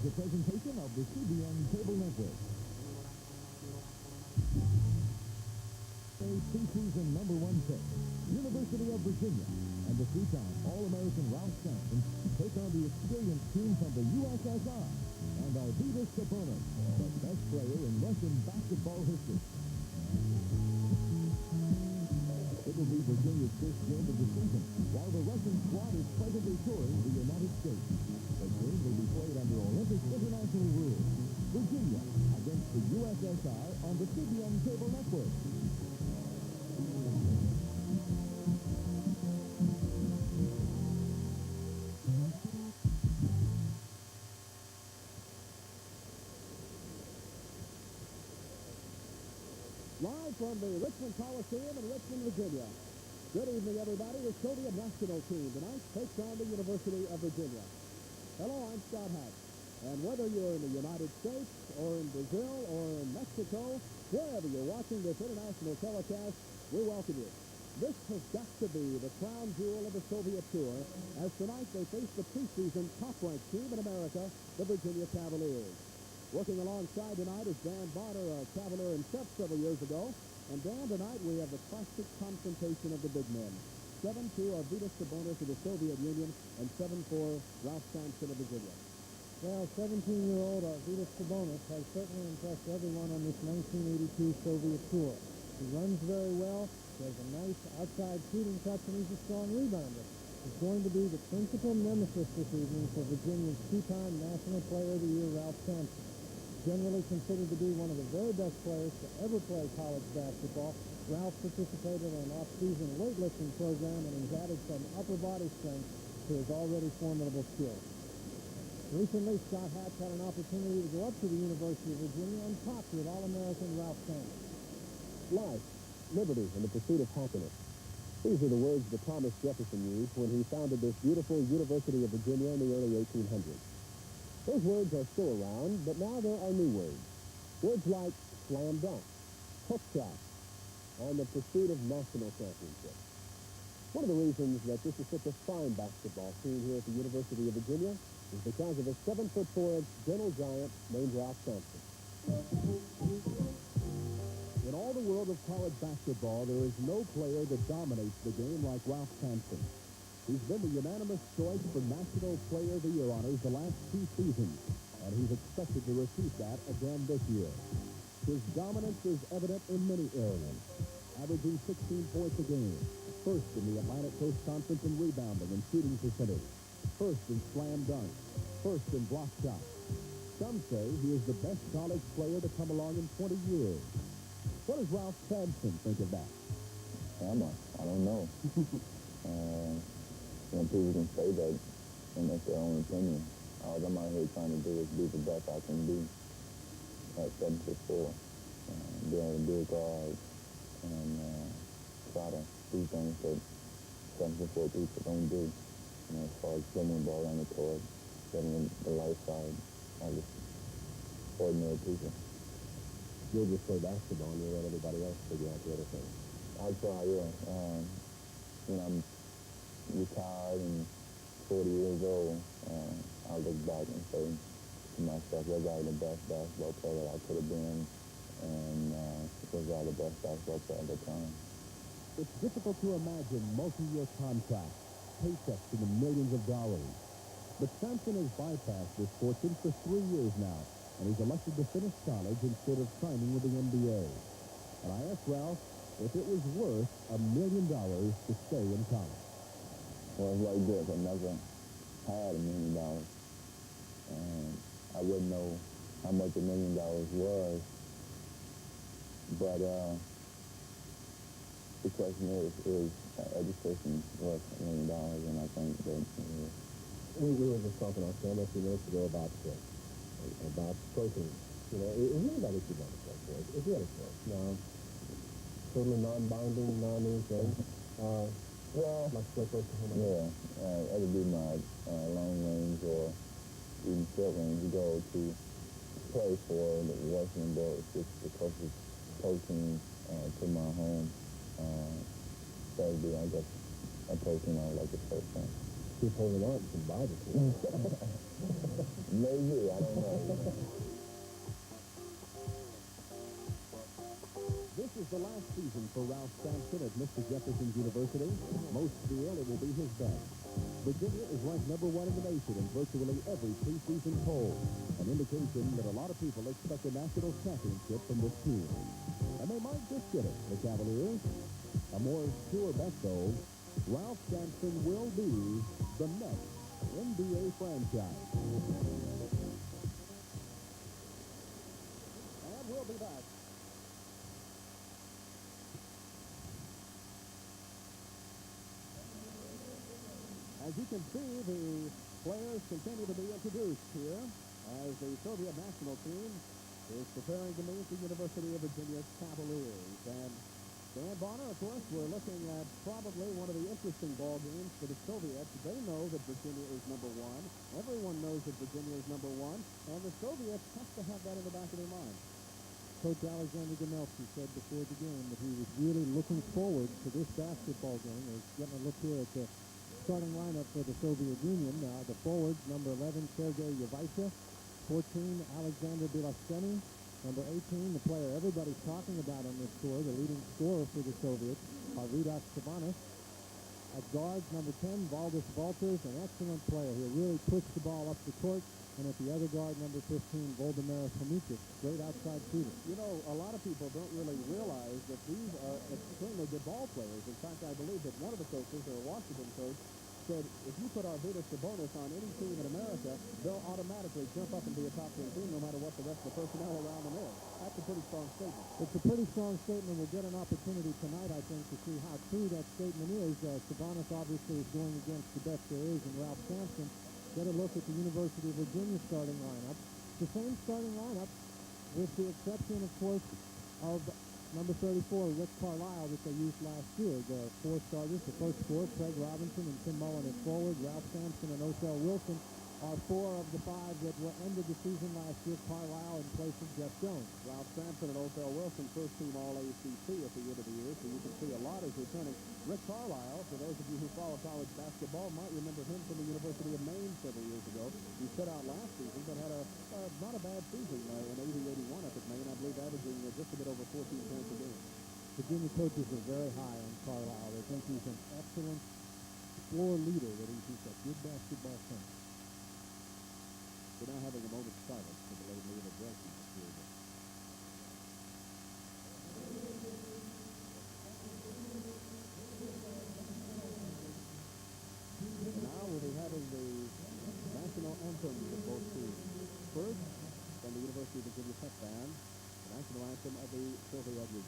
a presentation of the CBN Cable Network. Preseason #1 pick, University of Virginia, and the three-time All-American Ralph Sampson take on the experienced team from the USSR and Arvydas, Sabonis, the best player in Russian basketball history. It will be Virginia's first game of the season, while the Russian squad is presently touring the United States. The game will be played under Olympic international rules. Virginia against the USSR on the CBN Cable Network. Live from the Richmond Coliseum in Richmond, Virginia. Good evening, everybody. The Soviet national team tonight takes on the University of Virginia. Hello, I'm Scott Hatch. And whether you're in the United States or in Brazil or in Mexico, wherever you're watching this international telecast, we welcome you. This has got to be the crown jewel of the Soviet tour, as tonight they face the preseason top-ranked team in America, the Virginia Cavaliers. Working alongside tonight is Dan Bonner, a Cavalier himself several years ago. And Dan, tonight we have the classic confrontation of the big men. 7-2 Arvydas Sabonis of the Soviet Union and 7-4 Ralph Sampson of Virginia. Well, 17-year-old Valdis Valters has certainly impressed everyone on this 1982 Soviet tour. He runs very well, he has a nice outside shooting touch, and he's a strong rebounder. He's going to be the principal nemesis this evening for Virginia's two-time National Player of the Year, Ralph Sampson. Generally considered to be one of the very best players to ever play college basketball, Ralph participated in an off-season weightlifting program and has added some upper body strength to his already formidable skills. Recently, Scott Hatch had an opportunity to go up to the University of Virginia and talk with All-American Ralph Sampson. Life, liberty, and the pursuit of happiness. These are the words that Thomas Jefferson used when he founded this beautiful University of Virginia in the early 1800s. Those words are still around, but now there are new words. Words like slam dunk, hook shot, and the pursuit of national championships. One of the reasons that this is such a fine basketball scene here at the University of Virginia is because of a 7'4" gentle giant named Ralph Sampson. In all the world of college basketball, there is no player that dominates the game like Ralph Sampson. He's been the unanimous choice for National Player of the Year honors the last 2 seasons, and he's expected to repeat that again this year. His dominance is evident in many areas, averaging 16 points a game, first in the Atlantic Coast Conference in rebounding and shooting percentage, first in slam dunk, first in block shots. Some say he is the best college player to come along in 20 years. What does Ralph Sampson think of that? I don't know. When people can say that, and that's their own opinion. All I'm out here trying to do is be the best I can be at 7'4", be able to do guard and try to do things that 7'4" people don't do. As far as getting the ball on the court, getting the light side, all just ordinary people. You'll just play basketball and you'll let everybody else figure out the other things. I'll try, yeah. I'm retired and 40 years old, I'll look back and say to myself, was I the best basketball player I could have been, and was I the best basketball player at the time? It's difficult to imagine multi-year contracts, paychecks in the millions of dollars. But Sampson has bypassed this fortune for 3 years now, and he's elected to finish college instead of signing with the NBA. And I asked Ralph if it was worth $1 million to stay in college. Well, it's like this. I never had $1 million. And I wouldn't know how much $1 million was. But the question is education worth $1 million? And I think that... We were just talking on camera a few minutes ago about coaching. You know, is anybody should want to play for it? If you had a choice. No. Totally non-binding, non-anything. Well, like play close to home. Yeah, that would be my long range or even short range goal to play for the Washington Bullets, just the closest coaching to my home. That would be, I guess, a coaching I would like to play for. Keep holding on to some Bible. Maybe, I don't know. This is the last season for Ralph Sampson at Mr. Jefferson's University. Most feel it will be his best. Virginia is ranked number 1 in the nation in virtually every preseason poll, an indication that a lot of people expect a national championship from this team. And they might just get it, the Cavaliers. A more sure bet, though, Ralph Sampson will be the next NBA franchise. And we'll be back. As you can see, the players continue to be introduced here as the Soviet national team is preparing to meet the University of Virginia Cavaliers. And Dan Bonner, of course, we're looking at probably one of the interesting ball games for the Soviets. They know that Virginia is number 1. Everyone knows that Virginia is number 1. And the Soviets have to have that in the back of their mind. Coach Alexander Gamelski said before the game that he was really looking forward to this basketball game. We're getting a look here at the starting lineup for the Soviet Union. The forwards, number 11, Sergei Yavaita, 14, Alexander Bielosteny, number 18, the player everybody's talking about on this tour, the leading scorer for the Soviets, Arvydas Sabonis. At guards, number 10, Valdis Valters, an excellent player. He'll really push the ball up the court. And at the other guard, number 15, Valdemar Tomičić, great outside shooter. You know, a lot of people don't really realize that these are extremely good ball players. In fact, I believe that one of the coaches, or a Washington coach, said if you put Arvydas Sabonis on any team in America, they'll automatically jump up and be a top 10 team no matter what the rest of the personnel around them is. That's a pretty strong statement. It's a pretty strong statement. We'll get an opportunity tonight, I think, to see how true that statement is. Sabonis obviously is going against the best there is in Ralph Sampson. Get a look at the University of Virginia starting lineup. The same starting lineup with the exception, of course, of number 34, Rick Carlisle, that they used last year. The 4 starters, the first 4, Craig Robinson and Tim Mullen at forward. Ralph Sampson and Othell Wilson are 4 of the 5 that were ended the season last year. Carlisle in place of Jeff Jones. Ralph Sampson and Othell Wilson, first team All-ACC at the end of the year, so you can see a lot is returning. Rick Carlisle, for those of you who follow college basketball, might remember him from the University of Maine several years ago. He set out last season, but had not a bad season in 80-81 up at Maine, I believe, averaging just a bit over 14 points a game. Virginia coaches are very high on Carlisle. They think he's an excellent floor leader, that he's a good basketball player. We're now having a moment's silence for the late Leah Dressy here. And now we'll be having the national anthems of both teams. First, from the University of Virginia Tech Band, the national anthem of the Soviet Union.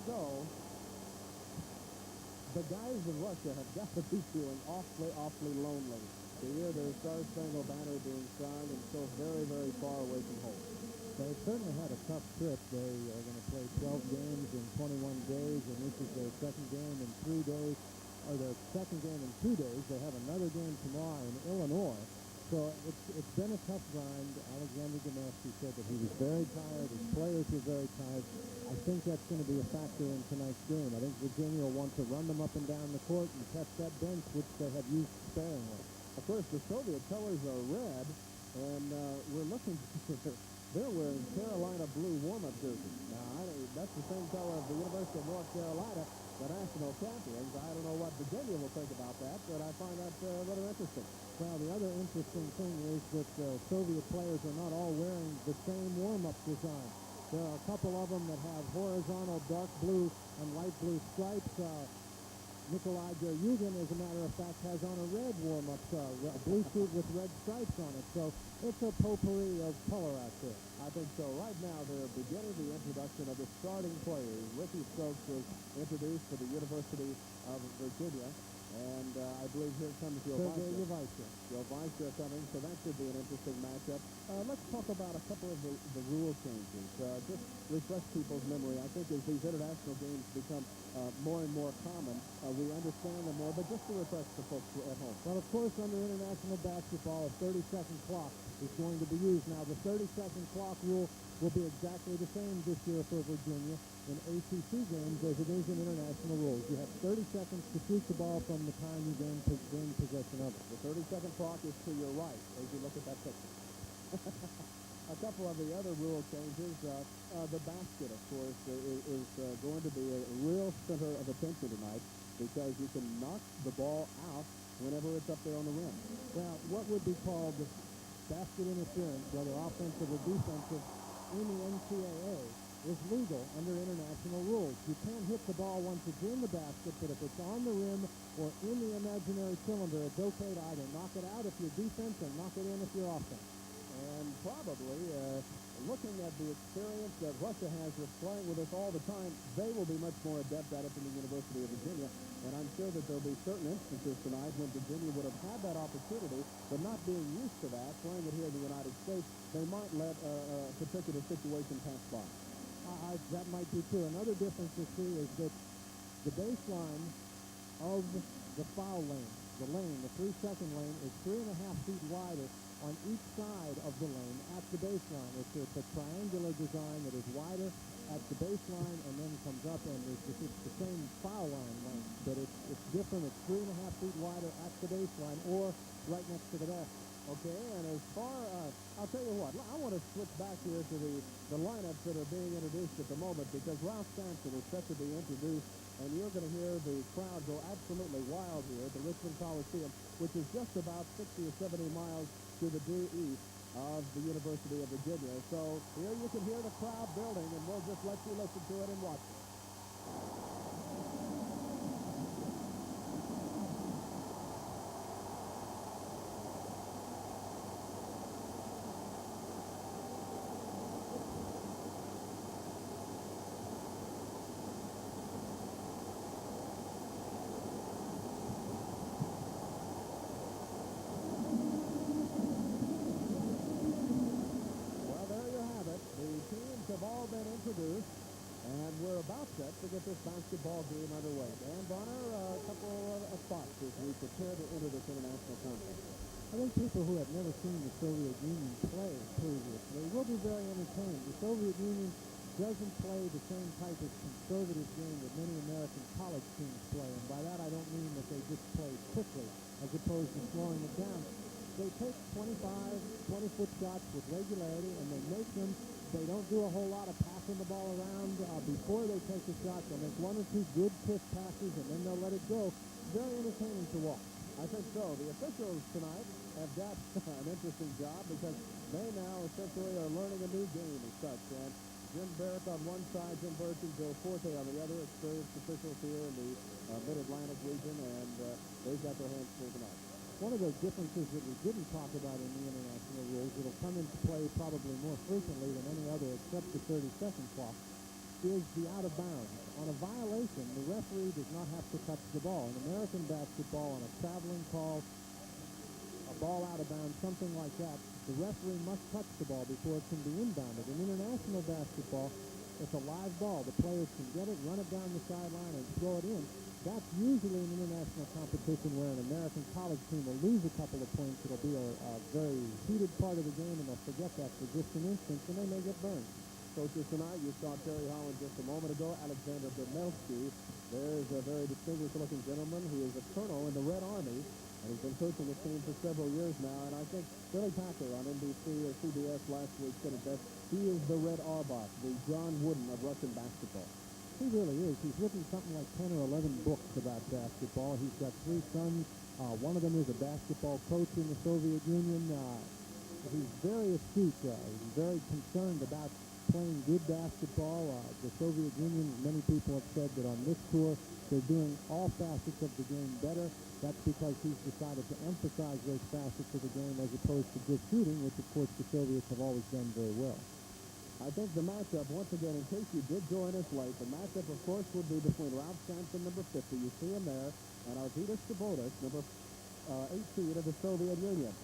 go, the guys in Russia have got to be feeling awfully, awfully lonely to hear their Star-Spangled Banner being sung and so very, very far away from home. They've certainly had a tough trip. They are going to play 12 games in 21 days, and this is their second game in 3 days, or their second game in 2 days. They have another game tomorrow in Illinois. So it's been a tough grind. Alexander Gamaski said that he was very tired. His players were very tired. I think that's going to be a factor in tonight's game. I think Virginia will want to run them up and down the court and test that bench, which they have used sparingly. Of course, the Soviet colors are red, and we're looking they're wearing Carolina blue warm-up jerseys. Now, that's the same color of the University of North Carolina, the national champions. I don't know what Virginia will think about that, but I find that rather interesting. Well, the other interesting thing is that Soviet players are not all wearing the same warm-up design. There are a couple of them that have horizontal dark blue and light blue stripes. Nikolai Geryugin, as a matter of fact, has on a red warm-up, a blue suit with red stripes on it. So it's a potpourri of color out there. I think so. Right now, they're beginning the introduction of the starting players. Ricky Stokes was introduced for the University of Virginia. And I believe here comes Jovica coming, so that should be an interesting matchup. Let's talk about a couple of the rule changes. Just refresh people's memory. I think as these international games become more and more common, we understand them more, but just to refresh the folks at home. Well, of course, under international basketball, a 30-second clock is going to be used. Now, the 30-second clock rule will be exactly the same this year for Virginia in ACC games as it is in international rules. You have 30 seconds to shoot the ball from the time you gain possession of it. The 30-second clock is to your right as you look at that picture. A couple of the other rule changes. The basket, of course, is going to be a real center of attention tonight because you can knock the ball out whenever it's up there on the rim. Well, what would be called basket interference, whether offensive or defensive, in the NCAA is legal under international rules. You can hit the ball once it's in the basket, but if it's on the rim or in the imaginary cylinder, it's okay to either knock it out if you're defense and knock it in if you're offense. And probably, looking at the experience that Russia has with playing with us all the time, they will be much more adept at it than the University of Virginia. And I'm sure that there'll be certain instances tonight when Virginia would have had that opportunity, but not being used to that, playing it here in the United States, they might let a particular situation pass by. That might be true. Another difference you see is that the baseline of the foul lane, the 3-second lane, is 3.5 feet wider on each side of the lane at the baseline. It's a triangular design that is wider at the baseline and then comes up, and it's the same foul line length, but it's different. It's 3.5 feet wider at the baseline or right next to the basket. Okay, and as far I'll tell you what, I want to switch back here to the lineups that are being introduced at the moment because Ralph Sampson is set to be introduced, and you're going to hear the crowd go absolutely wild here at the Richmond Coliseum, which is just about 60 or 70 miles to the due east of the University of Virginia. So here you can hear the crowd building, and we'll just let you listen to it and watch it. Introduced, and we're about set to get this basketball game underway. Dan Bonner, a couple of thoughts as we prepare to enter this international contest. I think people who have never seen the Soviet Union play previously will be very entertained. The Soviet Union doesn't play the same type of conservative game that many American college teams play, and by that I don't mean that they just play quickly as opposed to slowing it down. They take 20-foot shots with regularity, and they make them. They don't do a whole lot of passing the ball around before they take the shot. They'll make 1 or 2 good kick passes, and then they'll let it go. Very entertaining to watch. I think so. The officials tonight have got an interesting job because they now essentially are learning a new game as such. And Jim Barrett on one side, Jim Birch and Joe Forte on the other, experienced officials here in the Mid-Atlantic region, and they've got their hands full tonight. One of the differences that we didn't talk about in the international rules, it'll come into play probably more frequently than any other except the 30-second clock, is the out of bounds. On a violation, the referee does not have to touch the ball. In American basketball, on a traveling call, a ball out of bounds, something like that, the referee must touch the ball before it can be inbounded. In international basketball, it's a live ball. The players can get it, run it down the sideline, and throw it in. That's usually an international competition where an American college team will lose a couple of points. It'll be a very heated part of the game, and they'll forget that for just an instant, and they may get burned. Coaches tonight, you saw Terry Holland just a moment ago. Alexander Bernelski. There's a very distinguished-looking gentleman who is a colonel in the Red Army, and he's been coaching the team for several years now. And I think Billy Packer on NBC or CBS last week said it best. He is the Red Arbok, the John Wooden of Russian basketball. He really is. He's written something like 10 or 11 books about basketball. He's got 3 sons. One of them is a basketball coach in the Soviet Union. He's very astute. He's very concerned about playing good basketball. The Soviet Union, many people have said that on this tour, they're doing all facets of the game better. That's because he's decided to emphasize those facets of the game as opposed to just shooting, which, of course, the Soviets have always done very well. I think the matchup, once again, in case you did join us late, the matchup, of course, would be between Ralph Sampson, number 50, you see him there, and Arvydas Sabonis, number 18 of the Soviet Union.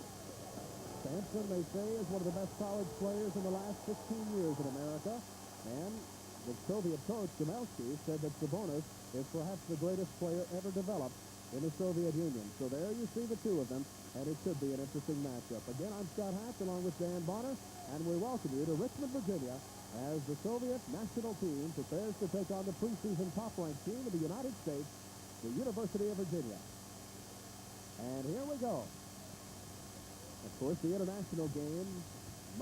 Sampson, they say, is one of the best college players in the last 15 years in America, and the Soviet coach, Demelski, said that Sabonis is perhaps the greatest player ever developed in the Soviet Union. So there you see the two of them, and it should be an interesting matchup. Again, I'm Scott Hatch along with Dan Bonner, and we welcome you to Richmond, Virginia, as the Soviet national team prepares to take on the preseason top-ranked team of the United States, the University of Virginia. And here we go. Of course, the international game,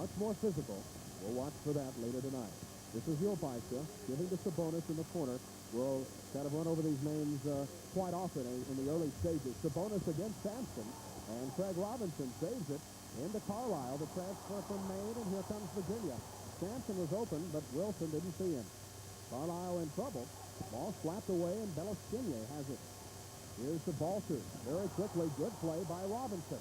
much more physical. We'll watch for that later tonight. This is Jovica giving to Sabonis in the corner. We'll kind of run over these names quite often in the early stages. Sabonis against Sampson, and Craig Robinson saves it into Carlisle, the transfer from Maine, and here comes Virginia. Sampson was open, but Wilson didn't see him. Carlisle in trouble. Ball slapped away, and Beleskinier has it. Here's the Valters. Very quickly, good play by Robinson.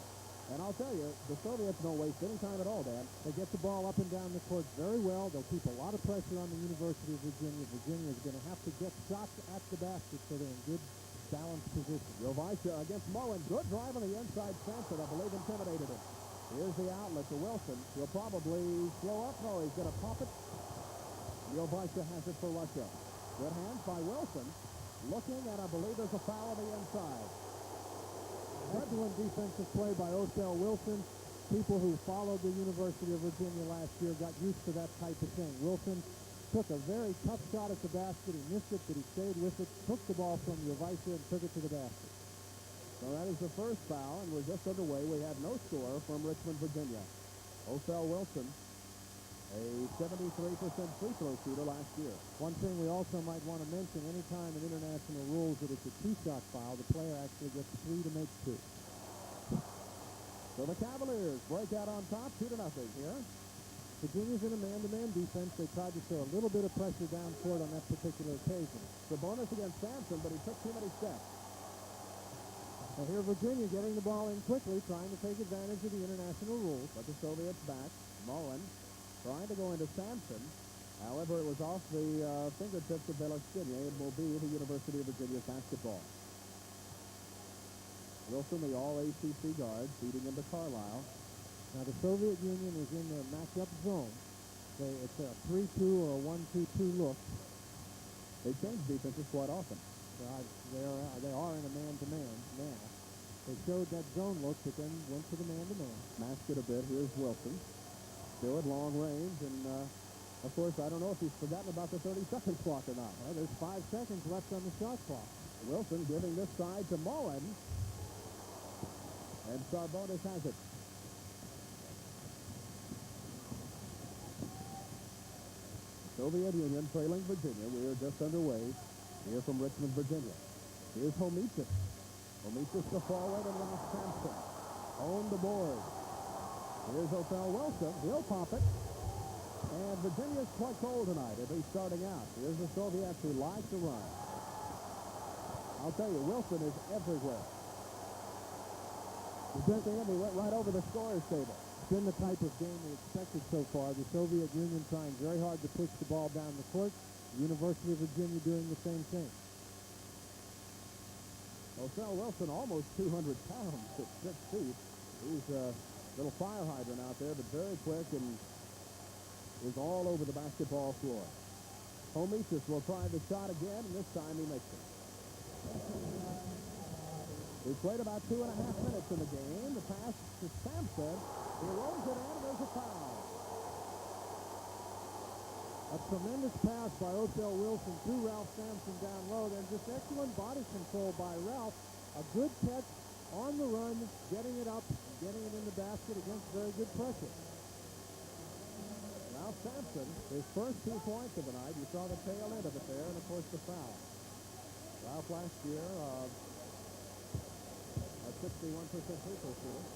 And I'll tell you, the Soviets don't waste any time at all, Dan. They get the ball up and down the court very well. They'll keep a lot of pressure on the University of Virginia. Virginia is going to have to get shots at the basket so they're in good, balanced position. Jovica against Mullen. Good drive on the inside. Sampson, I believe, intimidated him. Here's the outlet to Wilson. He'll probably slow up. No, he's going to pop it. Jovica has it for Russia. Good hands by Wilson. Looking, and I believe there's a foul on the inside. Excellent defensive play by Othell Wilson. People who followed the University of Virginia last year got used to that type of thing. Wilson took a very tough shot at the basket. He missed it, but he stayed with it, took the ball from Jovica, and took it to the basket. So that is the first foul, and we're just underway. We have no score from Richmond, Virginia. Othell Wilson, a 73% free throw shooter last year. One thing we also might want to mention, anytime in international rules that it's a 2-shot foul, the player actually gets 3 to make 2. So the Cavaliers break out on top, 2-0 here. Virginia's in a man-to-man defense. They tried to show a little bit of pressure down court on that particular occasion. Sabonis against Sampson, but he took too many steps. Now here Virginia getting the ball in quickly, trying to take advantage of the international rules. But the Soviets back. Mullen trying to go into Sampson. However, it was off the fingertips of Beleskinier, and MoeDee, the University of Virginia's basketball. Wilson, the all-ACC guard, feeding into Carlisle. Now the Soviet Union is in their matchup zone. It's a 3-2 or a 1-2-2 look. They change defenses quite often. They are in a man-to-man now. They showed that zone look, but then went to the man-to-man. Masked it a bit. Here's Wilson. Still at long range, and of course, I don't know if he's forgotten about the 30-second clock or not. Well, there's 5 seconds left on the shot clock. Wilson giving this side to Mullen, and Sabonis has it. Soviet Union trailing Virginia. We are just underway here from Richmond, Virginia. Here's Homicic. Homicic the forward, and Ralph Sampson on the board. Here's Othell Wilson. He'll pop it. And Virginia's quite cold tonight. They'll be starting out. Here's the Soviets who like to run. I'll tell you, Wilson is everywhere. He went right over the scorer's table. It's been the type of game we expected so far. The Soviet Union trying very hard to push the ball down the court. University of Virginia doing the same thing. Othell Wilson, almost 200 pounds at 6 feet. He's a little fire hydrant out there, but very quick and is all over the basketball floor. Homichis will try the shot again, and this time he makes it. We played about 2.5 minutes in the game. The pass to Sampson. He rolls it in, and there's a foul. A tremendous pass by Othell Wilson to Ralph Sampson down low. Then just excellent body control by Ralph. A good catch on the run, getting it up, and getting it in the basket against very good pressure. Ralph Sampson, his first 2 points of the night. You saw the tail end of it there, and of course the foul. Ralph last year, a 61% free throw shooter.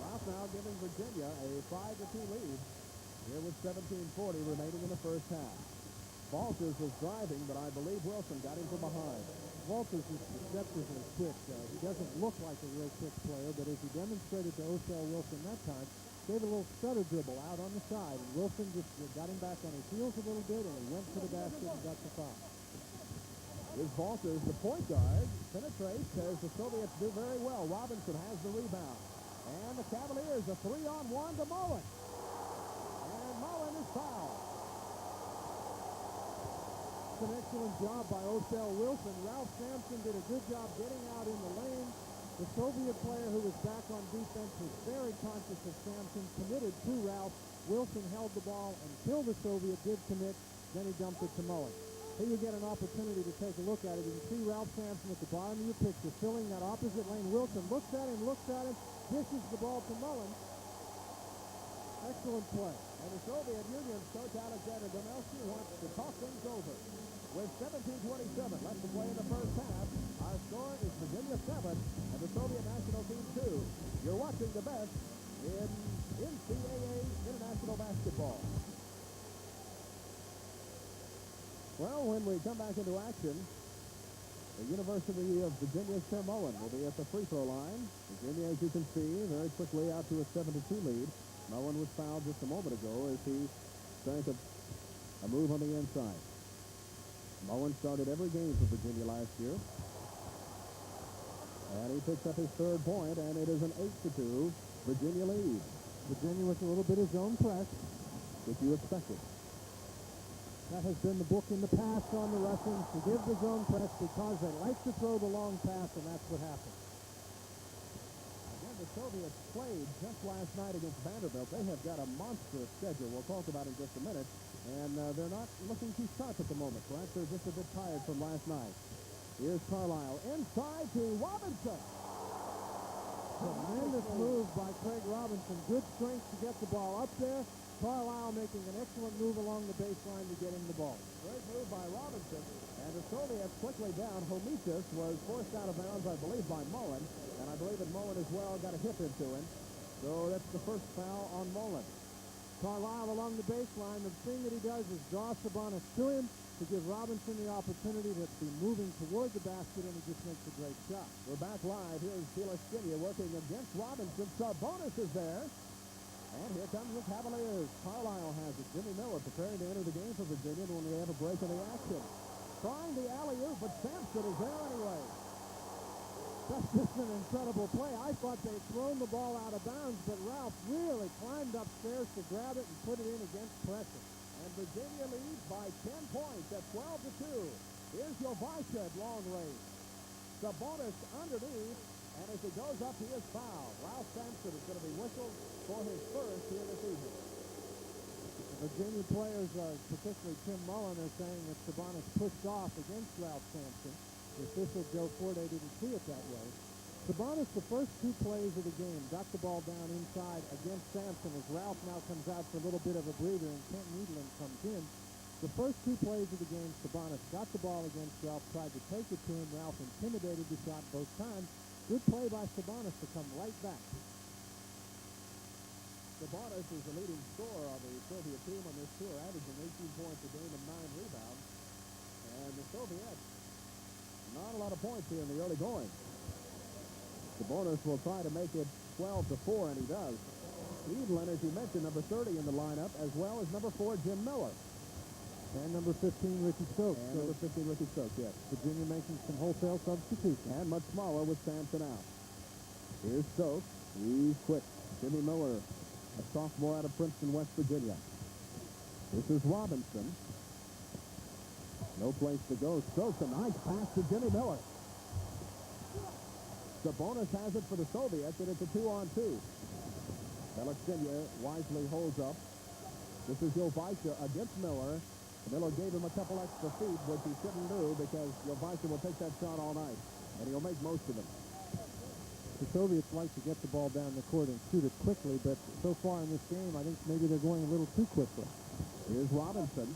Ralph now giving Virginia a 5-2 lead. Here with 17:40 remaining in the first half. Valters was driving, but I believe Wilson got him from behind. Valters is deceptively quick. He doesn't look like a real quick player, but as he demonstrated to Othell Wilson that time, gave a little stutter dribble out on the side, and Wilson just got him back on his heels a little bit, and he went to the basket and got the foul. Here's Valters, the point guard, penetrates as the Soviets do very well. Robinson has the rebound. And the Cavaliers, a 3-on-1 to Mullen. And Mullen is fouled. An excellent job by Othell Wilson. Ralph Sampson did a good job getting out in the lane. The Soviet player who was back on defense was very conscious of Sampson, committed to Ralph. Wilson held the ball until the Soviet did commit, then he dumped it to Mullen. Here you get an opportunity to take a look at it. You can see Ralph Sampson at the bottom of your picture filling that opposite lane. Wilson looks at him, dishes the ball to Mullen. Excellent play. And the Soviet Union's coach Alexander Domelsky wants to talk things over. With 17:27 left to play in the first half, our score is Virginia 7 and the Soviet national team 2. You're watching the best in NCAA international basketball. Well, when we come back into action, the University of Virginia's Tim Mullen will be at the free throw line. Virginia, as you can see, very quickly out to a 7-2 lead. Mullen was fouled just a moment ago as he sank a move on the inside. Mullen started every game for Virginia last year. And he picks up his 3rd point, and it is an 8-2 Virginia lead. Virginia with a little bit of zone press, which you expected. That has been the book in the past on the Russians, to give the zone press because they like to throw the long pass, and that's what happened. Again, the Soviets played just last night against Vanderbilt. They have got a monstrous schedule. We'll talk about it in just a minute. And they're not looking too sharp at the moment. Perhaps they're just a bit tired from last night. Here's Carlisle inside to Robinson. Tremendous move by Craig Robinson. Good strength to get the ball up there. Carlisle making an excellent move along the baseline to get him the ball. Great move by Robinson. And the Soviets quickly down. Homichis was forced out of bounds, I believe, by Mullen. And I believe that Mullen as well got a hip into him. So that's the first foul on Mullen. Carlisle along the baseline. The thing that he does is draw Sabonis to him to give Robinson the opportunity to be moving toward the basket, and he just makes a great shot. We're back live. Here's Felix Skinner working against Robinson. Sabonis is there. And here comes the Cavaliers. Carlisle has it. Jimmy Miller preparing to enter the game for Virginia when we have a break in the action. Trying the alley-oop, but Sampson is there anyway. That's just an incredible play. I thought they'd thrown the ball out of bounds, but Ralph really climbed upstairs to grab it and put it in against pressure. And Virginia leads by 10 points at 12-2. Here's Jovica at long range. Sabonis underneath, and as he goes up, he is fouled. Ralph Sampson is going to be whistled for his first here this evening. Virginia players, particularly Tim Mullen, are saying that Sabonis pushed off against Ralph Sampson. The official Joe Forte didn't see it that way. Sabonis, the first 2 plays of the game, got the ball down inside against Sampson as Ralph now comes out for a little bit of a breather and Kent Needland comes in. The first 2 plays of the game, Sabonis got the ball against Ralph, tried to take it to him. Ralph intimidated the shot both times. Good play by Sabonis to come right back. Sabonis is the leading scorer on the Soviet team on this tour, averaging 18 points a game and 9 rebounds. And the Soviets, not a lot of points here in the early going. Sabonis will try to make it 12-4, and he does. Evelyn, as you mentioned, number 30 in the lineup, as well as number 4, Jim Miller. And number 15, Ricky Stokes. And number 15, Ricky Stokes, yes. Virginia making some wholesale substitutions. And much smaller with Sampson out. Here's Stokes. He's quick. Jimmy Miller, a sophomore out of Princeton, West Virginia. This is Robinson. No place to go. Stokes, a nice pass to Jimmy Miller. Sabonis has it for the Soviets, and it's a 2-on-2. Valters wisely holds up. This is Jovica against Miller. Miller gave him a couple extra feet, which he shouldn't do because Jovica will take that shot all night, and he'll make most of them. The Soviets like to get the ball down the court and shoot it quickly, but so far in this game, I think maybe they're going a little too quickly. Here's Robinson.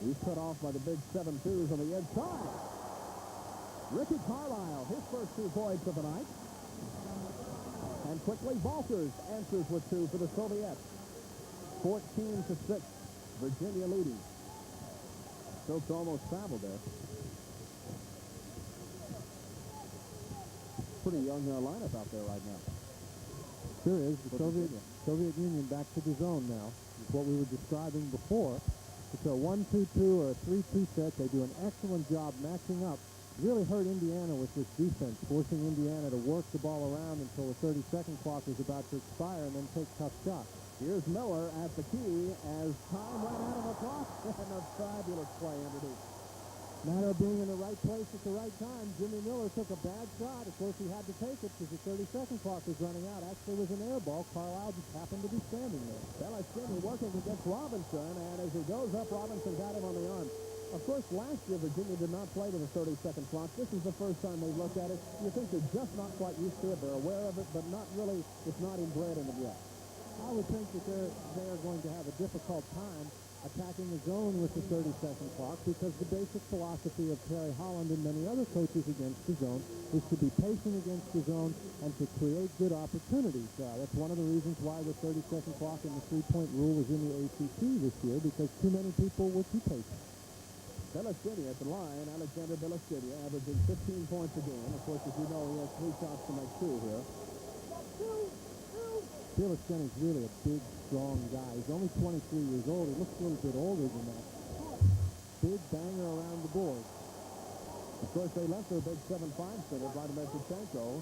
He's cut off by the big 7-2s on the inside. Ricky Carlisle, his first 2 points of the night. And quickly, Valters answers with 2 for the Soviets. 14-6, Virginia leading. Stokes almost traveled there. Pretty young lineup out there right now. Sure is. The Soviet Union back to the zone now. It's what we were describing before. It's a 1-2-2 or a 3-2 set. They do an excellent job matching up. Really hurt Indiana with this defense, forcing Indiana to work the ball around until the 30-second clock is about to expire and then take tough shots. Here's Miller at the key as time ran out of the clock. And a fabulous play underneath. Matter of being in the right place at the right time. Jimmy Miller took a bad shot. Of course, he had to take it because the 30-second clock was running out. Actually, it was an air ball. Carlisle just happened to be standing there. Valters working against Robinson, and as he goes up, Robinson got him on the arm. Of course, last year, Virginia did not play with a 30-second clock. This is the first time they've looked at it. You think they're just not quite used to it. They're aware of it, but not really. It's not inbred in them yet. I would think that they are going to have a difficult time attacking the zone with the 30-second clock because the basic philosophy of Terry Holland and many other coaches against the zone is to be patient against the zone and to create good opportunities. That's one of the reasons why the 30-second clock and the three-point rule is in the ACC this year, because too many people were too patient. Valters at the line. Alexander Valters averaging 15 points a game. Of course, as you know, he has 3 shots to make 2 here. Felix Jennings really a big, strong guy. He's only 23 years old. He looks a little bit older than that. Big banger around the board. Of course, they left their big 7'5" center, Vladimir Tachenko,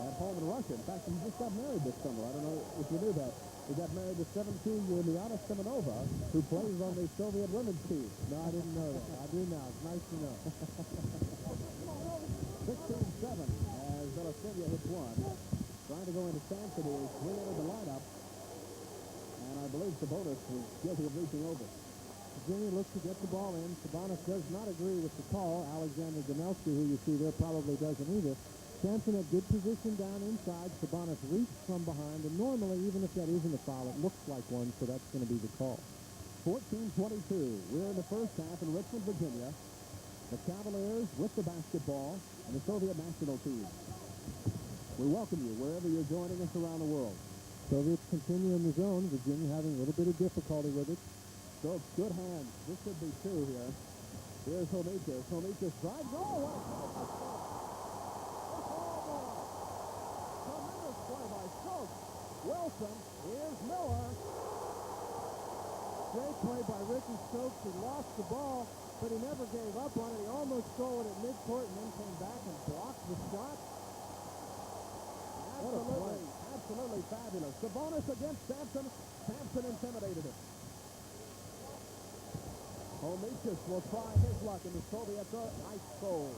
at home in Russia. In fact, he just got married this summer. I don't know if you knew that. He got married to 17-year-old Semenova, who plays on the Soviet women's team. No, I didn't know that. I do now. It's nice to know. 16-7 as Valters hits one. Trying to go into Sampson, who re-entered the lineup. And I believe Sabonis was guilty of reaching over. Virginia looks to get the ball in. Sabonis does not agree with the call. Alexander Danelski, who you see there, probably doesn't either. Sampson had good position down inside. Sabonis reached from behind, and normally, even if that isn't a foul, it looks like one, so that's going to be the call. 14-22. We're in the first half in Richmond, Virginia. The Cavaliers with the basketball and the Soviet national team. We welcome you wherever you're joining us around the world. Soviets continue in the zone. Virginia having a little bit of difficulty with it. Stokes, good hands. This should be 2 here. Here's Homikas. Homikas drives. Oh, what a tremendous play by Stokes. Wilson. Here's Miller. Great play by Ricky Stokes. He lost the ball, but he never gave up on it. He almost stole it at midcourt and then came back and blocked the shot. Absolutely fabulous. Sabonis against Sampson. Sampson intimidated him. Homikas will try his luck, and the Soviets are ice cold.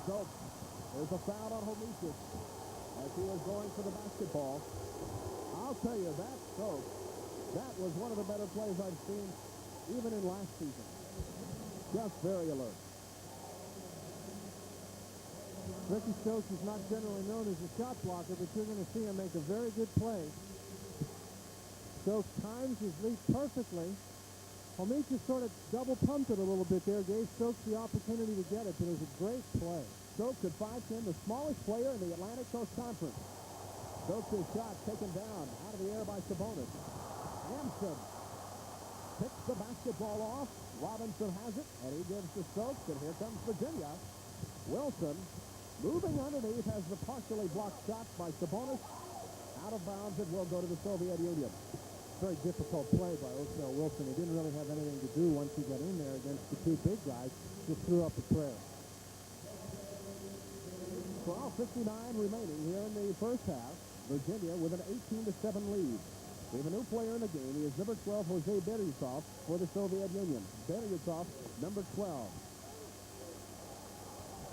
Stokes. There's a foul on Homikas as he is going for the basketball. I'll tell you, that Stokes, that was one of the better plays I've seen even in last season. Just very alert. Ricky Stokes is not generally known as a shot blocker, but you're going to see him make a very good play. Stokes times his leap perfectly. Homikas sort of double pumped it a little bit there, gave Stokes the opportunity to get it, but it was a great play. Stokes at 5'10", the smallest player in the Atlantic Coast Conference. Stokes' shot taken down out of the air by Sabonis. Sampson picks the basketball off. Robinson has it, and he gives to Stokes, and here comes Virginia. Wilson moving underneath has the partially blocked shot by Sabonis. Out of bounds, it will go to the Soviet Union. Very difficult play by Othell Wilson. He didn't really have anything to do once he got in there against the two big guys. Just threw up a prayer. 12:59 remaining here in the first half. Virginia with an 18-7 lead. We have a new player in the game. He is number 12, Jose Beryusov, for the Soviet Union. Beryusov, number 12.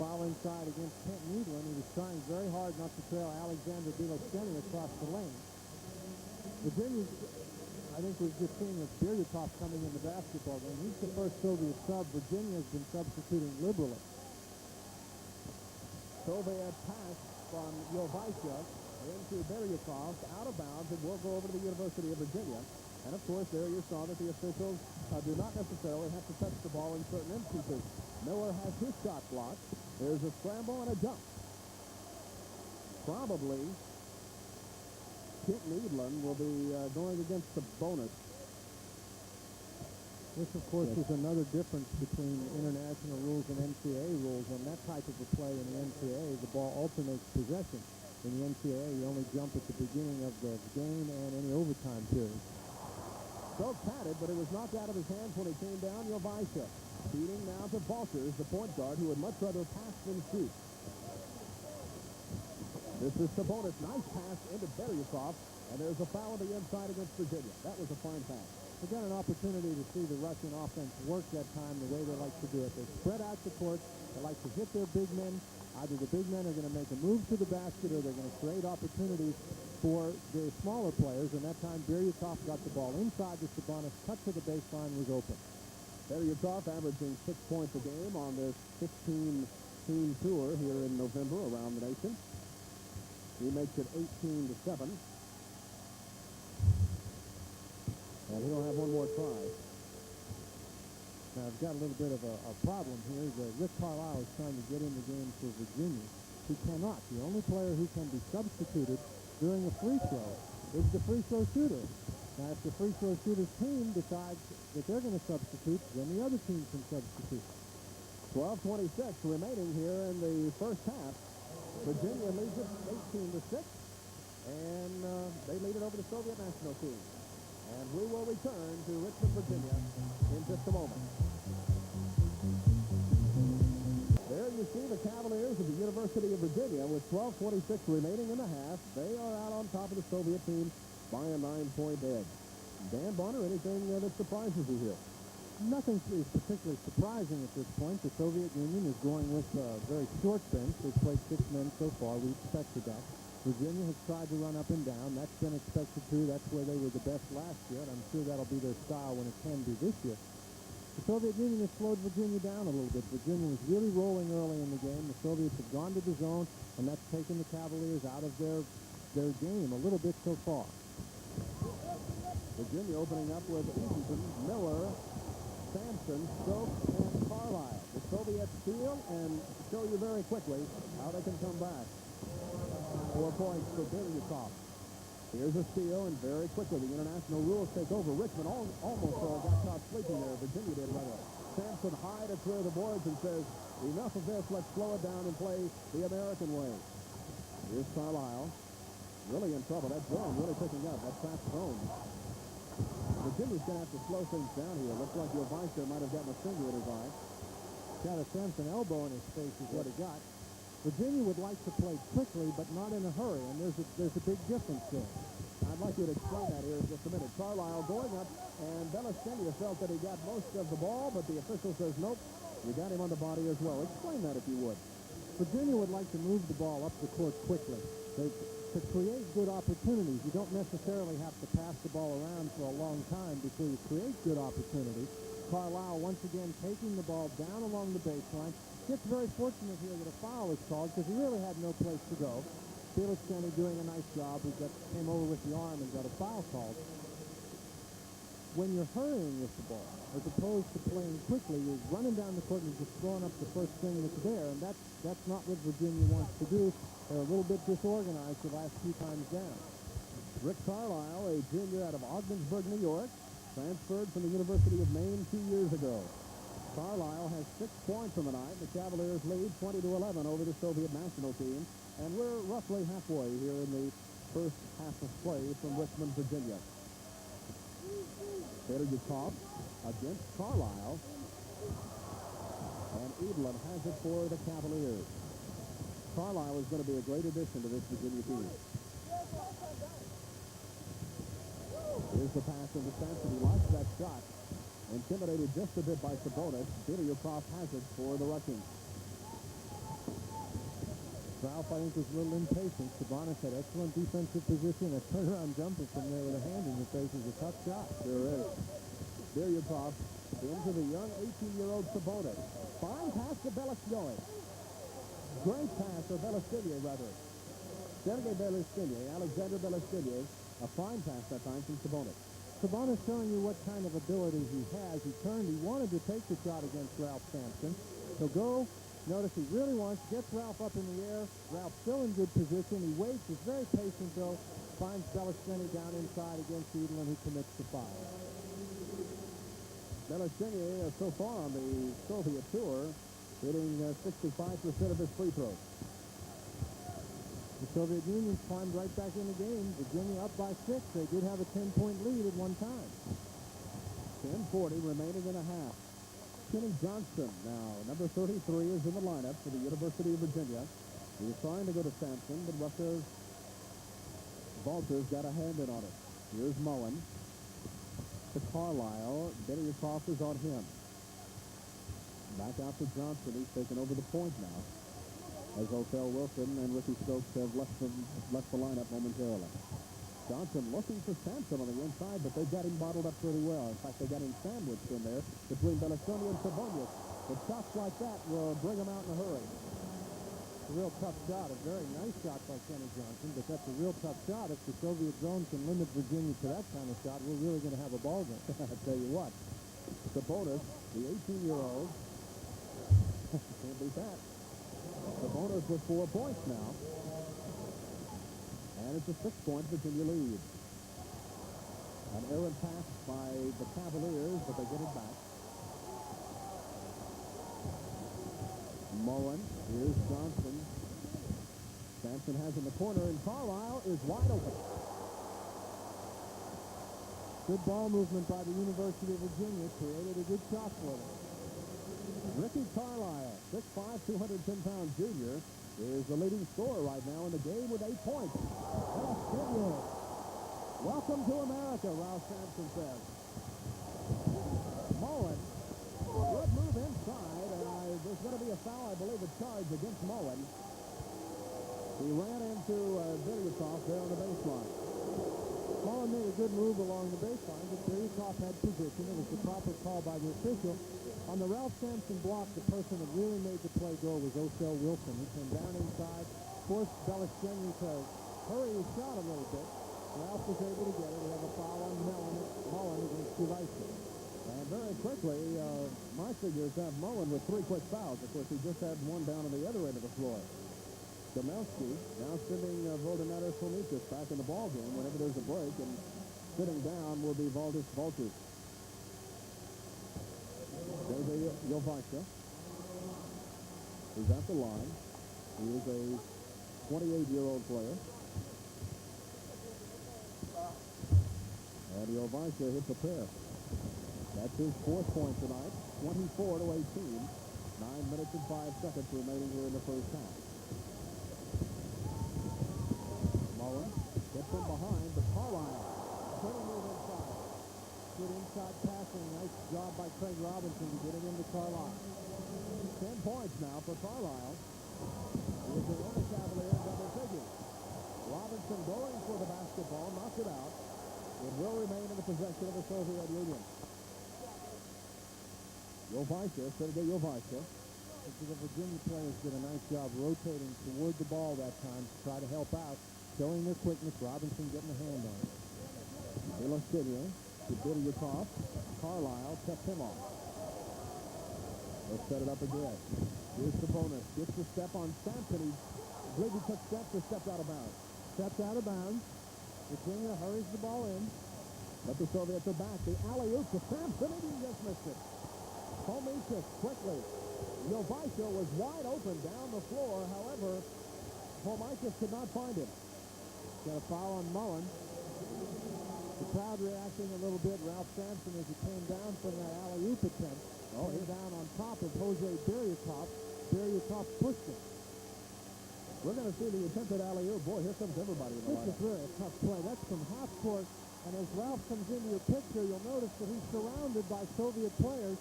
Foul inside against Kent Needland. He was trying very hard not to trail Alexander Bielosteny across the lane. Virginia, I think we've just seen with Beryusov coming in the basketball game. He's the first Soviet sub. Virginia has been substituting liberally. Soviet pass from Jovaisha into Beryusov, out of bounds, and will go over to the University of Virginia. And, of course, there you saw that the officials do not necessarily have to touch the ball in certain instances. Miller has his shot blocked. There's a scramble and a jump. Probably Kent Needland will be going against the bonus. This, of course, is another difference between international rules and NCAA rules. On that type of a play in the NCAA, the ball alternates possession. In the NCAA, you only jump at the beginning of the game and any overtime period. So patted, but it was knocked out of his hands when he came down. Jovaisha feeding now to Valters, the point guard, who would much rather pass than shoot. This is Sabonis. Nice pass into Beryusov, and there's a foul on the inside against Virginia. That was a fine pass. They got an opportunity to see the Russian offense work that time the way they like to do it. They spread out the court. They like to hit their big men. Either the big men are going to make a move to the basket or they're going to create opportunities for the smaller players. And that time, Beryusov got the ball inside the Sabonis, cut to the baseline, was open. Beryusov averaging 6 points a game on this 15-team tour here in November around the nation. He makes it 18-7. And he'll have one more try. Now, I've got a little bit of a problem here. Rick Carlisle is trying to get in the game for Virginia. He cannot. The only player who can be substituted during a free throw is the free throw shooter. Now, if the free throw shooter's team decides that they're going to substitute, then the other team can substitute. 12:26 remaining here in the first half. Virginia leads it 18-6, and they lead it over the Soviet national team. And we will return to Richmond, Virginia in just a moment. There you see the Cavaliers of the University of Virginia with 12:26 remaining in the half. They are out on top of the Soviet team by a 9-point edge. Dan Bonner, anything that surprises you here? Nothing is particularly surprising at this point. The Soviet Union is going with a very short bench. They've played 6 men so far. We expected that. Virginia has tried to run up and down. That's been expected too. That's where they were the best last year, and I'm sure that'll be their style when it can be this year. The Soviet Union has slowed Virginia down a little bit. Virginia was really rolling early in the game. The Soviets have gone to the zone, and that's taken the Cavaliers out of their game a little bit so far. Virginia opening up with Eaton, Miller, Sampson, Stokes, and Carlisle. The Soviets steal and show you very quickly how they can come back. 4 points for Beryusov. Here's a steal, and very quickly the international rules take over. Richmond almost got caught sleeping there. Virginia did rather. Sampson high to clear the boards and says, enough of this, let's slow it down and play the American way. Here's Carlisle. Really in trouble. That zone really picking up. That fast zone. Virginia's going to have to slow things down here. Looks like Jovaisha might have gotten a finger in his eye. Got a Sampson elbow in his face is what he got. Virginia would like to play quickly, but not in a hurry, and there's a big difference there. I'd like you to explain that here in just a minute. Carlisle going up, and Bielosteny felt that he got most of the ball, but the official says, nope, you got him on the body as well. Explain that if you would. Virginia would like to move the ball up the court quickly. To create good opportunities, you don't necessarily have to pass the ball around for a long time before you create good opportunities. Carlisle once again taking the ball down along the baseline. Gets very fortunate here that a foul is called because he really had no place to go. Bielosteny doing a nice job. He came over with the arm and got a foul called. When you're hurrying with the ball, as opposed to playing quickly, you're running down the court and just throwing up the first thing that's there, and that's not what Virginia wants to do. They're a little bit disorganized the last few times down. Rick Carlisle, a junior out of Ogdensburg, New York, transferred from the University of Maine 2 years ago. Carlisle has 6 points on the night. The Cavaliers lead 20-11 over the Soviet national team. And we're roughly halfway here in the first half of play from Richmond, Virginia. Bilyukov against Carlisle. And Edelin has it for the Cavaliers. Carlisle is going to be a great addition to this Virginia team. Here's the pass into Sampson. He likes that shot. Intimidated just a bit by Sabonis. Bilyukov has it for the Russians. Ralph, I think, was a little impatient. Sabonis had excellent defensive position. A turnaround jumper from there with a hand in the face is a tough shot. Sure is. Bilyukov into the young 18-year-old Sabonis. Fine pass to Belistinier. Great pass, or Belistinier, rather. Sergei Belistinier, Alexander Belistinier. A fine pass that time from Sabonis. Sabonis showing you what kind of ability he has. He turned. He wanted to take the shot against Ralph Sampson. He'll go. Notice he really wants, gets Ralph up in the air. Ralph still in good position. He waits, is very patient, though. Finds Belistinier down inside against Edelin, who commits the foul. Belistinier, so far on the Soviet tour, hitting 65% of his free throws. The Soviet Union climbed right back in the game. Virginia up by 6. They did have a 10-point lead at one time. 10:40 remaining in a half. Kenny Johnston now, number 33, is in the lineup for the University of Virginia. He was trying to go to Sampson, but Russia's Valters got a hand in on it. Here's Moen to Carlisle. Bilyukov is on him. Back out to Johnson. He's taken over the point now, as Othell Wilson and Ricky Stokes have left the lineup momentarily. Johnson looking for Sampson on the inside, but they've got him bottled up pretty well. In fact, they got him sandwiched in there between Belistinier and Sabonis. But shots like that will bring him out in a hurry. It's a real tough shot. A very nice shot by Kenny Johnson, but that's a real tough shot. If the Soviet zone can limit Virginia to that kind of shot, we're really going to have a ball game. I tell you what, Sabonis, the 18-year-old, can't beat that. Sabonis with 4 points now. And it's a 6-point Virginia lead. An errant pass by the Cavaliers, but they get it back. Moen, here's Johnson. Sampson has in the corner, and Carlisle is wide open. Good ball movement by the University of Virginia. Created a good shot for them. Ricky Carlisle, 6'5", 210-pound junior, is the leading scorer right now in the game with 8 points. Welcome to America, Ralph Sampson says. Moen, good move inside, and there's going to be a foul, I believe, a charge against Moen. He ran into Bilyukov there on the baseline. Moen made a good move along the baseline, but Bilyukov had position. It was the proper call by the official. On the Ralph Sampson block, the person that really made the play go was Othell Wilson. He came down inside, forced Belistinier to hurry his shot a little bit. Ralph was able to get it. We have a foul on Moen against Kulice. And very quickly, my figures have Moen with 3 quick fouls. Of course, he just had one down on the other end of the floor. Domelsky now sending Voldemar Tomikas back in the ball game whenever there's a break, and sitting down will be Valdis Valters. There's Jovaika. He's at the line. He is a 28-year-old player. And Jovaika hits a pair. That's his 4th point tonight, 24-18. 9 minutes and 5 seconds remaining here in the first half. Moen gets from behind, but Carlisle turning move inside. Good inside passing. Nice job by Craig Robinson to get it into Carlisle. 10 points now for Carlisle. He is the only Cavalier in double figures. Robinson going for the basketball, knocked it out. It will remain in the possession of the Soviet Union. Jovaika, Sergei Jovaika. The Virginia players did a nice job rotating toward the ball that time to try to help out, showing their quickness. Robinson getting a hand on it. Belistinier to Bilyukov. Carlisle kept him off. Let's set it up again. Here's Sabonis. Gets the step on Sampson. I believe he took steps or stepped out of bounds. Stepped out of bounds. Virginia hurries the ball in. But the Soviets are back. The alley-oop to Sampson, and he just missed it. Tomikas quickly. Jovaika was wide open down the floor. However, Tomikas could not find him. Got a foul on Mullen. The crowd reacting a little bit. Ralph Sampson, as he came down from that alley-oop attempt, came down on top of Jose Berryakov. Berryakov pushed him. We're going to see the attempted alley-oop. Boy, here comes everybody in the lineup. This is really a tough play. That's from half court. And as Ralph comes into your picture, you'll notice that he's surrounded by Soviet players.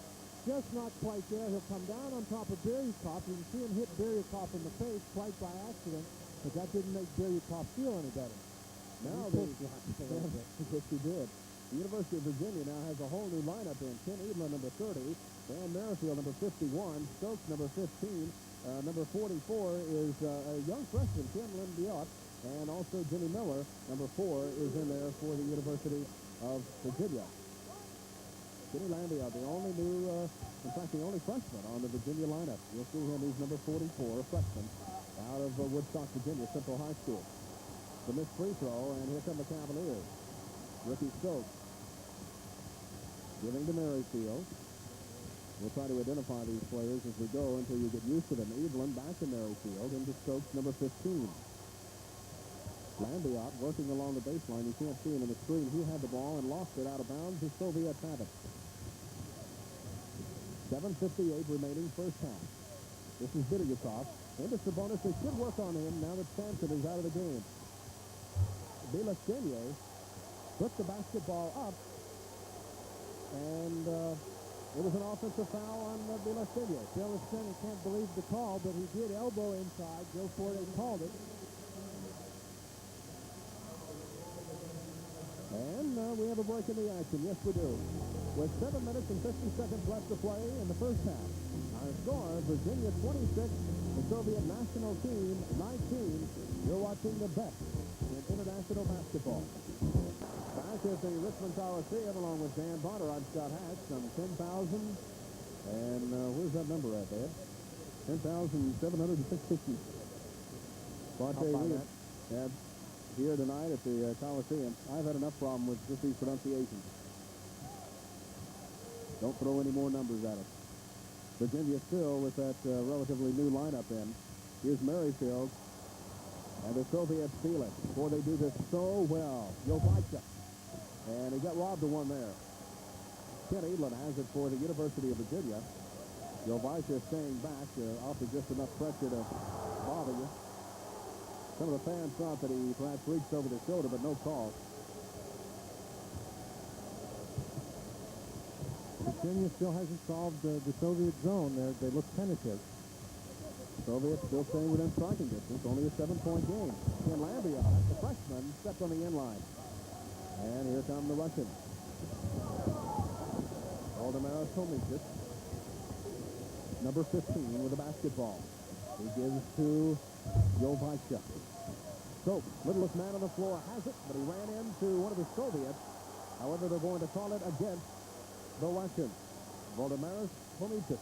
Just not quite there. He'll come down on top of Berryakov. You can see him hit Berryakov in the face quite by accident, but that didn't make Berryakov feel any better. Now yes, he did. The University of Virginia now has a whole new lineup in. Ken Edelin, number 30. Dan Merrifield, number 51. Stokes, number 15. Number 44 is a young freshman, Ken Limbiot. And also Jimmy Miller, number 4, is in there for the University of Virginia. Jimmy Lambiot, the only new, in fact, the only freshman on the Virginia lineup. You'll see him, he's number 44, a freshman, out of Woodstock, Virginia, Central High School. The missed free throw, and here come the Cavaliers. Ricky Stokes giving to Merrifield. We'll try to identify these players as we go until you get used to them. Evelyn back to Merrifield, into Stokes, number 15. Lambiot working along the baseline. You can't see him in the screen. He had the ball and lost it out of bounds. The Soviets have it. 7:58 remaining first half. This is Berryakov. Into Sabonis. They should work on him now that Sampson is out of the game. Bilasquenier put the basketball up, and it was an offensive foul on Bilasquenier. Bilasquenier can't believe the call, but he did elbow inside. Joe Forte called it. And we have a break in the action. Yes, we do. With 7 minutes and 50 seconds left to play in the first half. Our score, Virginia 26, the Soviet national team 19. You're watching the best in international basketball. Back at the Richmond Coliseum, along with Dan Bonner, I'm Scott Hatch. Some 10,000. And where's that number at there? 10,760. Fonte, we have here tonight at the Coliseum. I've had enough problem with just these pronunciations. Don't throw any more numbers at us. Virginia still with that relatively new lineup in. Here's Merrifield. And the Soviets feel it. Boy, they do this so well. Jovica. And he got robbed of one there. Ken Edelin has it for the University of Virginia. Jovica staying back, offers just enough pressure to bother you. Some of the fans thought that he perhaps reached over the shoulder, but no call. Virginia still hasn't solved the Soviet zone. They look tentative. Soviets still staying within striking distance. Only a 7-point game. Ken Lambiot, the freshman, stepped on the end line. And here come the Russians. Valdis Valters, number 15 with a basketball. He gives to Jovica. Stokes, littlest man on the floor, has it, but he ran into one of the Soviets. However, they're going to call it against the Russians. Valdis Valters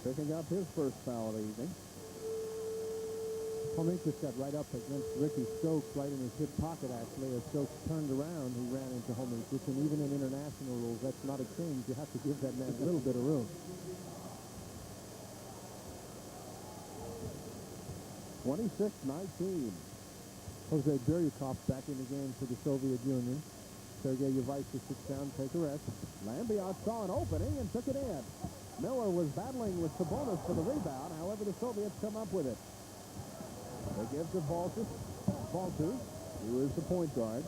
picking up his first foul of the evening. Valters got right up against Ricky Stokes, right in his hip pocket, actually. As Stokes turned around, he ran into Valters. And even in international rules, that's not a change. You have to give that man a little bit of room. 26-19. Jose Berryakov back in the game for the Soviet Union. Sergei Jovica sits down, take a rest. Lambiot saw an opening and took it in. Miller was battling with Sabonis for the rebound. However, the Soviets come up with it. They give to Valters, who is the point guard.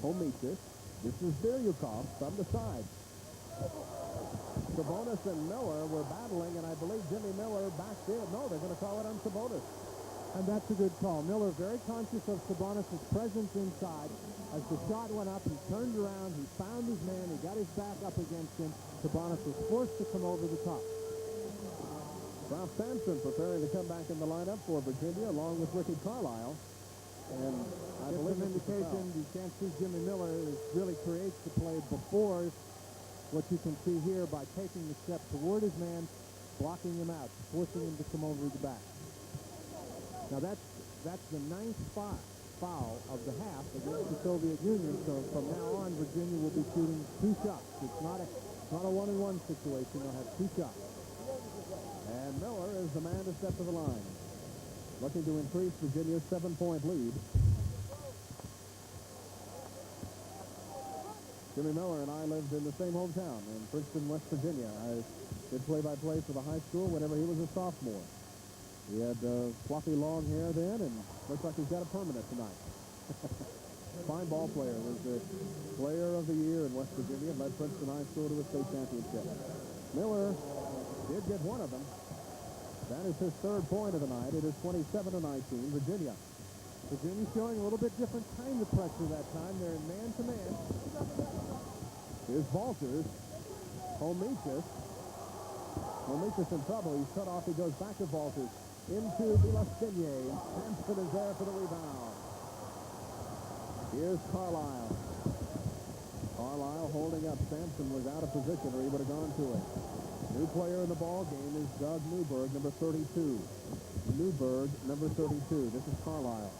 Valters. This is Berryakov from the side. Sabonis and Miller were battling, and I believe Jimmy Miller backed in. No, they're going to call it on Sabonis. And that's a good call. Miller very conscious of Sabonis' presence inside. As the shot went up, he turned around, he found his man, he got his back up against him. Sabonis was forced to come over the top. Ralph Sampson preparing to come back in the lineup for Virginia, along with Rick Carlisle. And I believe an indication you can't see Jimmy Miller really creates the play before what you can see here by taking the step toward his man, blocking him out, forcing him to come over the back. Now that's the 9th foul of the half against the Soviet Union. So from now on, Virginia will be shooting 2 shots. It's not a 1-on-1 situation. They'll have 2 shots. And Miller is the man to step to the line, looking to increase Virginia's 7-point lead. Jimmy Miller and I lived in the same hometown in Princeton, West Virginia. I did play-by-play for the high school whenever he was a sophomore. He had fluffy long hair then, and looks like he's got a permanent tonight. Fine ball player. Was the player of the year in West Virginia. Led Princeton High School to a state championship. Miller did get one of them. That is his third point of the night. It is 27-19, Virginia. Virginia showing a little bit different kind of pressure that time. They're in man-to-man. Here's Valters. Homicius. Homicius in trouble. He's cut off. He goes back to Valters. Into Villastigny. Sampson is there for the rebound. Here's Carlisle. Carlisle holding up. Sampson was out of position or he would have gone to it. New player in the ball game is Doug Newberg, number 32. Newberg, number 32. This is Carlisle.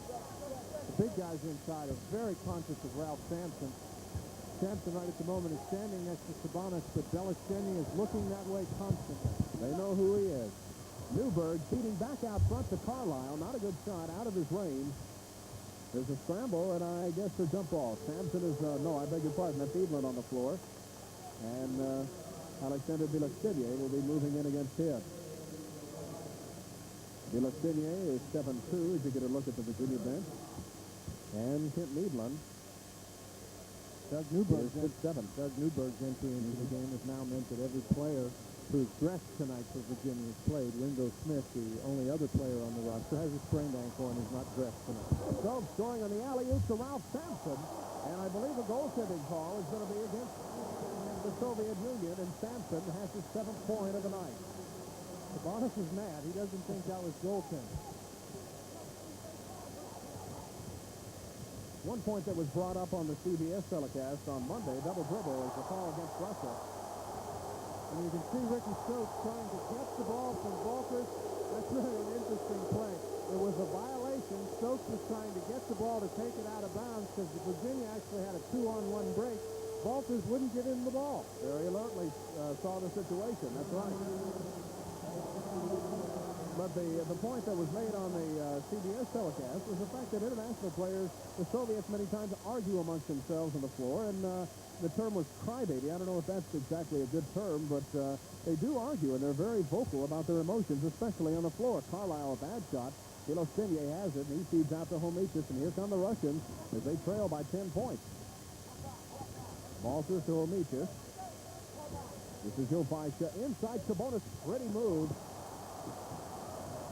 The big guys inside are very conscious of Ralph Sampson. Sampson right at the moment is standing next to Sabonis, but Villastigny is looking that way constantly. They know who he is. Newberg feeding back out front to Carlisle. Not a good shot, out of his range. There's a scramble, and I guess a jump ball. Sampson is, no, I beg your pardon, that's Evelyn on the floor. And Alexander Villastigny will be moving in against him. Villastigny is 7'2", as you get a look at the Virginia bench. And Kent Needland. Doug Newberg's is 6'7". Doug Newberg's entry into the game has now meant that every player who's dressed tonight for Virginia has played. Ringo Smith, the only other player on the roster, has a sprained ankle and is not dressed tonight. So scoring on the alley-oop to Ralph Sampson. And I believe a goaltending call is going to be against the Soviet Union, and Sampson has his 7th point of the night. Sabonis is mad. He doesn't think that was goaltending. One point that was brought up on the CBS telecast on Monday, double dribble, is the foul against Russia. And you can see Ricky Stokes trying to get the ball from Valters. That's really an interesting play. It was a violation. Stokes was trying to get the ball to take it out of bounds because Virginia actually had a 2-on-1 break. Valters wouldn't give him the ball. Very alertly saw the situation. That's right. But the point that was made on the CBS telecast was the fact that international players, the Soviets, many times argue amongst themselves on the floor, and the term was crybaby. I don't know if that's exactly a good term, but they do argue, and they're very vocal about their emotions, especially on the floor. Carlisle, a bad shot. Villastigny has it, and he feeds out to Homicius, and here come the Russians as they trail by 10 points. Valters to Homicius. This is Jovaisha inside Sabonis. Pretty move.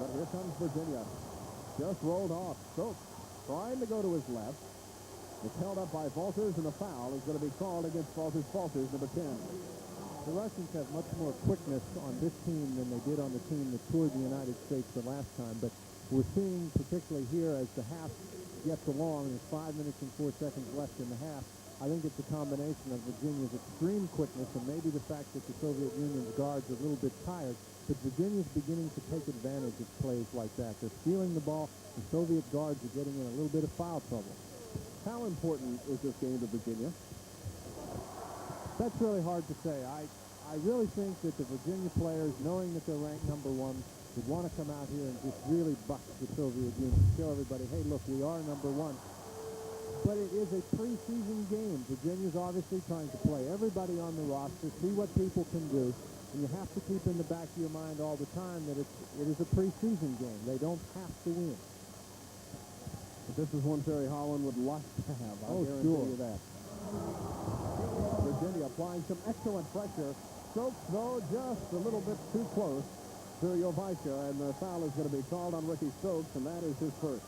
But here comes Virginia. Just rolled off. Stokes trying to go to his left. It's held up by Valters, and the foul is going to be called against Valters. Valters, number 10. The Russians have much more quickness on this team than they did on the team that toured the United States the last time. But we're seeing, particularly here, as the half gets along, there's 5 minutes and 4 seconds left in the half. I think it's a combination of Virginia's extreme quickness and maybe the fact that the Soviet Union's guards are a little bit tired. But Virginia's beginning to take advantage of plays like that. They're stealing the ball. The Soviet guards are getting in a little bit of foul trouble. How important is this game to Virginia? That's really hard to say. I really think that the Virginia players, knowing that they're ranked number 1, would want to come out here and just really buck the Soviet Union, show everybody, hey, look, we are number 1. But it is a preseason game. Virginia's obviously trying to play everybody on the roster, see what people can do. And you have to keep in the back of your mind all the time that it is a preseason game. They don't have to win. But this is one Terry Holland would like to have. I'll guarantee you that. Virginia applying some excellent pressure. Stokes, though, just a little bit too close to Jovaisha, and the foul is going to be called on Ricky Stokes, and that is his first.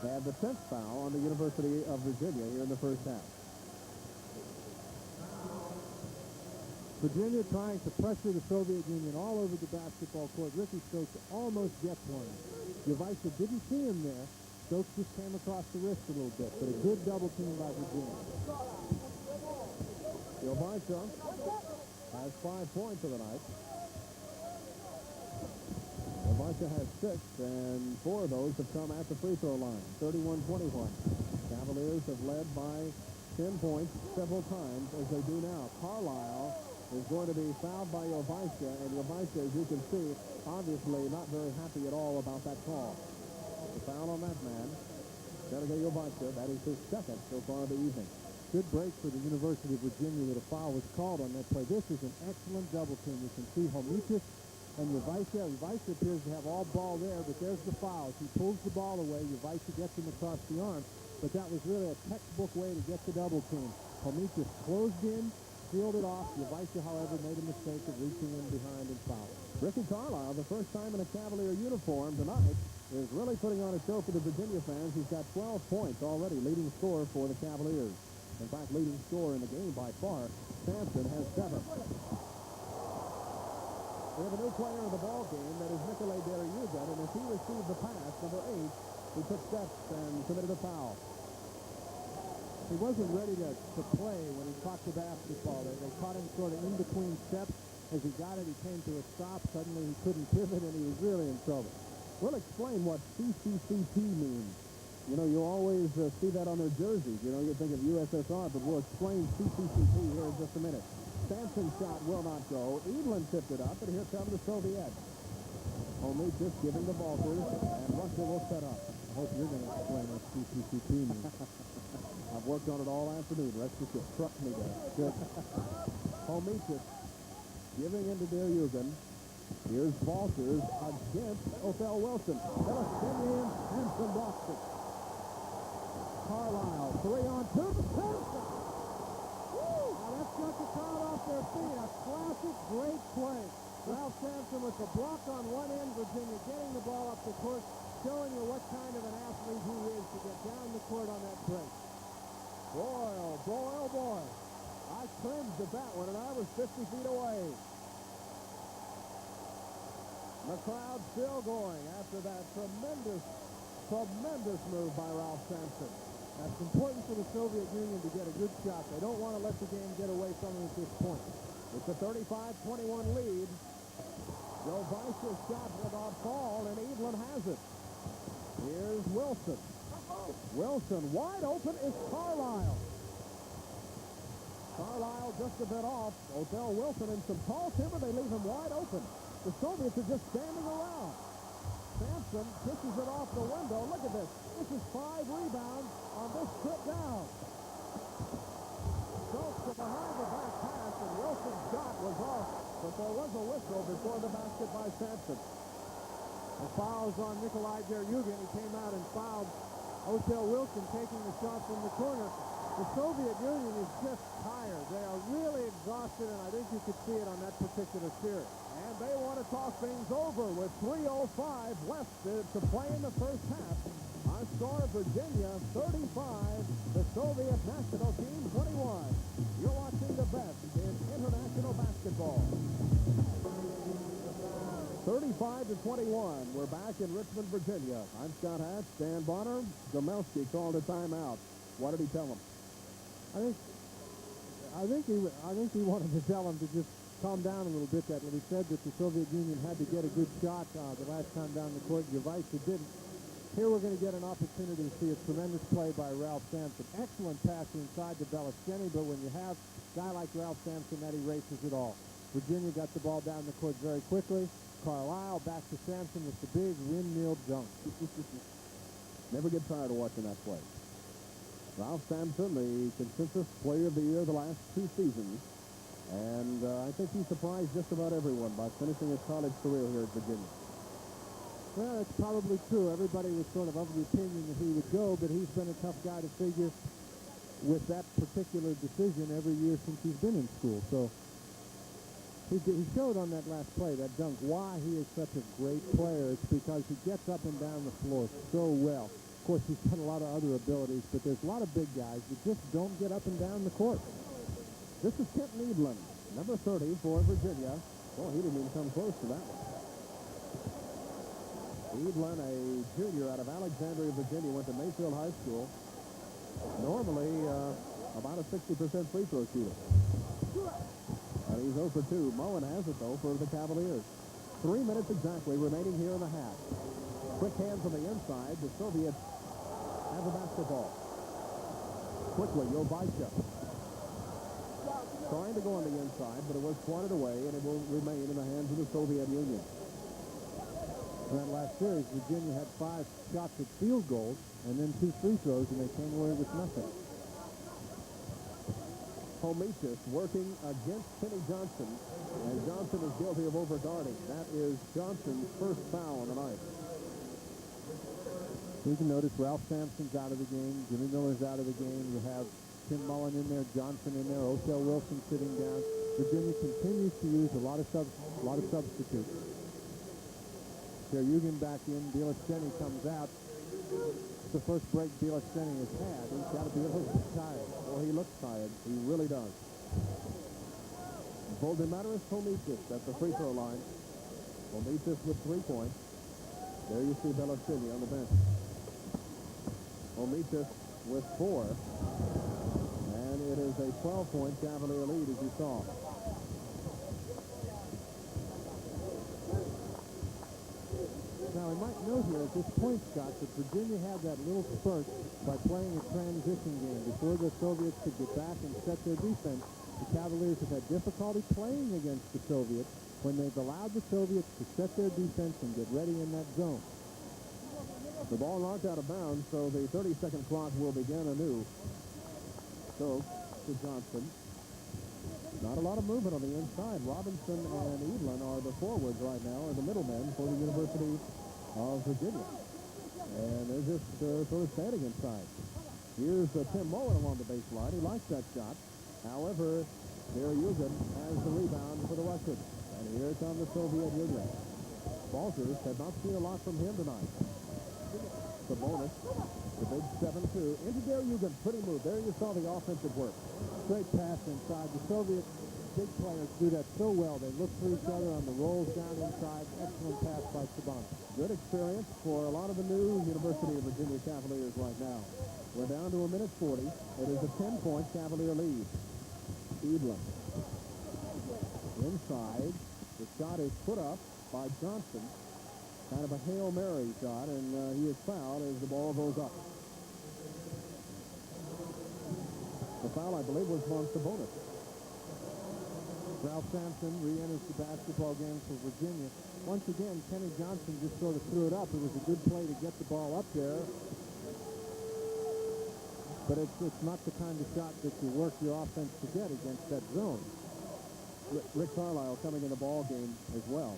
They have the 10th foul on the University of Virginia here in the first half. Virginia trying to pressure the Soviet Union all over the basketball court. Ricky Stokes almost gets one. Jovaisha didn't see him there. Stokes just came across the wrist a little bit, but a good double team by Virginia. Jovaisha has 5 points for the night. Jovaisha has 6, and 4 of those have come at the free throw line. 31-21. Cavaliers have led by 10 points several times, as they do now. Carlisle is going to be fouled by Jovaisha, and Jovaisha, as you can see, obviously not very happy at all about that call. The foul on that man, Sergei Jovaisha, that is his second so far of the evening. Good break for the University of Virginia, that a foul was called on that play. This is an excellent double team. You can see Homichis and Uvaicha. Uvaicha appears to have all ball there, but there's the foul. He pulls the ball away. Uvaicha gets him across the arm, but that was really a textbook way to get the double team. Homichis closed in, sealed it off. Uvaicha, however, made a mistake of reaching in behind and fouling. Rick Carlisle, the first time in a Cavalier uniform tonight, is really putting on a show for the Virginia fans. He's got 12 points already, leading scorer for the Cavaliers. In fact, leading scorer in the game by far. Sampson has 7. We have a new player in the ball game. That is Nikolai Deryugin, and as he received the pass, number 8, he took steps and committed a foul. He wasn't ready to play when he caught the basketball. They caught him sort of in between steps. As he got it, he came to a stop. Suddenly he couldn't pivot, and he was really in trouble. We'll explain what CCCP means. You know, you always see that on their jerseys. You know, you think of USSR, but we'll explain CCCP here in just a minute. Sampson's shot will not go. Evelyn tipped it up, and here come the Soviets. Homichis giving the Valters, and Russia will set up. I hope you're going to explain what CCCP means. I've worked on it all afternoon. Rest assured. Trust me there. Good. Homichis giving into Deryugin. Here's Valters against Othell Wilson. Palestinian Sampson blocks it. Carlisle, 3-on-2 to Sampson. Now that's got the crowd off their feet. A classic great play. Ralph Sampson with the block on one end, Virginia getting the ball up the court, showing you what kind of an athlete he is to get down the court on that break. Boy, oh boy, oh boy. I cringed at that one, and I was 50 feet away. The crowd still going after that tremendous move by Ralph Sampson. That's important for the Soviet Union to get a good shot. They don't want to let the game get away from them at this point. It's a 35-21 lead. Joe Weiss's shot will not fall, and Evelyn has it. Here's Wilson. Wilson wide open is Carlisle. Carlisle just a bit off. Othell Wilson and some tall timber. They leave him wide open. The Soviets are just standing around. Sampson kisses it off the window. Look at this. This is 5 rebounds on this trip down. Schultz to behind the back pass, and Wilson's shot was off, but there was a whistle before the basket by Sampson. The foul's on Nikolai Deryugin. He came out and fouled Othell Wilson, taking the shot from the corner. The Soviet Union is just tired. They are really exhausted, and I think you could see it on that particular series. And they want to talk things over with 3:05 left to play in the first half. Our score, Virginia 35, the Soviet national team 21. You're watching the best in international basketball. 35-21. We're back in Richmond, Virginia. I'm Scott Hatch. Dan Bonner. Gomelski called a timeout. What did he tell him? I think he wanted to tell him to just calm down a little bit. That he said that the Soviet Union had to get a good shot the last time down the court. Uvaicha didn't. Here we're going to get an opportunity to see a tremendous play by Ralph Sampson. Excellent pass inside to Bellasceni, but when you have a guy like Ralph Sampson, that erases it all. Virginia got the ball down the court very quickly. Carlisle back to Sampson with the big windmill dunk. Never get tired of watching that play. Ralph Sampson, the consensus player of the year the last 2 seasons. And I think he surprised just about everyone by finishing his college career here at Virginia. Well, that's probably true. Everybody was sort of the opinion that he would go, but he's been a tough guy to figure with that particular decision every year since he's been in school. So he showed on that last play, that dunk, why he is such a great player. It's because he gets up and down the floor so well. Of course, he's got a lot of other abilities, but there's a lot of big guys that just don't get up and down the court. This is Kenton Evelyn, number 30 for Virginia. Well, he didn't even come close to that one. Evelyn, a junior out of Alexandria, Virginia, went to Mayfield High School. Normally, about a 60% free throw shooter. And he's 0 for 2. Moen has it, though, for the Cavaliers. 3 minutes exactly remaining here in the half. Quick hands on the inside. The Soviets have the basketball. Quickly, Uvaicha. Trying to go on the inside, but it was swatted away, and it will remain in the hands of the Soviet Union. In that last series, Virginia had 5 shots at field goals and then 2 free throws, and they came away with nothing. Homitis working against Kenny Johnson, and Johnson is guilty of overguarding. That is Johnson's first foul on the night. You can notice Ralph Sampson's out of the game. Jimmy Miller's out of the game. You have Tim Mullen in there, Johnson in there, Othell Wilson sitting down. Virginia continues to use a lot of substitutes. Yugen back in. Bielesteny comes out. It's the first break Bielesteny has had. He's got to be a little bit tired. Well, he looks tired. He really does. Valdis Valters at the free throw line. Valters with 3 points. There you see Bielesteny on the bench. Valters with 4. And it is a 12-point Cavalier lead, as you saw. Now, I might note here at this point, Scott, that Virginia had that little spurt by playing a transition game. Before the Soviets could get back and set their defense, the Cavaliers have had difficulty playing against the Soviets when they've allowed the Soviets to set their defense and get ready in that zone. The ball knocked out of bounds, so the 30-second clock will begin anew. So, to Johnson. Not a lot of movement on the inside. Robinson and Edlin are the forwards right now, or the middlemen for the University of Virginia. And they're just sort of standing inside. Here's Tim Mullen along the baseline. He likes that shot. However, Yugen has the rebound for the Russians. And here comes the Soviet Union. Valters have not seen a lot from him tonight. Sabonis, the big 7-2. Into Yugen. Pretty move. There you saw the offensive work. Great pass inside. The Soviet big players do that so well. They look for each other on the rolls down inside. Excellent pass by Sabonis. Good experience for a lot of the new University of Virginia Cavaliers right now. We're down to 1:40. It is a 10-point Cavalier lead. Edlin. Inside. The shot is put up by Johnson. Kind of a Hail Mary shot, and he is fouled as the ball goes up. The foul, I believe, was on Sabonis. Ralph Sampson re-enters the basketball game for Virginia. Once again, Kenny Johnson just sort of threw it up. It was a good play to get the ball up there. But it's not the kind of shot that you work your offense to get against that zone. Rick Carlisle coming in the ball game as well.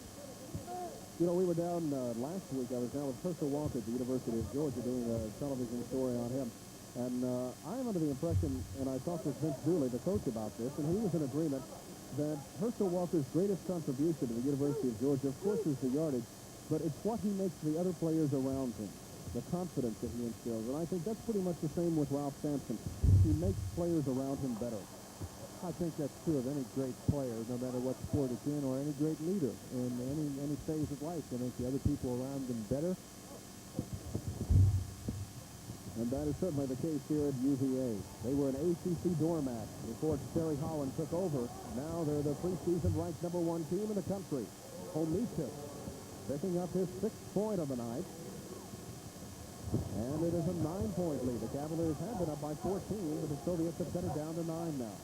You know, we were down last week. I was down with Herschel Walker at the University of Georgia doing a television story on him. And I am under the impression, and I talked with Vince Dooley, the coach, about this, and he was in agreement that Herschel Walker's greatest contribution to the University of Georgia, of course, is the yardage, but it's what he makes the other players around him, the confidence that he instills. And I think that's pretty much the same with Ralph Sampson. He makes players around him better. I think that's true of any great player, no matter what sport it's in, or any great leader in any phase of life. They make the other people around them better. And that is certainly the case here at UVA. They were an ACC doormat before Terry Holland took over. Now they're the preseason ranked #1 team in the country. Homitis picking up his 6th point of the night. And it is a 9-point lead. The Cavaliers have been up by 14, but the Soviets have cut it down to 9 now.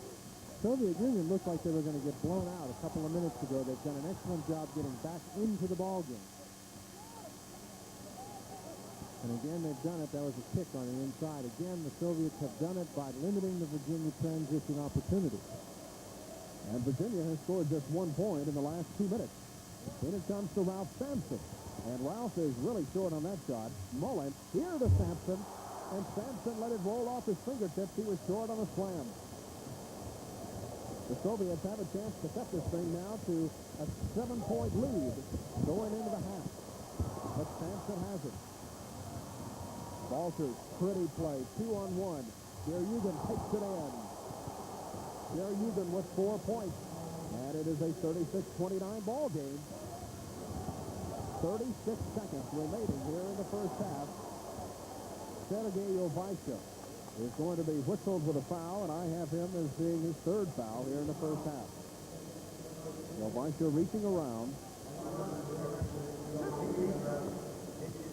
Soviet Union looked like they were going to get blown out a couple of minutes ago. They've done an excellent job getting back into the ball game. And again, they've done it. That was a kick on the inside. Again, the Soviets have done it by limiting the Virginia transition opportunity. And Virginia has scored just 1 point in the last 2 minutes. Then it comes to Ralph Sampson. And Ralph is really short on that shot. Mullen, here to Sampson. And Sampson let it roll off his fingertips. He was short on a slam. The Soviets have a chance to cut this thing now to a 7-point lead going into the half. But Sampson has it. Valters, pretty play, 2-on-1. Yugen takes it in. Yugen with 4 points. And it is a 36-29 ball game. 36 seconds remaining here in the first half. Sergei Ovaisha is going to be whistled with a foul, and I have him as being his 3rd foul here in the first half. Ovaisha reaching around.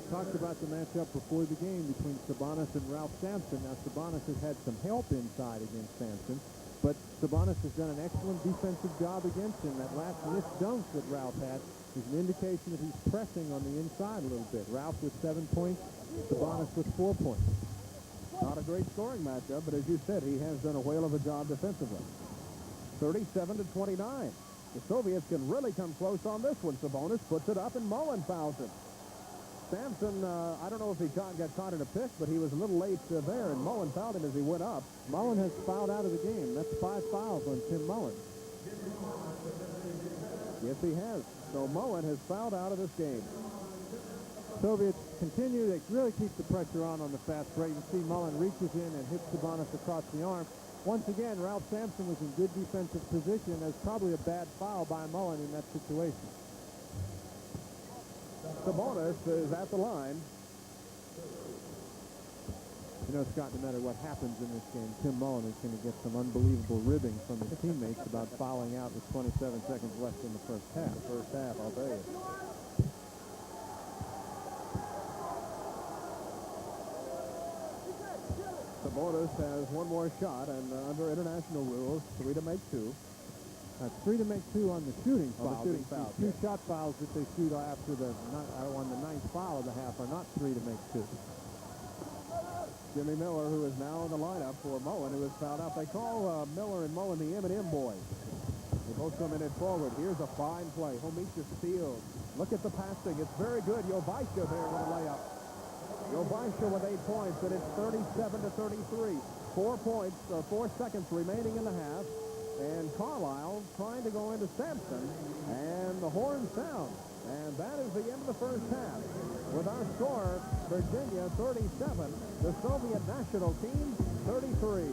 Talked about the matchup before the game between Sabonis and Ralph Sampson. Now, Sabonis has had some help inside against Sampson, but Sabonis has done an excellent defensive job against him. That last missed dunk that Ralph had is an indication that he's pressing on the inside a little bit. Ralph with 7 points, Sabonis with 4 points. Not a great scoring matchup, but as you said, he has done a whale of a job defensively. 37-29. The Soviets can really come close on this one. Sabonis puts it up, and Mullen fouls him. Sampson, I don't know if he got caught in a pick, but he was a little late there, and Mullen fouled him as he went up. Mullen has fouled out of the game. That's 5 fouls on Tim Mullen. Yes, he has. So Mullen has fouled out of this game. Soviets continue. They really keep the pressure on the fast break. You see Mullen reaches in and hits Sabonis across the arm. Once again, Ralph Sampson was in good defensive position. There's probably a bad foul by Mullen in that situation. Sabonis is at the line. You know, Scott, no matter what happens in this game, Tim Mullen is going to get some unbelievable ribbing from his teammates about fouling out with 27 seconds left in the first half. I'll tell you. Sabonis has one more shot, and under international rules, 3 to make 2. That's 3 to make 2 on the shooting foul. The shooting foul. Two shot fouls that they shoot after on the 9th foul of the half are not 3 to make 2. Jimmy Miller, who is now in the lineup for Mullen, who is fouled out. They call Miller and Mullen the M&M boys. They both come in it forward. Here's a fine play. Homicius steals. Look at the passing. It's very good. Jovaisha there with a layup. Jovaisha with 8 points, and it's 37-33. 4 points, 4 seconds remaining in the half. And Carlisle trying to go into Sampson, and the horn sounds. And that is the end of the first half. With our score, Virginia 37, the Soviet national team 33.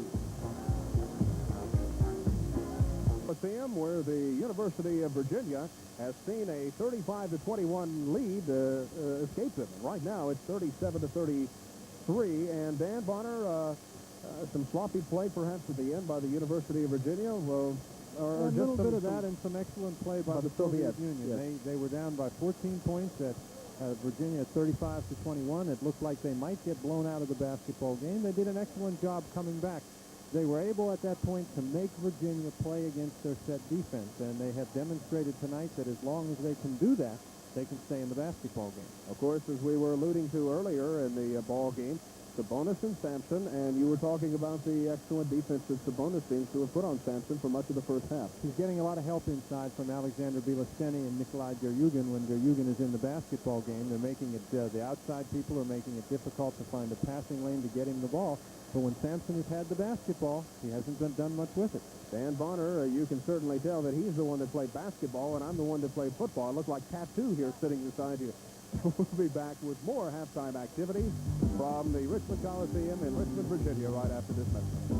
Lyceum, where the University of Virginia has seen a 35-21 lead escape them. Right now, it's 37-33, and Dan Bonner. Some sloppy play, perhaps, at the end by the University of Virginia. Well, a little bit of that and some excellent play by the Soviet Union. Yes. They were down by 14 points at Virginia at 35-21. It looked like they might get blown out of the basketball game. They did an excellent job coming back. They were able at that point to make Virginia play against their set defense, and they have demonstrated tonight that as long as they can do that, they can stay in the basketball game. Of course, as we were alluding to earlier in the ball game, Sabonis and Sampson, and you were talking about the excellent defense that Sabonis seems to have put on Sampson for much of the first half. He's getting a lot of help inside from Alexander Bilasteny and Nikolai Deryugin. When Deryugin is in the basketball game, they're making it, the outside people are making it difficult to find a passing lane to get him the ball. But when Sampson has had the basketball, he hasn't done much with it. Dan Bonner, you can certainly tell that he's the one that played basketball, and I'm the one that played football. It looks like tattoo here sitting beside you. We'll be back with more halftime activities from the Richmond Coliseum in Richmond, Virginia, right after this message.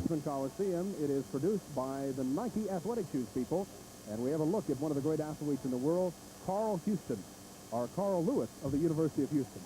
Richmond Coliseum, it is produced by the Nike Athletic Shoes people, and we have a look at one of the great athletes in the world, Carl Houston, or Carl Lewis of the University of Houston.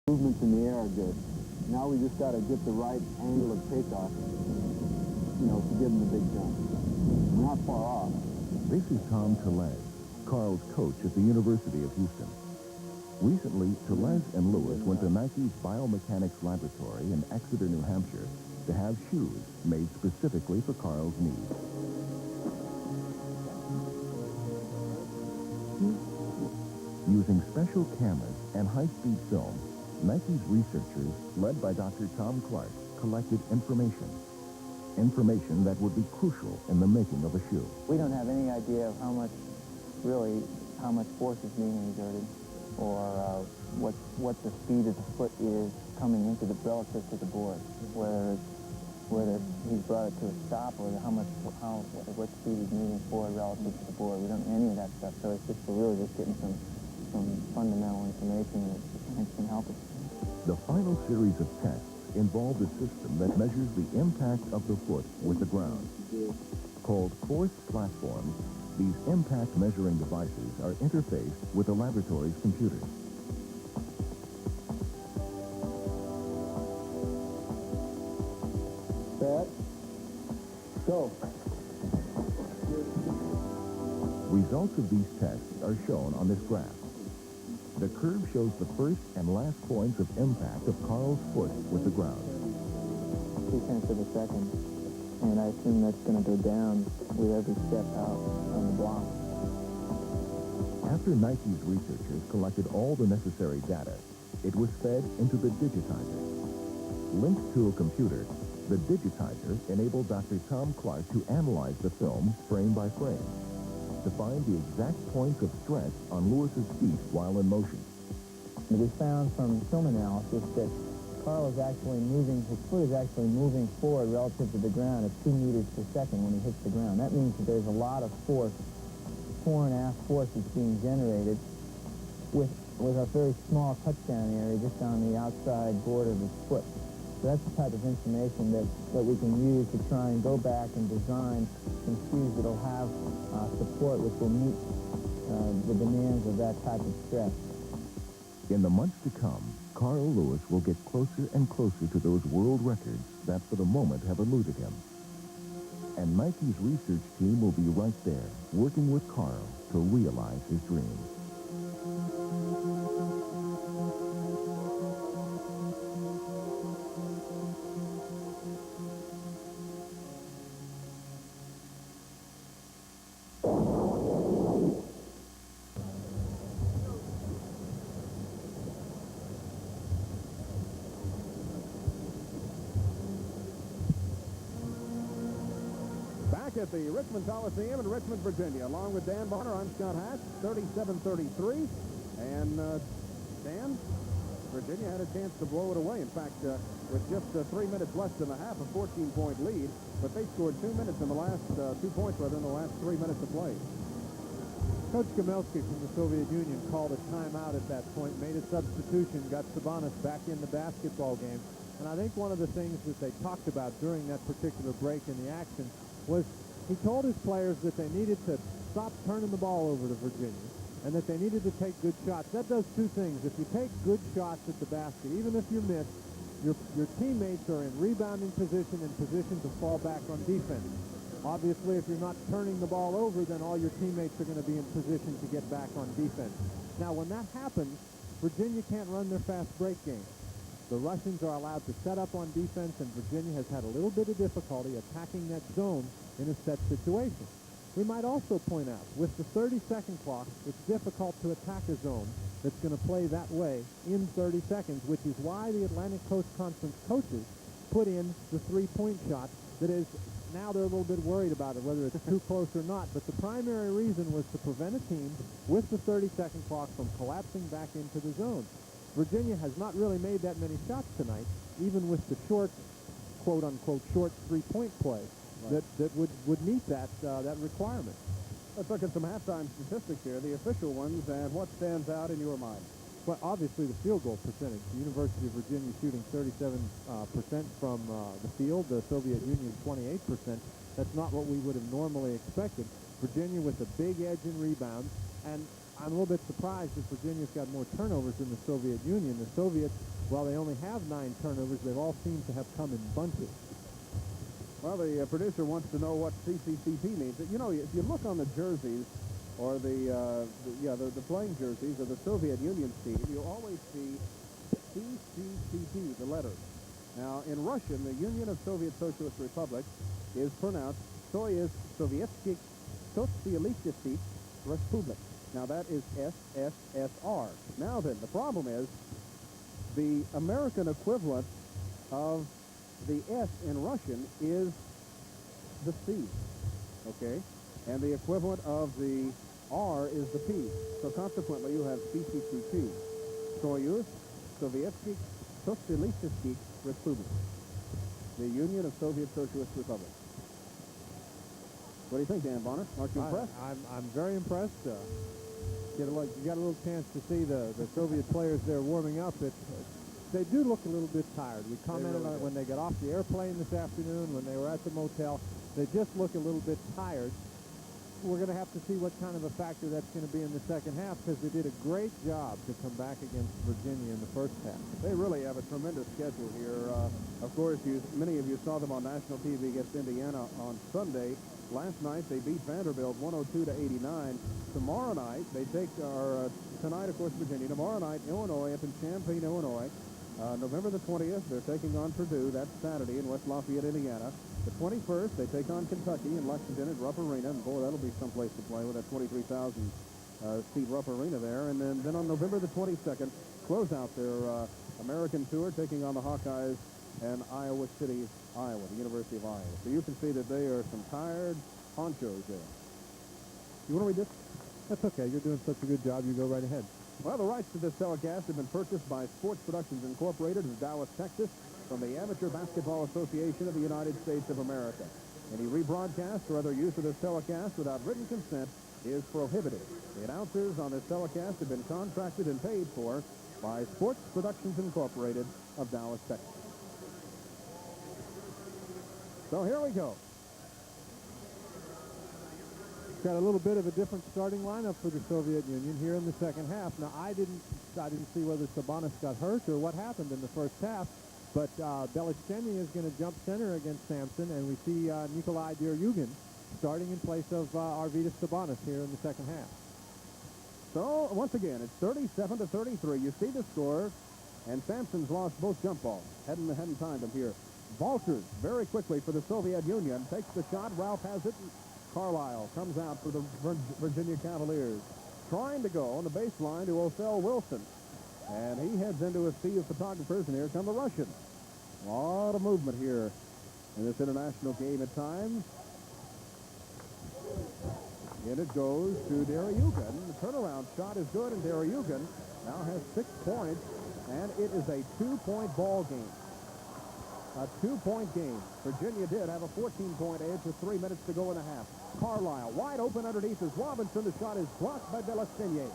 Movements in the air are good. Now we just got to get the right angle of takeoff. to give them the big jump. We're not far off. This is Tom Tellez, Carl's coach at the University of Houston. Recently, Tellez and Lewis went to Nike's Biomechanics Laboratory in Exeter, New Hampshire, to have shoes made specifically for Carl's needs. Using special cameras and high-speed film, Nike's researchers, led by Dr. Tom Clark, collected information that would be crucial in the making of a shoe. We don't have any idea of how much force is being exerted, or what the speed of the foot is coming into the relative to the board, whether he's brought it to a stop or what speed he's moving forward relative to the board. We don't know any of that stuff, so it's just we're really just getting some fundamental information that can help us. The final series of tests involved a system that measures the impact of the foot with the ground. Called force platforms, these impact measuring devices are interfaced with the laboratory's computers. Set. Go. Results of these tests are shown on this graph. The curve shows the first and last points of impact of Carl's foot with the ground. 0.2 of a second, and I assume that's going to go down with every step out on the block. After Nike's researchers collected all the necessary data, it was fed into the digitizer. Linked to a computer, the digitizer enabled Dr. Tom Clark to analyze the film frame by frame, to find the exact points of stress on Lewis's feet while in motion. We found from film analysis that Carl is actually moving, his foot is actually moving forward relative to the ground at 2 meters per second when he hits the ground. That means that there's a lot of force, fore and aft force that's being generated with a very small touchdown area just on the outside board of his foot. So that's the type of information that we can use to try and go back and design some shoes that will have support which will meet the demands of that type of stress. In the months to come, Carl Lewis will get closer and closer to those world records that for the moment have eluded him. And Nike's research team will be right there, working with Carl to realize his dreams. At the Richmond Coliseum in Richmond, Virginia. Along with Dan Bonner, I'm Scott Hatch, 37-33. And, Dan, Virginia had a chance to blow it away. In fact, with just 3 minutes less than a half, a 14-point lead. But they scored 2 minutes in the last, 2 points rather in the last 3 minutes of play. Coach Gomelsky from the Soviet Union called a timeout at that point, made a substitution, got Sabonis back in the basketball game. And I think one of the things that they talked about during that particular break in the action was he told his players that they needed to stop turning the ball over to Virginia and that they needed to take good shots. That does two things. If you take good shots at the basket, even if you miss, your teammates are in rebounding position and position to fall back on defense. Obviously, if you're not turning the ball over, then all your teammates are going to be in position to get back on defense. Now, when that happens, Virginia can't run their fast break game. The Russians are allowed to set up on defense, and Virginia has had a little bit of difficulty attacking that zone in a set situation. We might also point out, with the 30-second clock, it's difficult to attack a zone that's going to play that way in 30 seconds, which is why the Atlantic Coast Conference coaches put in the three-point shot. That is, now they're a little bit worried about it, whether it's too close or not, but the primary reason was to prevent a team with the 30-second clock from collapsing back into the zone. Virginia has not really made that many shots tonight, even with the short, quote-unquote, short three-point play that would meet that requirement. Let's look at some halftime statistics here, the official ones, and what stands out in your mind. Well, obviously the field goal percentage. The University of Virginia shooting 37% from the field. The Soviet Union 28%. That's not what we would have normally expected. Virginia with a big edge in rebounds, and I'm a little bit surprised that Virginia's got more turnovers than the Soviet Union. The Soviets, while they only have 9 turnovers, they've all seemed to have come in bunches. Well, the producer wants to know what CCCP means. You know, if you look on the jerseys or the playing jerseys of the Soviet Union's team, you always see CCCP, the letters. Now, in Russian, the Union of Soviet Socialist Republics is pronounced Soyuz Sovietsky Socialistic Republic. Now, that is SSSR. Now then, the problem is the American equivalent of the S in Russian is the C, okay? And the equivalent of the R is the P. So consequently, you have CCCP, Soyuz Sovietsky Socialistic Republic, the Union of Soviet Socialist Republics. What do you think, Dan Bonner? Aren't you impressed? I'm very impressed. You got a little chance to see the Soviet players there warming up. They do look a little bit tired. We commented on it when they got off the airplane this afternoon, when they were at the motel. They just look a little bit tired. We're going to have to see what kind of a factor that's going to be in the second half, because they did a great job to come back against Virginia in the first half. They really have a tremendous schedule here. Of course, many of you saw them on national TV against Indiana on Sunday. Last night, they beat Vanderbilt 102-89. Tomorrow night, tonight, of course, Virginia. Tomorrow night, Illinois up in Champaign, Illinois. November the 20th, they're taking on Purdue. That's Saturday in West Lafayette, Indiana. The 21st, they take on Kentucky in Lexington at Rupp Arena. And boy, that'll be someplace to play with that 23,000 seat Rupp Arena there. And then on November the 22nd, close out their American tour, taking on the Hawkeyes and Iowa City, Iowa, the University of Iowa. So you can see that they are some tired honchos there. You want to read this? That's okay. You're doing such a good job. You go right ahead. Well, the rights to this telecast have been purchased by Sports Productions Incorporated of Dallas, Texas, from the Amateur Basketball Association of the United States of America. Any rebroadcast or other use of this telecast without written consent is prohibited. The announcers on this telecast have been contracted and paid for by Sports Productions Incorporated of Dallas, Texas. So here we go. Got a little bit of a different starting lineup for the Soviet Union here in the second half. Now, I didn't see whether Sabonis got hurt or what happened in the first half, but Belishcheny is going to jump center against Sampson, and we see Nikolai Deryugin starting in place of Arvydas Sabonis here in the second half. So, once again, it's 37-33. You see the score, and Sampson's lost both jump balls. Hadn't timed them here. Valters, very quickly for the Soviet Union, takes the shot. Ralph has it. Carlisle comes out for the Virginia Cavaliers, trying to go on the baseline to Othell Wilson. And he heads into a sea of photographers, and here come the Russians. A lot of movement here in this international game at times. And it goes to Deryugin. The turnaround shot is good, and Deryugin now has 6 points, and it is a 2-point ball game. A 2-point game. Virginia did have a 14-point edge with 3 minutes to go in the half. Carlisle wide open underneath is Robinson. The shot is blocked by Belishcheny.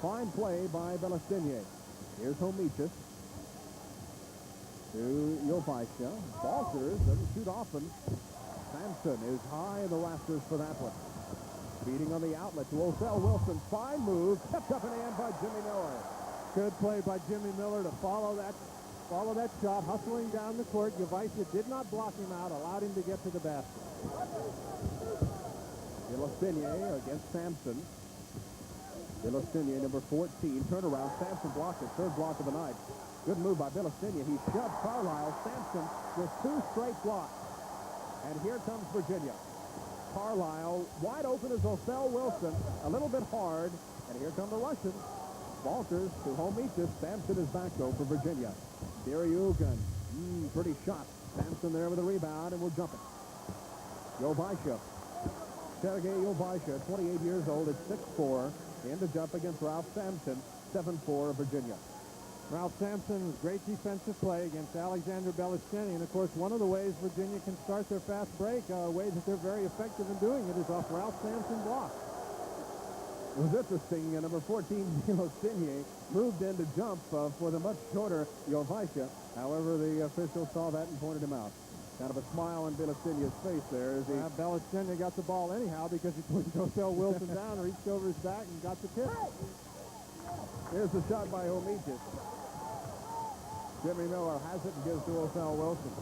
Fine play by Belishcheny. Here's Homechis to Jovaisha. Valters doesn't shoot often. Sampson is high in the rafters for that one. Beating on the outlet to Othell Wilson. Fine move. Kept up in the end by Jimmy Miller. Good play by Jimmy Miller to follow that shot, hustling down the court. Jovaisha did not block him out, allowed him to get to the basket. Belishcheny against Sampson. Belishcheny, number 14. Turnaround. Sampson blocked it. Third block of the night. Good move by Belishcheny. He shoved Carlisle. Sampson with 2 straight blocks. And here comes Virginia. Carlisle wide open as Othell Wilson. A little bit hard. And here come the Russians. Valters to Homechis. Sampson is back, though, for Virginia. Deryugin. Pretty shot. Sampson there with a rebound, and we'll jump it. Jovaisha. Sergei Jovaisha, 28 years old, at 6'4", in the jump against Ralph Sampson, 7'4" of Virginia. Ralph Sampson, great defensive play against Alexander Belishcheny, and of course one of the ways Virginia can start their fast break, a way that they're very effective in doing it, is off Ralph Sampson block. It was interesting, number 14, Belishcheny, moved in to jump for the much shorter Jovaisha. However, the official saw that and pointed him out. Kind of a smile on Belishcheny's face there. As Belishcheny got the ball anyhow because he pushed Othell Wilson down, reached over his back, and got the tip. Here's the shot by Homechis. Jimmy Miller has it and gives to Othell Wilson.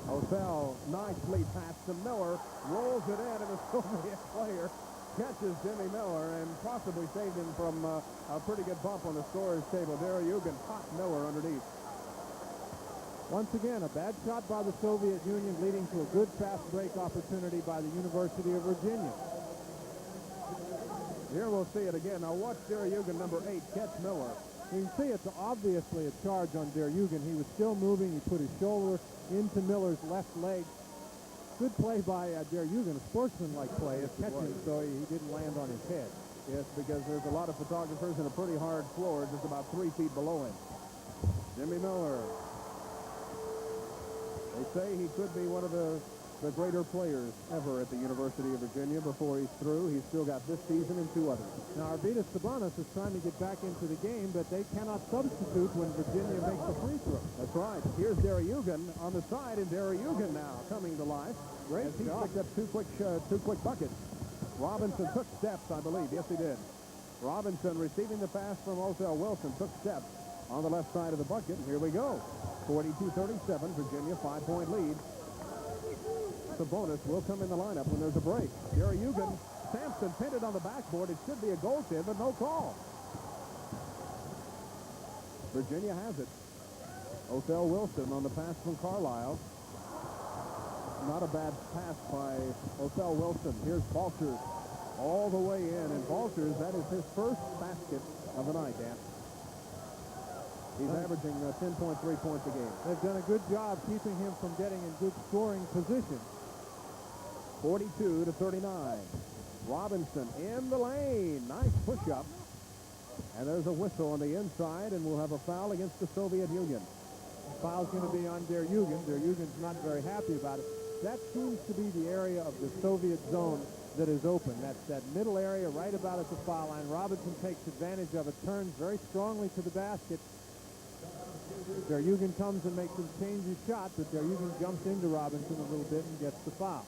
Othell nicely passed to Miller, rolls it in, and a Soviet player catches Jimmy Miller and possibly saved him from a pretty good bump on the scorer's table. Derryugan caught Miller underneath. Once again, a bad shot by the Soviet Union leading to a good fast break opportunity by the University of Virginia. Here we'll see it again. Now watch Derryugan, number 8, catch Miller. You can see it's obviously a charge on Derryugan. He was still moving. He put his shoulder into Miller's left leg. Good play by Derryugan, a sportsmanlike play of catching so he didn't land on his head. Yes, because there's a lot of photographers in a pretty hard floor just about 3 feet below him. Jimmy Miller. They say he could be one of the greater players ever at the University of Virginia before he's through. He's still got this season and 2 others. Now, Arvydas Sabonis is trying to get back into the game, but they cannot substitute when Virginia makes a free throw. That's right. Here's Derryugan on the side, and Derryugan now coming to life. Great He job. picked up two quick buckets. Robinson took steps, I believe. Yes, he did. Robinson receiving the pass from Othell Wilson took steps on the left side of the bucket. And here we go. 42-37, Virginia 5-point lead. Sabonis will come in the lineup when there's a break. Derryugan, Sampson pinned it on the backboard. It should be a goal tip, but no call. Virginia has it. Othell Wilson on the pass from Carlisle. Not a bad pass by Othell Wilson. Here's Valters all the way in. And Valters, that is his first basket of the night, Dan. He's averaging 10.3 points a game. They've done a good job keeping him from getting in good scoring position. 42-39. Robinson in the lane. Nice push-up. And there's a whistle on the inside, and we'll have a foul against the Soviet Union. Foul's going to be on Derryugan. Derryugan's not very happy about it. That seems to be the area of the Soviet zone that is open. That's that middle area right about at the foul line. Robinson takes advantage of it, turns very strongly to the basket. Derryugan comes and makes him change his shot, but Derryugan jumps into Robinson a little bit and gets the foul.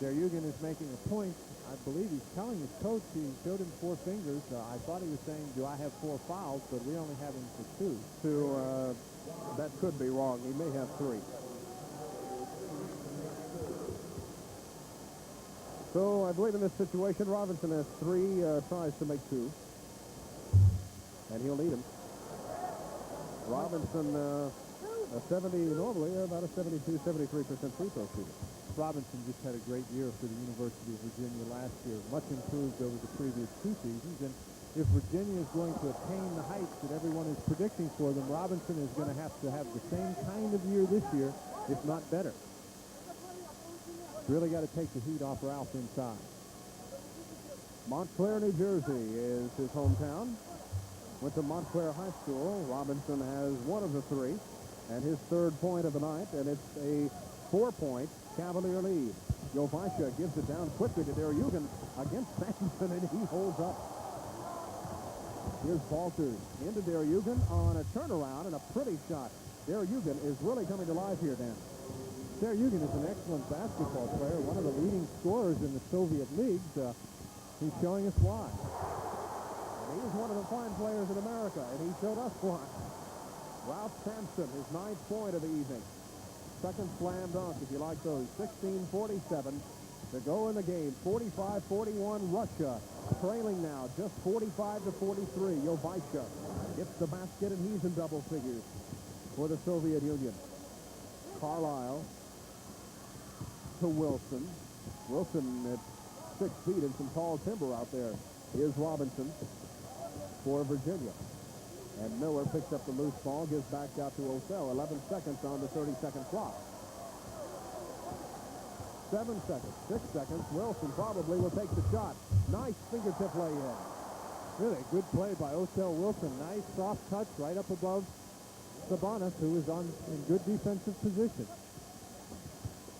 Derryugan is making a point. I believe he's telling his coach, he showed him 4 fingers. I thought he was saying, do I have 4 fouls, but we only have him for 2. That could be wrong. He may have 3. So I believe in this situation, Robinson has 3 tries to make 2. And he'll need him. Robinson, normally about a 72-73% free throw shooter. Robinson just had a great year for the University of Virginia last year, much improved over the previous 2 seasons. And if Virginia is going to attain the heights that everyone is predicting for them, Robinson is going to have the same kind of year this year, if not better. Really got to take the heat off Ralph inside. Montclair, New Jersey is his hometown. Went to Montclair High School. Robinson has 1 of the 3 and his 3rd point of the night, and it's a 4-point Cavalier lead. Jovaisha gives it down quickly to Derryugan against Sampson, and he holds up. Here's Valters into Derryugan on a turnaround and a pretty shot. Derryugan is really coming to life here, Dan. Derryugan is an excellent basketball player, one of the leading scorers in the Soviet leagues. He's showing us why. And he's one of the fine players in America, and he showed us why. Ralph Sampson, his 9th point of the evening. Second slam dunk, if you like those. 16:47 to go in the game. 45-41 Russia. Trailing now, just 45-43. Jovaisha gets the basket, and he's in double figures for the Soviet Union. Carlisle to Wilson. Wilson at 6 feet and some tall timber out there. Here's Robinson for Virginia. And Miller picks up the loose ball, gives back out to Othell. 11 seconds on the 30-second clock. 7 seconds, 6 seconds. Wilson probably will take the shot. Nice fingertip lay in. Really good play by Othell Wilson. Nice soft touch right up above Sabonis, who is in good defensive position.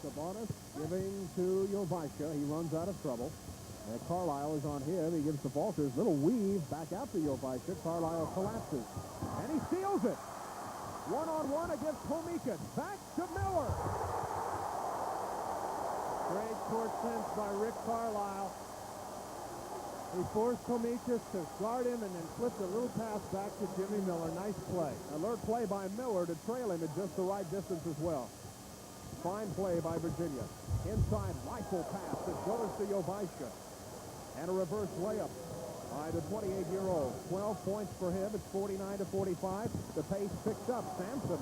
Sabonis giving to Jovaisha. He runs out of trouble. And Carlisle is on him. He gives to Valters. Little weave back out to Jovaisha. Carlisle collapses. And he steals it. 1-on-1 against Homika. Back to Miller. Great court sense by Rick Carlisle. He forced Komitas to guard him and then flipped a little pass back to Jimmy Miller. Nice play. Alert play by Miller to trail him at just the right distance as well. Fine play by Virginia. Inside rifle pass that goes to Jovica. And a reverse layup by the 28-year-old. 12 points for him. It's 49-45. The pace picks up. Sampson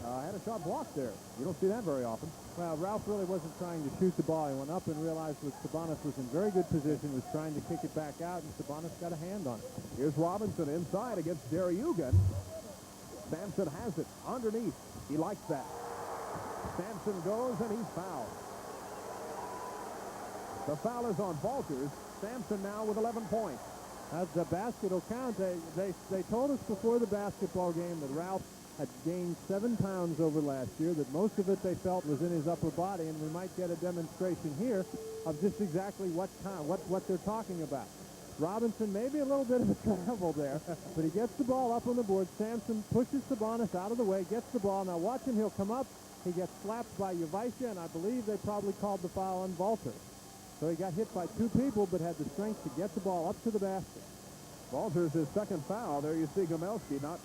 had a shot blocked there. You don't see that very often. Well, Ralph really wasn't trying to shoot the ball. He went up and realized that Sabonis was in very good position, was trying to kick it back out, and Sabonis got a hand on it. Here's Robinson inside against Deryugin. Sampson has it underneath. He likes that. Sampson goes and he's fouled. The foul is on Valters. Sampson now with 11 points. The basket will count. They told us before the basketball game that Ralph had gained 7 pounds over last year, that most of it they felt was in his upper body, and we might get a demonstration here of just exactly what they're talking about. Robinson, maybe a little bit of a travel there, but he gets the ball up on the board. Sampson pushes Sabonis out of the way, gets the ball. Now watch him, he'll come up. He gets slapped by Jovica, and I believe they probably called the foul on Valters. So he got hit by 2 people, but had the strength to get the ball up to the basket. Valters, his second foul. There you see Gomelski not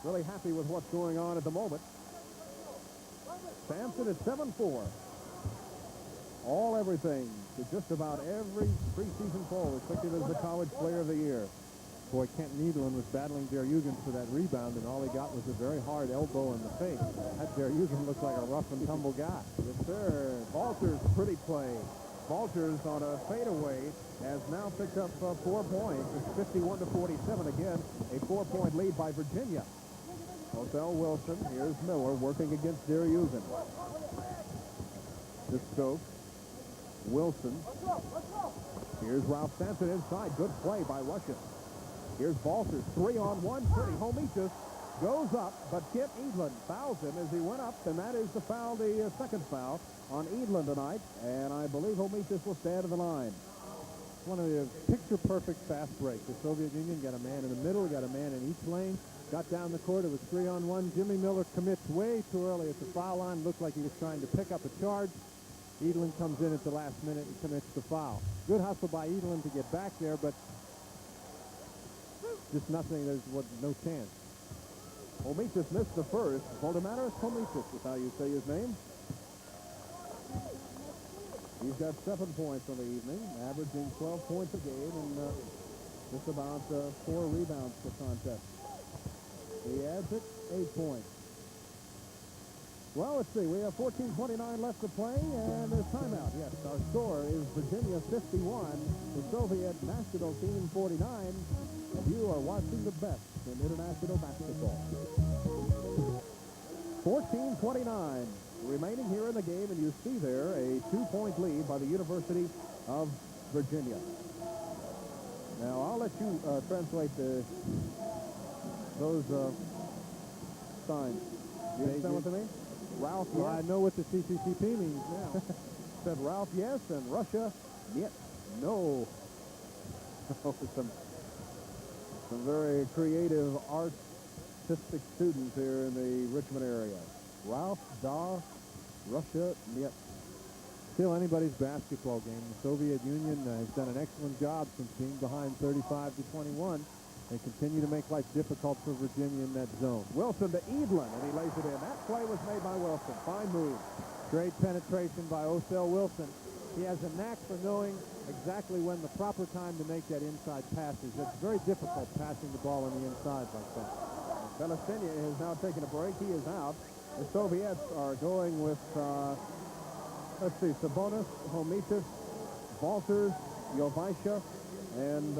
really happy with what's going on at the moment. Sampson is 7-4. All everything to just about every preseason poll is picked him as the college player of the year. Boy, Kent Needland was battling Deryugin for that rebound, and all he got was a very hard elbow in the face. That Deryugin looked like a rough and tumble guy. Yes, sir. Valters, pretty play. Valters on a fadeaway has now picked up 4 points. It's 51-47 again. A 4-point lead by Virginia. Othell Wilson. Here's Miller working against Deryugin. To Stokes. Wilson. Here's Ralph Sampson inside. Good play by Russia. Here's Valters. 3-on-1. Pretty. Homitas goes up, but Kip Edlund fouls him as he went up, and that is the foul, the second foul on Edlund tonight, and I believe Homitas will stand at the line. One of the picture-perfect fast break. The Soviet Union got a man in the middle, got a man in each lane, got down the court. It was 3-on-1. Jimmy Miller commits way too early at the foul line. Looked like he was trying to pick up a charge. Edlund comes in at the last minute and commits the foul. Good hustle by Edlund to get back there, but just nothing. There's no chance. Homitas missed the first. Valdis Homitas is how you say his name. He's got 7 points on the evening, averaging 12 points a game and just about 4 rebounds per contest. He adds it, 8 points. Well, let's see. We have 14:29 left to play, and there's timeout. Yes, our score is Virginia 51, the Soviet national team 49. You are watching the best in international basketball. 14:29 remaining here in the game, and you see there a 2-point lead by the University of Virginia. Now, I'll let you translate those signs. You understand what they mean? Ralph, yes. Well, I know what the CCCP means now. Said Ralph, yes, and Russia, yes, no. Some very creative artistic students here in the Richmond area. Ralph, da, Russia, нет. Still anybody's basketball game. The Soviet Union has done an excellent job since being behind 35-21. They continue to make life difficult for Virginia in that zone. Wilson to Edlund, and he lays it in. That play was made by Wilson. Fine move. Great penetration by Othell Wilson. He has a knack for knowing exactly when the proper time to make that inside pass is. It's very difficult passing the ball on the inside like that. Palestinian has now taken a break. He is out. The Soviets are going with, let's see, Sabonis, Homitas, Valters, Jovica, and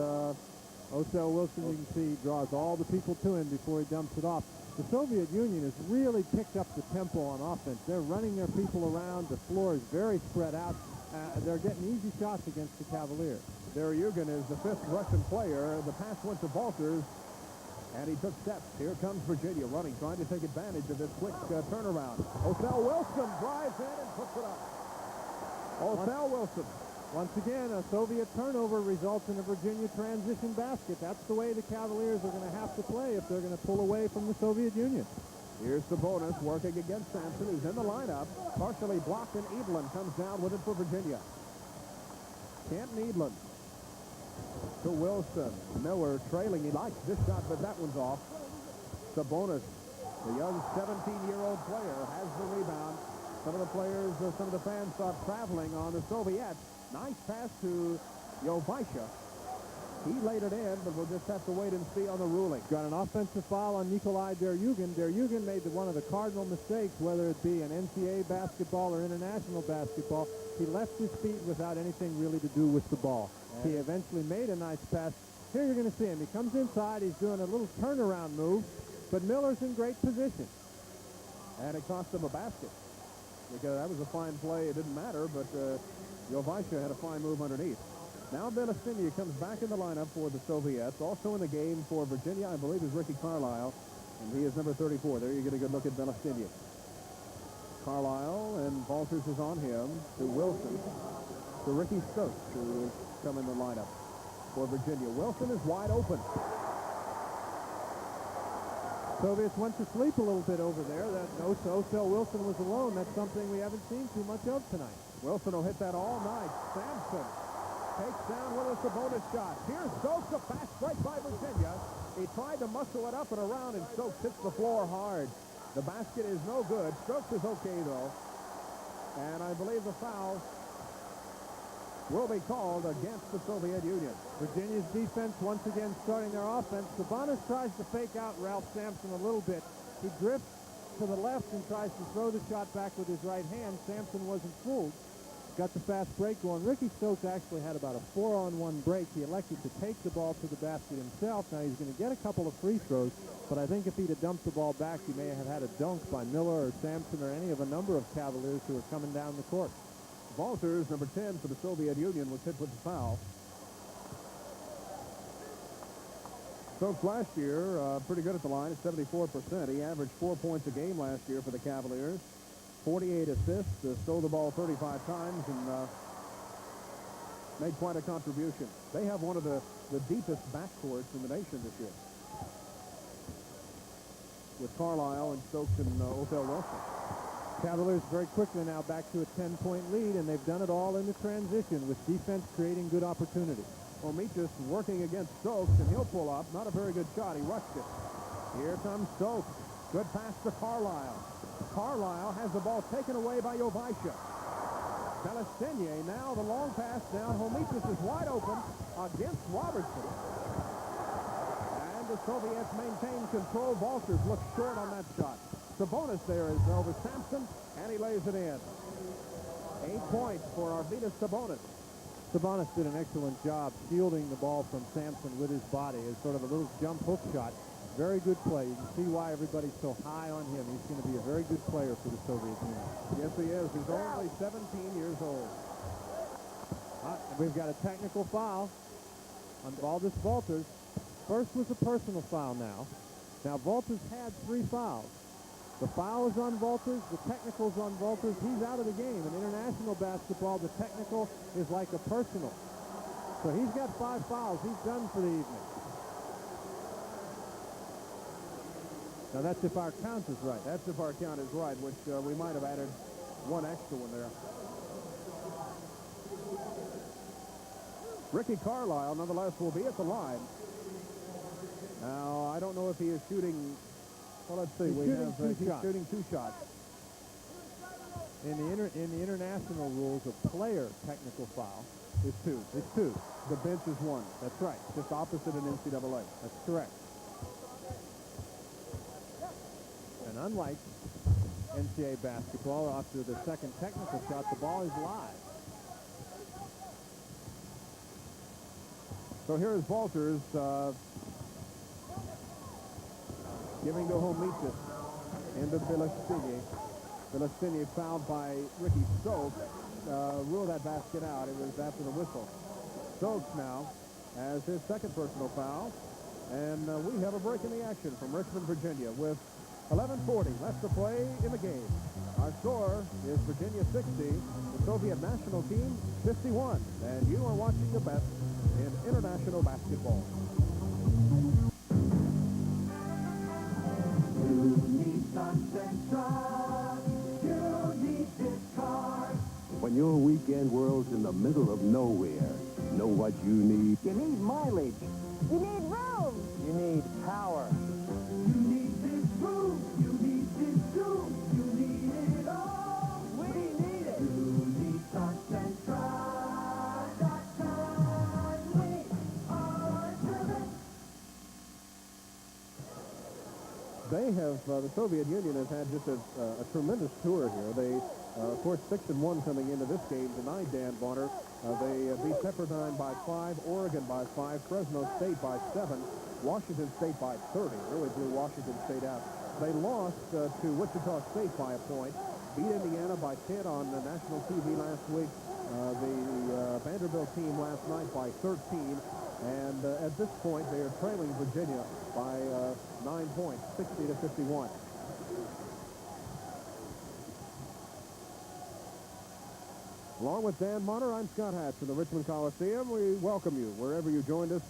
Othell Wilson, you can see, draws all the people to him before he dumps it off. The Soviet Union has really picked up the tempo on offense. They're running their people around. The floor is very spread out. They're getting easy shots against the Cavaliers. Deryugin is the 5th Russian player. The pass went to Valters, and he took steps. Here comes Virginia running, trying to take advantage of this quick turnaround. Othell Wilson drives in and puts it up. Othell Wilson. Once again, a Soviet turnover results in a Virginia transition basket. That's the way the Cavaliers are going to have to play if they're going to pull away from the Soviet Union. Here's Sabonis working against Sampson, who's in the lineup. Partially blocked, and Edlund comes down with it for Virginia. Kent Edlund. to Wilson. Miller trailing. He likes this shot, but that one's off. Sabonis, the young 17-year-old player, has the rebound. Some of the players, some of the fans start traveling on the Soviets. Nice pass to Jovicia. He laid it in, but we'll just have to wait and see on the ruling. Got an offensive foul on Nikolai Deryugin. Deryugin made one of the cardinal mistakes, whether it be an NCAA basketball or international basketball. He left his feet without anything really to do with the ball. He eventually made a nice pass. Here you're going to see him. He comes inside. He's doing a little turnaround move, but Miller's in great position. And it cost him a basket, because that was a fine play. It didn't matter, but Jovicia had a fine move underneath. Now Valters comes back in the lineup for the Soviets. Also in the game for Virginia, I believe, is Ricky Carlisle, and he is number 34. There you get a good look at Valters. Carlisle, and Valters is on him to Wilson, to Ricky Stokes, who has come in the lineup for Virginia. Wilson is wide open. Soviets went to sleep a little bit over there. Othell Wilson was alone. That's something we haven't seen too much of tonight. Wilson will hit that all night. Sampson takes down with a Sabonis shot. Here's Stokes, a fast break by Virginia. He tried to muscle it up and around, and Stokes hits the floor hard. The basket is no good. Stokes is okay, though. And I believe the foul will be called against the Soviet Union. Virginia's defense once again starting their offense. Sabonis tries to fake out Ralph Sampson a little bit. He drifts to the left and tries to throw the shot back with his right hand. Sampson wasn't fooled. Got the fast break going. Ricky Stokes actually had about a 4-on-1 break. He elected to take the ball to the basket himself. Now he's going to get a couple of free throws, but I think if he'd have dumped the ball back, he may have had a dunk by Miller or Sampson or any of a number of Cavaliers who were coming down the court. Valters, number 10 for the Soviet Union, was hit with the foul. Stokes last year, pretty good at the line at 74%. He averaged 4 points a game last year for the Cavaliers. 48 assists, stole the ball 35 times, and made quite a contribution. They have one of the deepest backcourts in the nation this year, with Carlisle and Stokes and Othell Wilson. Cavaliers very quickly now back to a 10-point lead, and they've done it all in the transition with defense creating good opportunities. Omichis working against Stokes, and he'll pull up. Not a very good shot. He rushed it. Here comes Stokes. Good pass to Carlisle. Carlisle has the ball taken away by Jovicia. Valters now the long pass down. Omichis is wide open against Robertson. And the Soviets maintain control. Valters looks short on that shot. Sabonis there is over Sampson, and he lays it in. 8 points for Arvydas Sabonis. Sabonis did an excellent job shielding the ball from Sampson with his body. It's sort of a little jump hook shot. Very good play. You can see why everybody's so high on him. He's going to be a very good player for the Soviet Union. Yes, he is. He's only 17 years old. We've got a technical foul on Valdis Valters. First was a personal foul now. Now, Valters had 3 fouls. The foul is on Valters. The technical's on Valters. He's out of the game. In international basketball, the technical is like a personal. So he's got 5 fouls. He's done for the evening. Now, that's if our count is right. That's if our count is right, which we might have added one extra one there. Ricky Carlisle, nonetheless, will be at the line. Now, I don't know if he is shooting. Well, let's see. He's shooting 2 shots. In the international rules, a player technical foul is 2. It's 2. The bench is 1. That's right. Just opposite in NCAA. That's correct. And unlike NCAA basketball, after the second technical shot, the ball is live. So here is Valters giving to Omichis into Valters. Valters fouled by Ricky Stokes. Ruled that basket out. It was after the whistle. Stokes now has his second personal foul. And we have a break in the action from Richmond, Virginia, with 11:40 left to play in the game. Our score is Virginia 60, the Soviet national team 51. And you are watching the best in international basketball. You need this card. When your weekend world's in the middle of nowhere, know what you need? You need mileage. You need room. You need power. You need this room. You need this room. You need it all. We need it. You need touch and try.com. We are driven. They have, the Soviet Union has had just a tremendous tour here. They, of course, 6-1 coming into this game tonight, Dan Bonner. They beat Pepperdine by 5, Oregon by 5, Fresno State by 7, Washington State by 30. Really blew Washington State out. They lost to Wichita State by a point, beat Indiana by 10 on national TV last week. The Vanderbilt team last night by 13. And at this point, they are trailing Virginia by 9 points, 60-51. Along with Dan Bonner, I'm Scott Hatch from the Richmond Coliseum. We welcome you wherever you joined us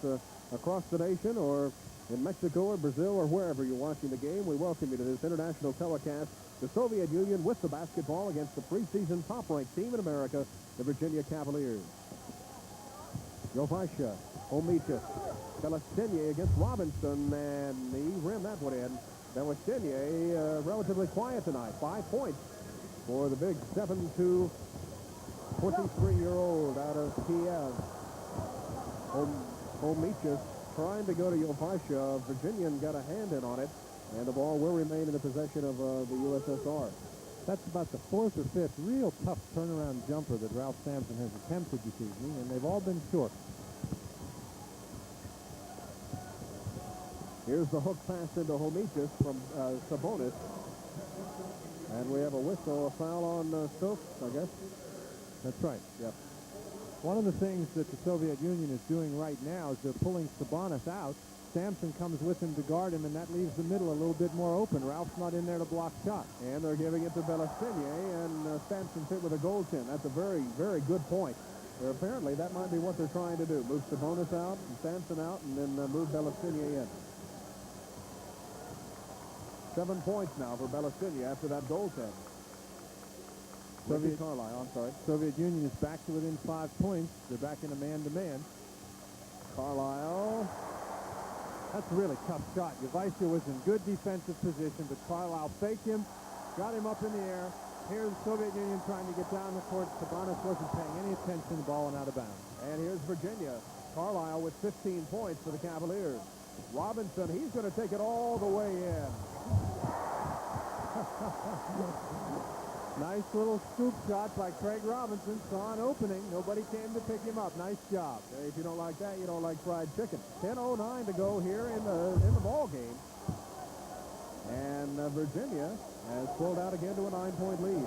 across the nation or in Mexico or Brazil or wherever you're watching the game. We welcome you to this international telecast. The Soviet Union with the basketball against the preseason top-ranked team in America, the Virginia Cavaliers. Jovaisha, Omichis, Belastinier against Robinson, and he rimmed that one in. Belastinier relatively quiet tonight. 5 points for the big 7'2", 23-year-old out of Kiev. Omichis trying to go to Jovaisha. Virginian got a hand in on it, and the ball will remain in the possession of the USSR. That's about the 4th or 5th real tough turnaround jumper that Ralph Sampson has attempted this evening, and they've all been short. Here's the hook pass into Homichis from Sabonis. And we have a whistle, a foul on Stokes, I guess. That's right. Yep. One of the things that the Soviet Union is doing right now is they're pulling Sabonis out. Sampson comes with him to guard him, and that leaves the middle a little bit more open. Ralph's not in there to block shots. And they're giving it to Belastinier, and Sampson's hit with a goaltend. That's a very, very good point. Apparently, that might be what they're trying to do. Move Sabonis out, and Sampson out, and then move Belastinier in. 7 points now for Belastinier after that goaltend. Rick Carlisle, I'm sorry. Soviet Union is back to within 5 points. They're back in a man-to-man. Carlisle. That's a really tough shot. Jovaisha was in good defensive position, but Carlisle faked him, got him up in the air. Here's the Soviet Union trying to get down the court. Sabonis wasn't paying any attention. The ball went out of bounds. And here's Virginia. Carlisle with 15 points for the Cavaliers. Robinson, he's going to take it all the way in. Nice little scoop shot by Craig Robinson. Saw an opening. Nobody came to pick him up. Nice job. If you don't like that, you don't like fried chicken. 10:09 to go here in the ball game. And Virginia has pulled out again to a 9-point lead.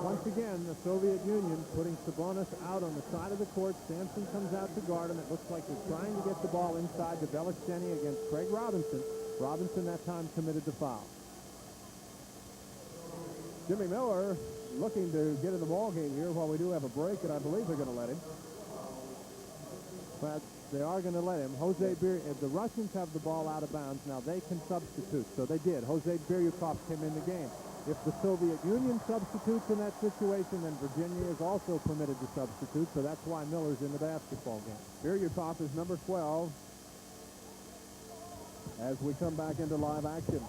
Once again, the Soviet Union putting Sabonis out on the side of the court. Sampson comes out to guard him. It looks like he's trying to get the ball inside to Belastinier against Craig Robinson. Robinson that time committed the foul. Jimmy Miller looking to get in the ball game here while we do have a break, and I believe they're going to let him. But they are going to let him. If the Russians have the ball out of bounds, now they can substitute. So they did. Jose Biryukov came in the game. If the Soviet Union substitutes in that situation, then Virginia is also permitted to substitute. So that's why Miller's in the basketball game. Biryukov is number 12 as we come back into live action.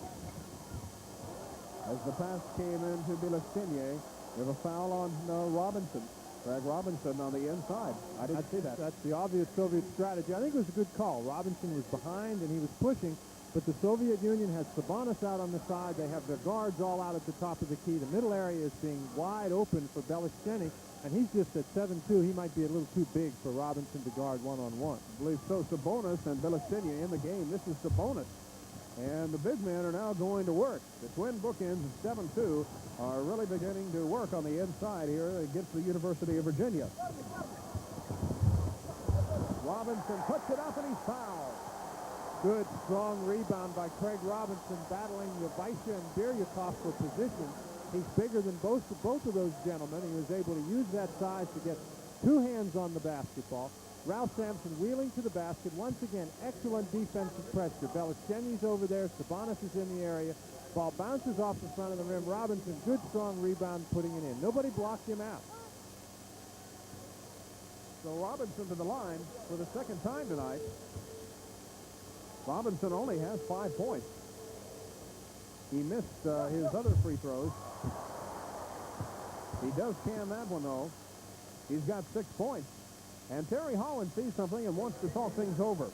As the pass came into Belastinier, we have a foul on Robinson. Craig Robinson on the inside. I didn't see that. That's the obvious Soviet strategy. I think it was a good call. Robinson was behind and he was pushing, but the Soviet Union has Sabonis out on the side. They have their guards all out at the top of the key. The middle area is being wide open for Belastinier, and he's just at 7'2". He might be a little too big for Robinson to guard one-on-one. I believe so. Sabonis and Belastinier in the game. This is Sabonis. And the big men are now going to work. The twin bookends at 7'2" are really beginning to work on the inside here against the University of Virginia. Robinson puts it up and he's fouled. Good, strong rebound by Craig Robinson, battling Jovaisha and Biryukov for position. He's bigger than both of those gentlemen. He was able to use that size to get two hands on the basketball. Ralph Sampson wheeling to the basket. Once again, excellent defensive pressure. Belastini's over there. Sabonis is in the area. Ball bounces off the front of the rim. Robinson, good, strong rebound, putting it in. Nobody blocked him out. So Robinson to the line for the second time tonight. Robinson only has 5 points. He missed his other free throws. He does can that one, though. He's got 6 points. And Terry Holland sees something and wants to talk things over.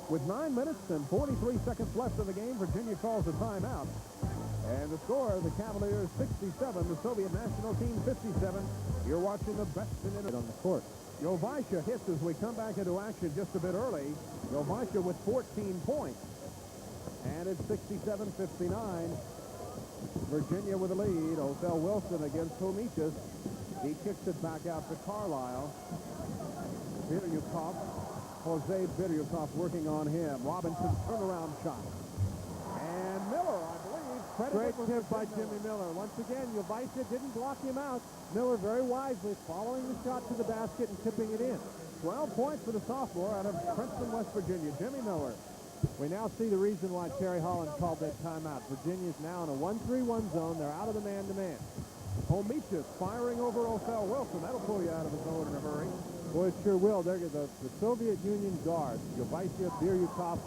With 9 minutes and 43 seconds left in the game, Virginia calls a timeout. And the score, the Cavaliers 67, the Soviet national team 57. You're watching the best in it on the court. Jovaisha hits as we come back into action just a bit early. Jovaisha with 14 points. And it's 67-59. Virginia with the lead. Othell Wilson against Homicius. He kicks it back out to Carlisle. Biryukov, Jose Biryukov working on him. Robinson's turnaround shot. And Miller, I believe, Great tip by Jimmy Miller. Once again, Jovaisha didn't block him out. Miller very wisely following the shot to the basket and tipping it in. 12 points for the sophomore out of Princeton, West Virginia. Jimmy Miller. We now see the reason why Terry Holland called that timeout. Virginia's now in a 1-3-1 zone. They're out of the man-to-man. Homicius firing over Othell Wilson. That'll pull you out of the zone in a hurry. Boy, it sure will. They're the Soviet Union guards, Jovaisha, Biryukov,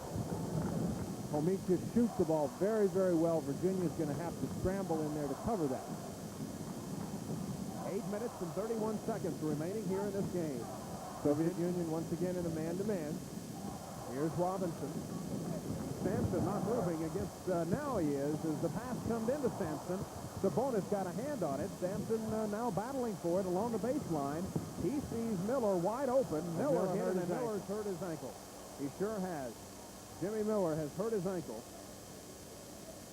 Homicius shoots the ball very, very well. Virginia's going to have to scramble in there to cover that. 8 minutes and 31 seconds remaining here in this game. Soviet Union once again in a man-to-man. Here's Robinson. Sampson not moving against, now he is, as the pass comes into Sampson. Sabonis got a hand on it. Sampson now battling for it along the baseline. He sees Miller wide open. Miller hit it, and Miller's hurt his ankle. He sure has. Jimmy Miller has hurt his ankle.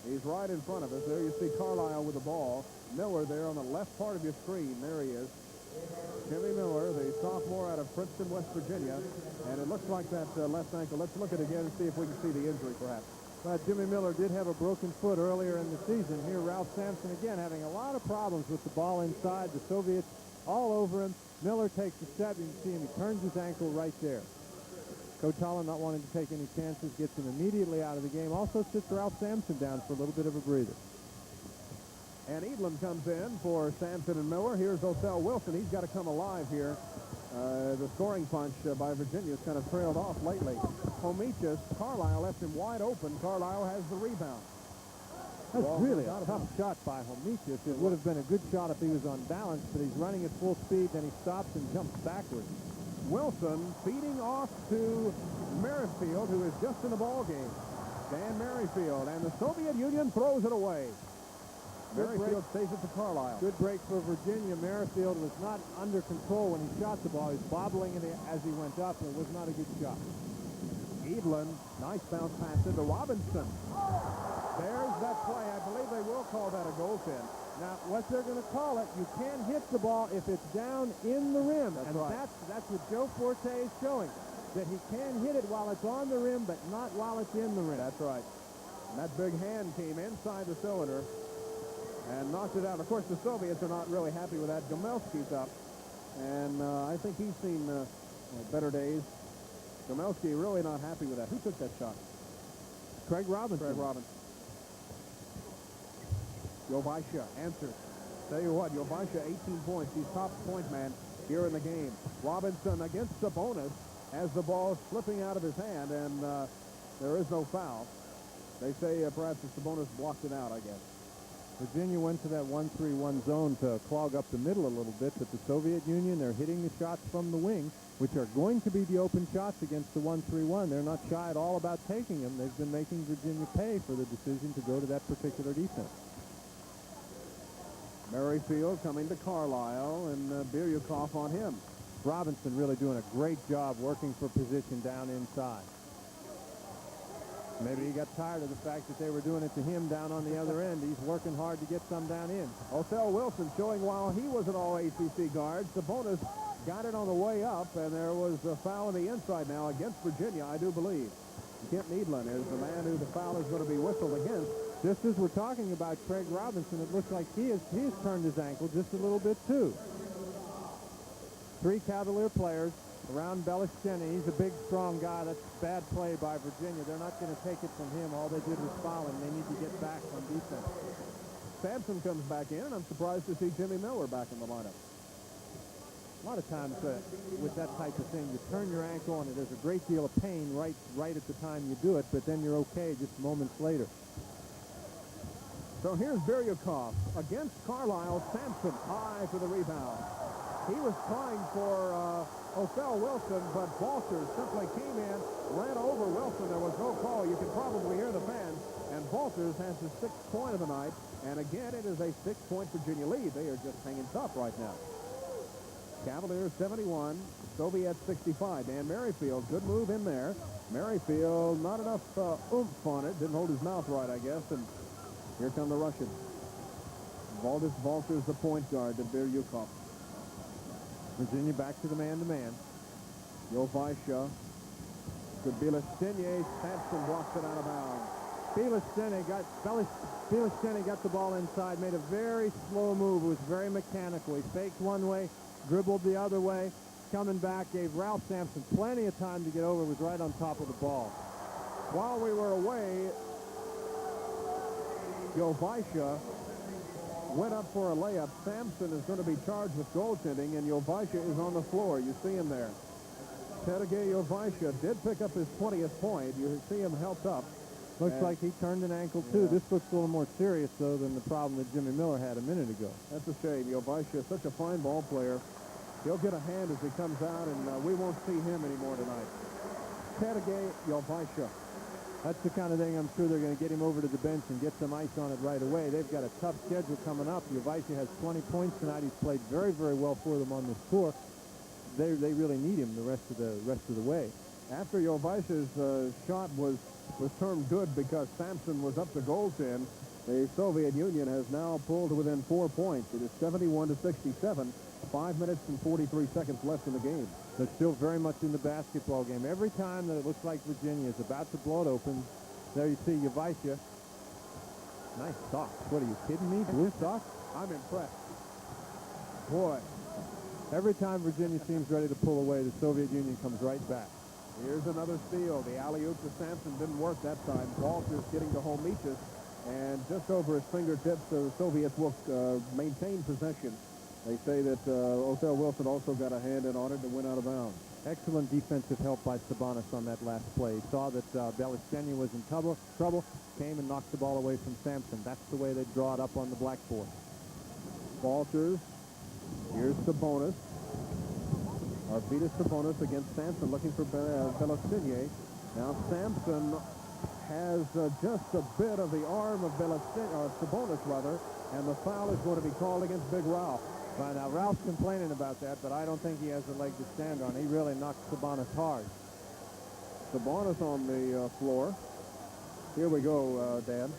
He's right in front of us. There you see Carlisle with the ball. Miller there on the left part of your screen. There he is. Jimmy Miller, the sophomore out of Princeton, West Virginia. And it looks like that left ankle. Let's look at it again and see if we can see the injury, perhaps. Jimmy Miller did have a broken foot earlier in the season. Here, Ralph Sampson again having a lot of problems with the ball inside. The Soviets all over him. Miller takes a step. You can see him. He turns his ankle right there. Coach Holland not wanting to take any chances, gets him immediately out of the game. Also sits Ralph Sampson down for a little bit of a breather. And Edlin comes in for Sampson and Miller. Here's Othell Wilson. He's got to come alive here. The scoring punch by Virginia has kind of trailed off lately. Homicius, Carlisle left him wide open. Carlisle has the rebound. That's really a tough shot by Homicius. It would have been a good shot if he was unbalanced, but he's running at full speed, then he stops and jumps backwards. Wilson feeding off to Merrifield, who is just in the ball game. Dan Merrifield, and the Soviet Union throws it away. Merrifield saves it to Carlisle. Good break for Virginia. Merrifield was not under control when he shot the ball. He was bobbling it as he went up, and it was not a good shot. Edlin, nice bounce pass into Robinson. There's that play. I believe they will call that a goaltend. Now, what they're going to call it, you can hit the ball if it's down in the rim. That's and right. That's what Joe Forte is showing, that he can hit it while it's on the rim, but not while it's in the rim. That's right. And that big hand came inside the cylinder and knocked it out. Of course, the Soviets are not really happy with that. Gomelski's up, and I think he's seen better days. Gomelski really not happy with that. Who took that shot? Craig Robinson. Craig Robinson. Jovaisha answers. Tell you what, Jovaisha, 18 points. He's top point man here in the game. Robinson against Sabonis as the ball slipping out of his hand, and there is no foul. They say perhaps the Sabonis blocked it out, I guess. Virginia went to that 1-3-1 zone to clog up the middle a little bit, but the Soviet Union, they're hitting the shots from the wing, which are going to be the open shots against the 1-3-1. They're not shy at all about taking them. They've been making Virginia pay for the decision to go to that particular defense. Merrifield coming to Carlisle, and Biryukov on him. Robinson really doing a great job working for position down inside. Maybe he got tired of the fact that they were doing it to him down on the other end. He's working hard to get some down in. Othell Wilson showing while he was an all-ACC guard. Sabonis got it on the way up, and there was a foul on the inside now against Virginia, I do believe. Kent Edlin is the man who the foul is going to be whistled against. Just as we're talking about Craig Robinson, it looks like he has turned his ankle just a little bit, too. 3 Cavalier players around Bellischeni. He's a big, strong guy. That's bad play by Virginia. They're not going to take it from him. All they did was foul him. They need to get back on defense. Sampson comes back in, and I'm surprised to see Jimmy Miller back in the lineup. A lot of times with that type of thing, you turn your ankle and there's a great deal of pain right at the time you do it, but then you're okay just moments later. So here's Biryukov against Carlisle. Sampson high for the rebound. He was trying for Othell Wilson, but Valters simply came in, ran over Wilson. There was no call. You can probably hear the fans. And Valters has his 6th point of the night. And again, it is a 6-point Virginia lead. They are just hanging tough right now. Cavaliers 71, Soviets 65. Dan Merrifield, good move in there. Merrifield, not enough oomph on it. Didn't hold his mouth right, I guess. And here come the Russians. Valdis Valters, the point guard, to Biryukov. Virginia back to the man-to-man. Jovaisha to Bilestinier. Sampson blocks it out of bounds. Bilestinier got the ball inside, made a very slow move. It was very mechanical. He faked one way, dribbled the other way, coming back, gave Ralph Sampson plenty of time to get over, was right on top of the ball. While we were away, Jovaisha went up for a layup. Sampson is going to be charged with goaltending, and Jovaisha is on the floor. You see him there. Sergei Jovaisha did pick up his 20th point. You see him helped up. Looks like he turned an ankle, too. Yeah. This looks a little more serious, though, than the problem that Jimmy Miller had a minute ago. That's a shame. Jovaisha is such a fine ball player. He'll get a hand as he comes out, and we won't see him anymore tonight. Sergei Jovaisha. That's the kind of thing I'm sure they're going to get him over to the bench and get some ice on it right away. They've got a tough schedule coming up. Jovaisha has 20 points tonight. He's played very, very well for them on this tour. They really need him the rest of the way. After Jovaisha's shot was termed good because Sampson was up to goaltend, the Soviet Union has now pulled to within 4 points. It is 71-67. 5 minutes and 43 seconds left in the game. They're still very much in the basketball game. Every time that it looks like Virginia is about to blow it open, there you see Jovaisha. Nice socks. What are you kidding me? Blue socks? I'm impressed. Boy, every time Virginia seems ready to pull away, the Soviet Union comes right back. Here's another steal. The alley-oop to Sampson didn't work that time. Valters getting to Homicius, and just over his fingertips, the Soviets will maintain possession. They say that Othell Wilson also got a hand in on it and went out of bounds. Excellent defensive help by Sabonis on that last play. He saw that Belistenia was in trouble, came and knocked the ball away from Sampson. That's the way they draw it up on the blackboard. Valters. Here's Sabonis. Arvydas Sabonis against Sampson, looking for Belistenia. Now Sampson has just a bit of the arm of Sabonis, rather, and the foul is going to be called against Big Ralph. Right, now Ralph's complaining about that, but I don't think he has a leg to stand on. He really knocked Sabonis hard. Sabonis on the floor. Here we go, Dan.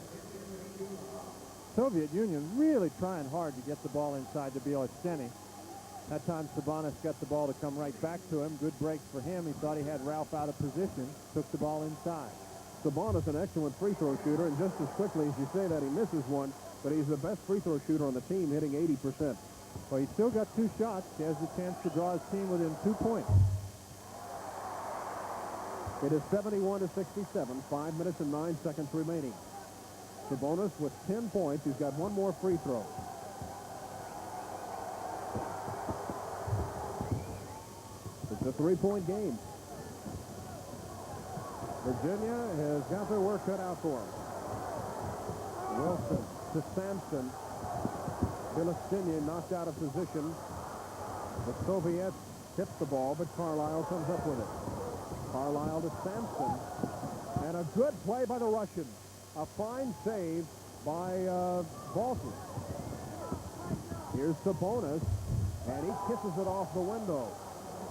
Soviet Union really trying hard to get the ball inside to Bielosteny. That time Sabonis got the ball to come right back to him. Good break for him. He thought he had Ralph out of position. Took the ball inside. Sabonis, an excellent free throw shooter, and just as quickly as you say that, he misses one, but he's the best free throw shooter on the team, hitting 80%. Well, he's still got 2 shots. He has the chance to draw his team within 2 points. It is 71-67, 5 minutes and 9 seconds remaining. Sabonis with 10 points. He's got one more free throw. It's a 3-point game. Virginia has got their work cut out for them. Wilson to Sampson. Bilestinian knocked out of position. The Soviets tips the ball, but Carlisle comes up with it. Carlisle to Sampson. And a good play by the Russians. A fine save by Valters. Here's Sabonis, and he kisses it off the window.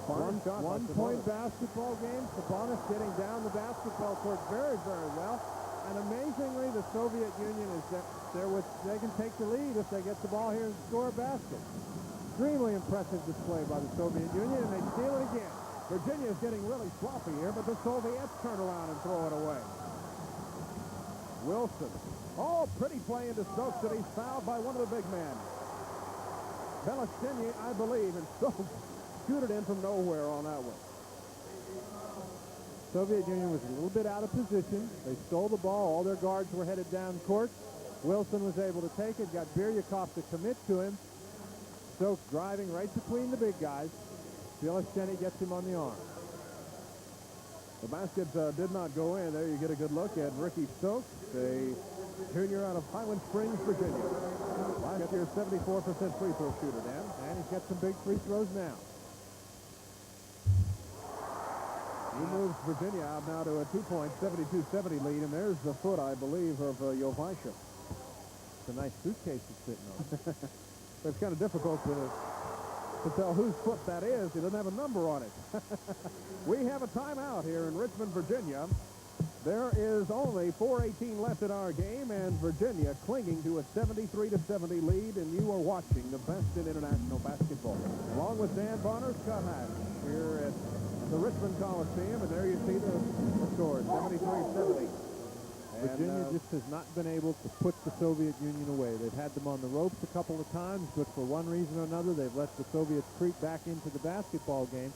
One-point basketball game. Sabonis getting down the basketball court very, very well. And amazingly, the Soviet Union is they can take the lead if they get the ball here and score a basket. Extremely impressive display by the Soviet Union, and they steal it again. Virginia is getting really sloppy here, but the Soviets turn around and throw it away. Wilson. Oh, pretty play into Stokes, and he's fouled by one of the big men. Belistinier, I believe, and Stokes scooted in from nowhere on that one. Soviet Union was a little bit out of position. They stole the ball. All their guards were headed down court. Wilson was able to take it, got Biryukov to commit to him. Stokes driving right between the big guys. Bielosteny gets him on the arm. The basket did not go in. There you get a good look at Ricky Stokes, a junior out of Highland Springs, Virginia. Last year, 74% free throw shooter, Dan. And he's got some big free throws now. He moves Virginia out now to a 2-point, 72-70 lead, and there's the foot, I believe, of Jovaisha. It's a nice suitcase he's sitting on. It's kind of difficult to tell whose foot that is. He doesn't have a number on it. We have a timeout here in Richmond, Virginia. There is only 4:18 left in our game, and Virginia clinging to a 73-70 lead, and you are watching the best in international basketball. Along with Dan Bonner, Scott Hatch, here at the Richmond Coliseum, and there you see the score, 73-70. Virginia just has not been able to put the Soviet Union away. They've had them on the ropes a couple of times, but for one reason or another, they've let the Soviets creep back into the basketball game.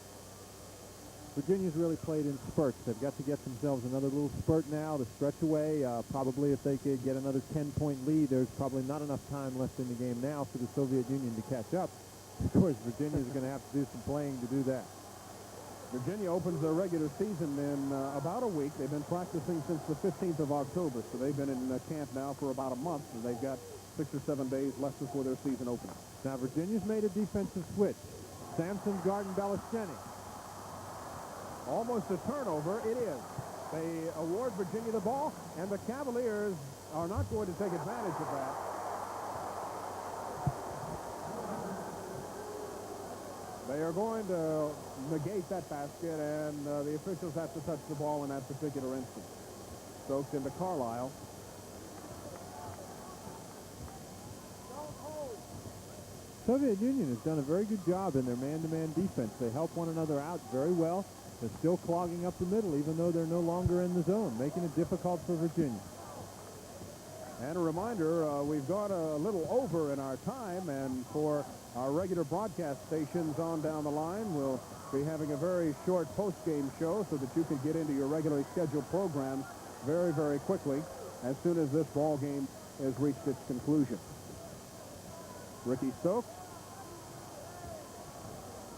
Virginia's really played in spurts. They've got to get themselves another little spurt now to stretch away. Probably if they could get another 10-point lead, there's probably not enough time left in the game now for the Soviet Union to catch up. Of course, Virginia's going to have to do some playing to do that. Virginia opens their regular season in about a week. They've been practicing since the 15th of October, so they've been in camp now for about a month, and they've got 6 or 7 days left before their season opens. Now, Virginia's made a defensive switch. Sampson guarding Bielosteny. Almost a turnover. It is. They award Virginia the ball, and the Cavaliers are not going to take advantage of that. They are going to negate that basket, and the officials have to touch the ball in that particular instance. Stokes into Carlisle. Soviet Union has done a very good job in their man-to-man defense. They help one another out very well. They're still clogging up the middle, even though they're no longer in the zone, making it difficult for Virginia. And a reminder, we've gone a little over in our time, and for our regular broadcast stations on down the line, we'll be having a very short post-game show so that you can get into your regularly scheduled programs very, very quickly as soon as this ball game has reached its conclusion. Ricky Stokes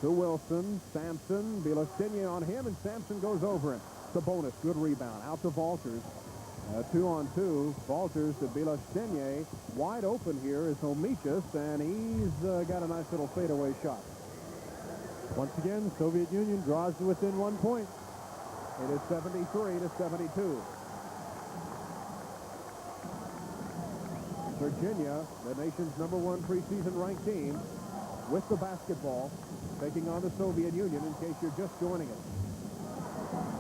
to Wilson, Sampson, Bielosteny on him, and Sampson goes over him. Sabonis, good rebound, out to Valters. 2-on-2, Valters to Bielosteny. Wide open here is Homicius, and he's got a nice little fadeaway shot. Once again, the Soviet Union draws to within 1 point. It is 73-72. Virginia, the nation's #1 preseason ranked team, with the basketball, taking on the Soviet Union in case you're just joining us.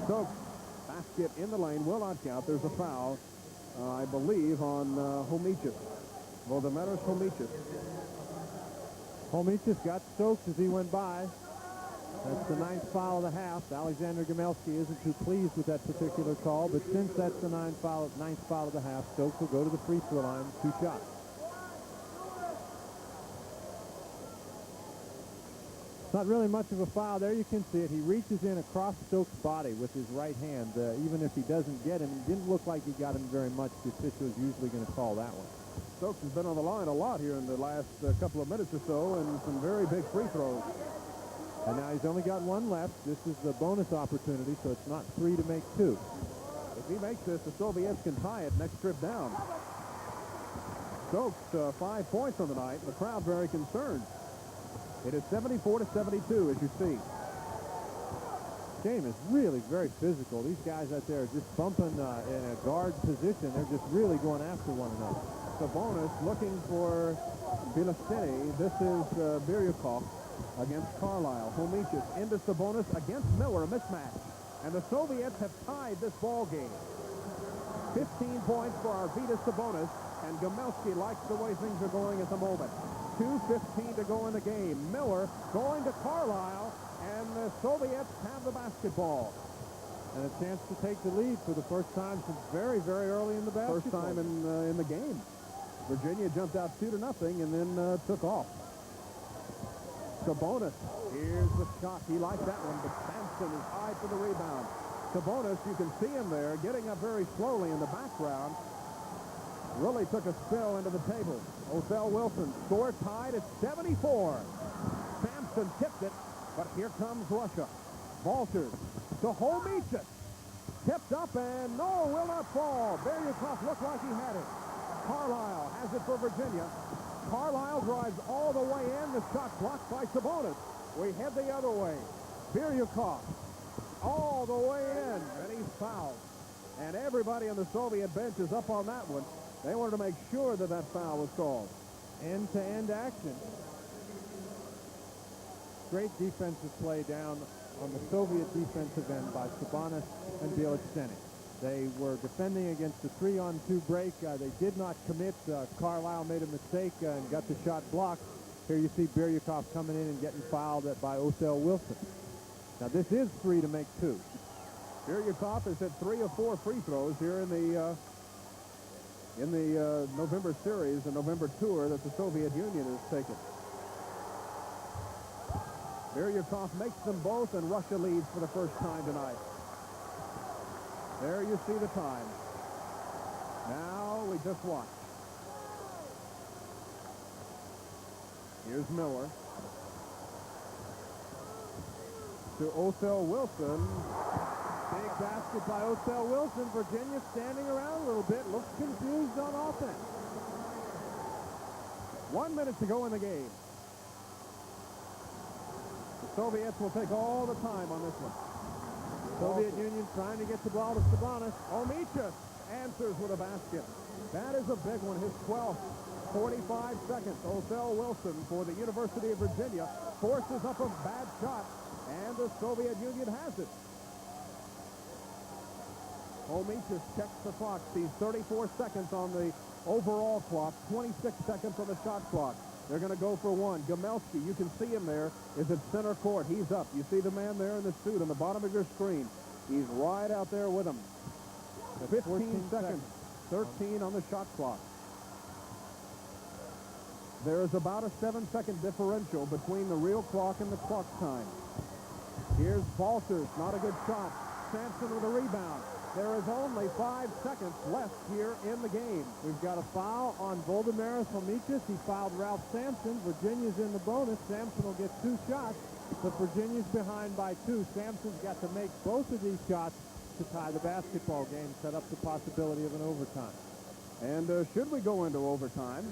Stokes, basket in the lane, will not count. There's a foul, I believe, on Homicius. Valdis Homicius. Homicius got Stokes as he went by. That's the 9th foul of the half. Alexander Gamelski isn't too pleased with that particular call, but since that's the 9th foul of the half, Stokes will go to the free throw line with 2 shots. Not really much of a foul there. You can see it. He reaches in across Stokes' body with his right hand. Even if he doesn't get him, it didn't look like he got him very much. The official is usually going to call that one. Stokes has been on the line a lot here in the last couple of minutes or so, and some very big free throws. And now he's only got 1 left. This is the bonus opportunity, so it's not 3 to make 2. If he makes this, the Soviets can tie it next trip down. Stokes, 5 points on the night. The crowd very concerned. It is 74-72, as you see. This game is really very physical. These guys out there are just bumping in a guard position. They're just really going after one another. Sabonis looking for Bielosteny. This is Biryukov against Carlisle. Homicius into Sabonis against Miller, a mismatch. And the Soviets have tied this ball game. 15 points for Arvydas Sabonis, and Gamelski likes the way things are going at the moment. 2:15 to go in the game. Miller going to Carlisle, and the Soviets have the basketball. And a chance to take the lead for the first time since very, very early in the basketball. First time in the game. Virginia jumped out 2-0 and then took off. Sabonis, here's the shot. He liked that one, but Sampson is high for the rebound. Sabonis, you can see him there, getting up very slowly in the background. really took a spill into the table. Othell Wilson score tied at 74. Sampson tipped it, but here comes Russia. Valters to Holmechus. Tipped up, and no, will not fall. Biryukov looked like he had it. Carlisle has it for Virginia. Carlisle drives all the way in. The shot blocked by Sabonis. We head the other way. Biryukov all the way in, and he's fouled. And everybody on the Soviet bench is up on that one. They wanted to make sure that that foul was called. End-to-end action. Great defensive play down on the Soviet defensive end by Sabonis and Bielitsyny. They were defending against the 3-on-2 break. They did not commit. Carlisle made a mistake and got the shot blocked. Here you see Biryukov coming in and getting fouled by Othell Wilson. Now this is 3 to make 2. Biryukov has hit 3 of 4 free throws here in the November series, the November tour that the Soviet Union has taken. Biryukov makes them both, and Russia leads for the first time tonight. There you see the time. Now we just watch. Here's Miller. To Othell Wilson. Big basket by Othell Wilson. Virginia standing around a little bit. Looks confused on offense. 1 minute to go in the game. The Soviets will take all the time on this one. Soviet Union trying to get the ball to Sabonis. Holmechus answers with a basket. That is a big one, his 12th. 45 seconds. Othell Wilson for the University of Virginia forces up a bad shot, and the Soviet Union has it. Holmechus checks the clock, sees 34 seconds on the overall clock, 26 seconds on the shot clock. They're going to go for one. Gamelski, you can see him there, is at center court. He's up. You see the man there in the suit on the bottom of your screen. He's right out there with him. 15 seconds. 13 on the shot clock. There is about a 7-second differential between the real clock and the clock time. Here's Valters, not a good shot. Sampson with a rebound. There is only 5 seconds left here in the game. We've got a foul on Valdis Valters. He fouled Ralph Sampson. Virginia's in the bonus. Sampson will get 2 shots, but Virginia's behind by 2. Sampson's got to make both of these shots to tie the basketball game, set up the possibility of an overtime. And should we go into overtime?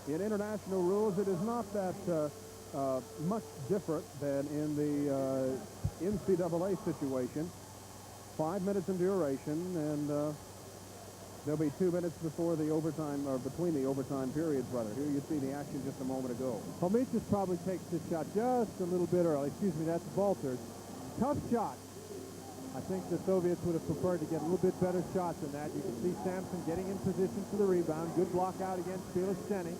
In international rules, it is not that much different than in the NCAA situation. 5 minutes in duration, and there'll be 2 minutes before the overtime, or between the overtime periods, rather. Here you see the action just a moment ago. Holmechus probably takes this shot just a little bit early. Excuse me, that's Valters. Tough shot. I think the Soviets would have preferred to get a little bit better shots than that. You can see Sampson getting in position for the rebound. Good block out against Bielitsyny.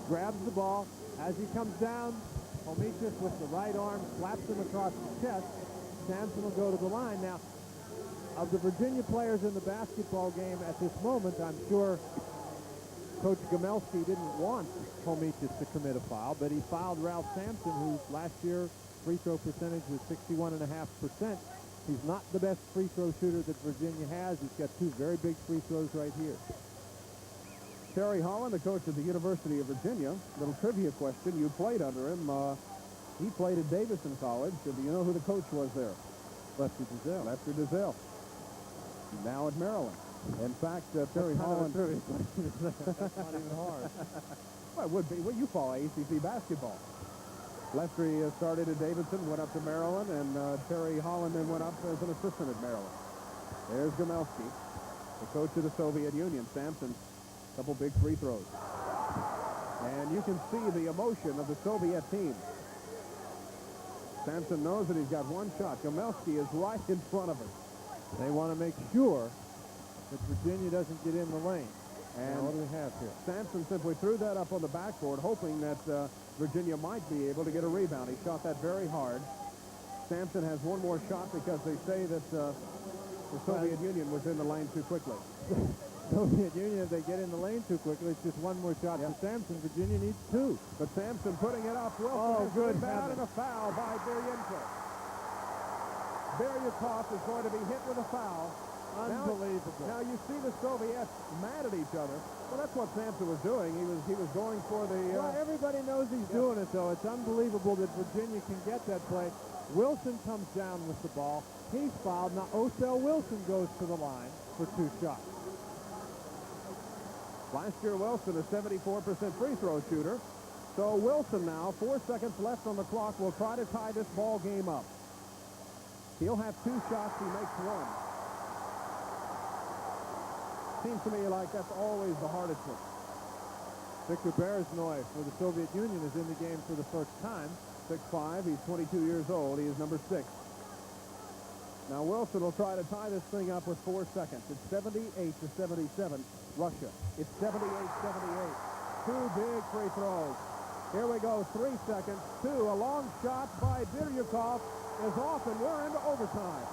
Grabs the ball. As he comes down, Holmechus with the right arm slaps him across the chest. Sampson will go to the line. Now, of the Virginia players in the basketball game at this moment, I'm sure Coach Gamelski didn't want Holmechus to commit a foul, but he fouled Ralph Sampson, who last year free throw percentage was 61.5%. He's not the best free throw shooter that Virginia has. He's got 2 very big free throws right here. Terry Holland, the coach of the University of Virginia. Little trivia question. You played under him. He played at Davidson College. Do you know who the coach was there? Lefty Driesell. Lefty Driesell. Now at Maryland. In fact, Terry Holland... That's not even hard. Well, it would be. Well, you follow ACC basketball. Lefty started at Davidson, went up to Maryland, and Terry Holland then went up as an assistant at Maryland. There's Gamelski, the coach of the Soviet Union. Sampson, a couple big free throws. And you can see the emotion of the Soviet team. Sampson knows that he's got 1 shot. Gamelski is right in front of him. They want to make sure that Virginia doesn't get in the lane. And what do we have here? Sampson simply threw that up on the backboard, hoping that Virginia might be able to get a rebound. He shot that very hard. Sampson has 1 more shot because they say that the Soviet Union was in the lane too quickly. Soviet Union, if they get in the lane too quickly, it's just 1 more shot for Sampson. Virginia needs 2. But Sampson putting it up. Wilson good rebound and a foul by Biryukov. Biryukov is going to be hit with a foul Unbelievable. Now you see the Soviets mad at each other. Well, that's what Sampson was doing. He was going for the... Well, everybody knows he's doing it, though. It's unbelievable that Virginia can get that play. Wilson comes down with the ball. He's fouled. Now Othell Wilson goes to the line for 2 shots. Last year, Wilson, a 74% free throw shooter. So Wilson now, 4 seconds left on the clock, will try to tie this ball game up. He'll have 2 shots. He makes 1. Seems to me like that's always the hardest one. Victor Bereznoy for the Soviet Union is in the game for the first time. 6'5", he's 22 years old. He is number 6. Now Wilson will try to tie this thing up with 4 seconds. It's 78-77, Russia. It's 78-78. 2 big free throws. Here we go, 3 seconds. 2, a long shot by Biryukov is off, and we're into overtime.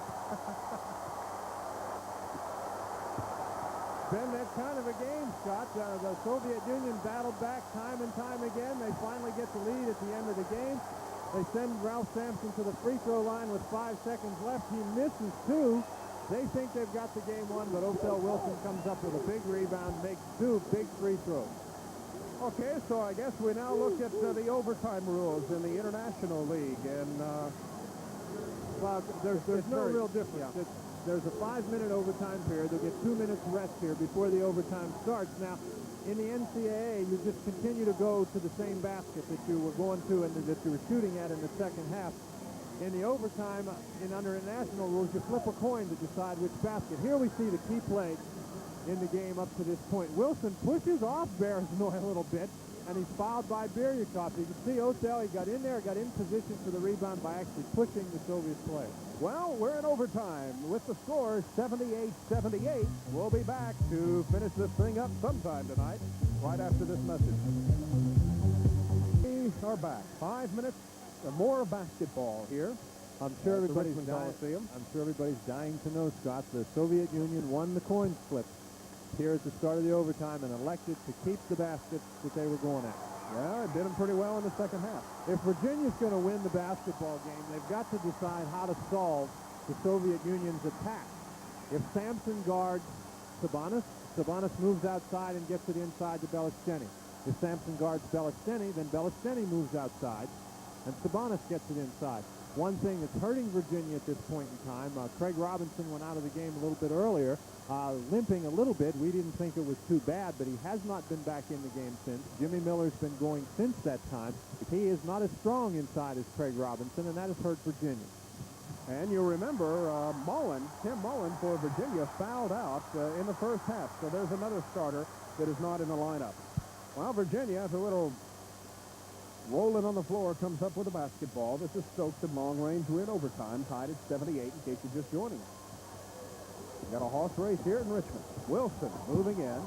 Been that kind of a game, Scott. The Soviet Union battled back time and time again. They finally get the lead at the end of the game. They send Ralph Sampson to the free throw line with 5 seconds left. He misses 2. They think they've got the game won, but Othell Wilson comes up with a big rebound, makes 2 big free throws. Okay, so I guess we now look at the overtime rules in the International League, and well, there's no real difference. Yeah. There's a 5-minute overtime period. They'll get 2 minutes rest here before the overtime starts. Now, in the NCAA, you just continue to go to the same basket that you were going to and that you were shooting at in the second half. In the overtime, under international rules, you flip a coin to decide which basket. Here we see the key play in the game up to this point. Wilson pushes off Bereznoy a little bit, and he's fouled by Biryukov. You can see Othell, he got in there, got in position for the rebound by actually pushing the Soviet player. Well, we're in overtime with the score 78-78. We'll be back to finish this thing up sometime tonight, right after this message. We are back. 5 minutes or more of basketball here. I'm sure everybody's Coliseum. I'm sure everybody's dying to know, Scott. The Soviet Union won the coin flip here at the start of the overtime and elected to keep the baskets that they were going at. Yeah, it did them pretty well in the second half. If Virginia's going to win the basketball game, they've got to decide how to solve the Soviet Union's attack. If Sampson guards Sabonis, Sabonis moves outside and gets it inside to Belisteny. If Sampson guards Belisteny, then Belisteny moves outside, and Sabonis gets it inside. One thing that's hurting Virginia at this point in time, Craig Robinson went out of the game a little bit earlier, limping a little bit. We didn't think it was too bad, but he has not been back in the game since. Jimmy Miller's been going since that time. He is not as strong inside as Craig Robinson, and that has hurt Virginia. And you'll remember Tim Mullen for Virginia fouled out in the first half. So there's another starter that is not in the lineup. Well, Virginia has a little rolling on the floor, comes up with a basketball. This is Stokes at long range win overtime, tied at 78 in case you're just joining us. Got a horse race here in Richmond. Wilson moving in,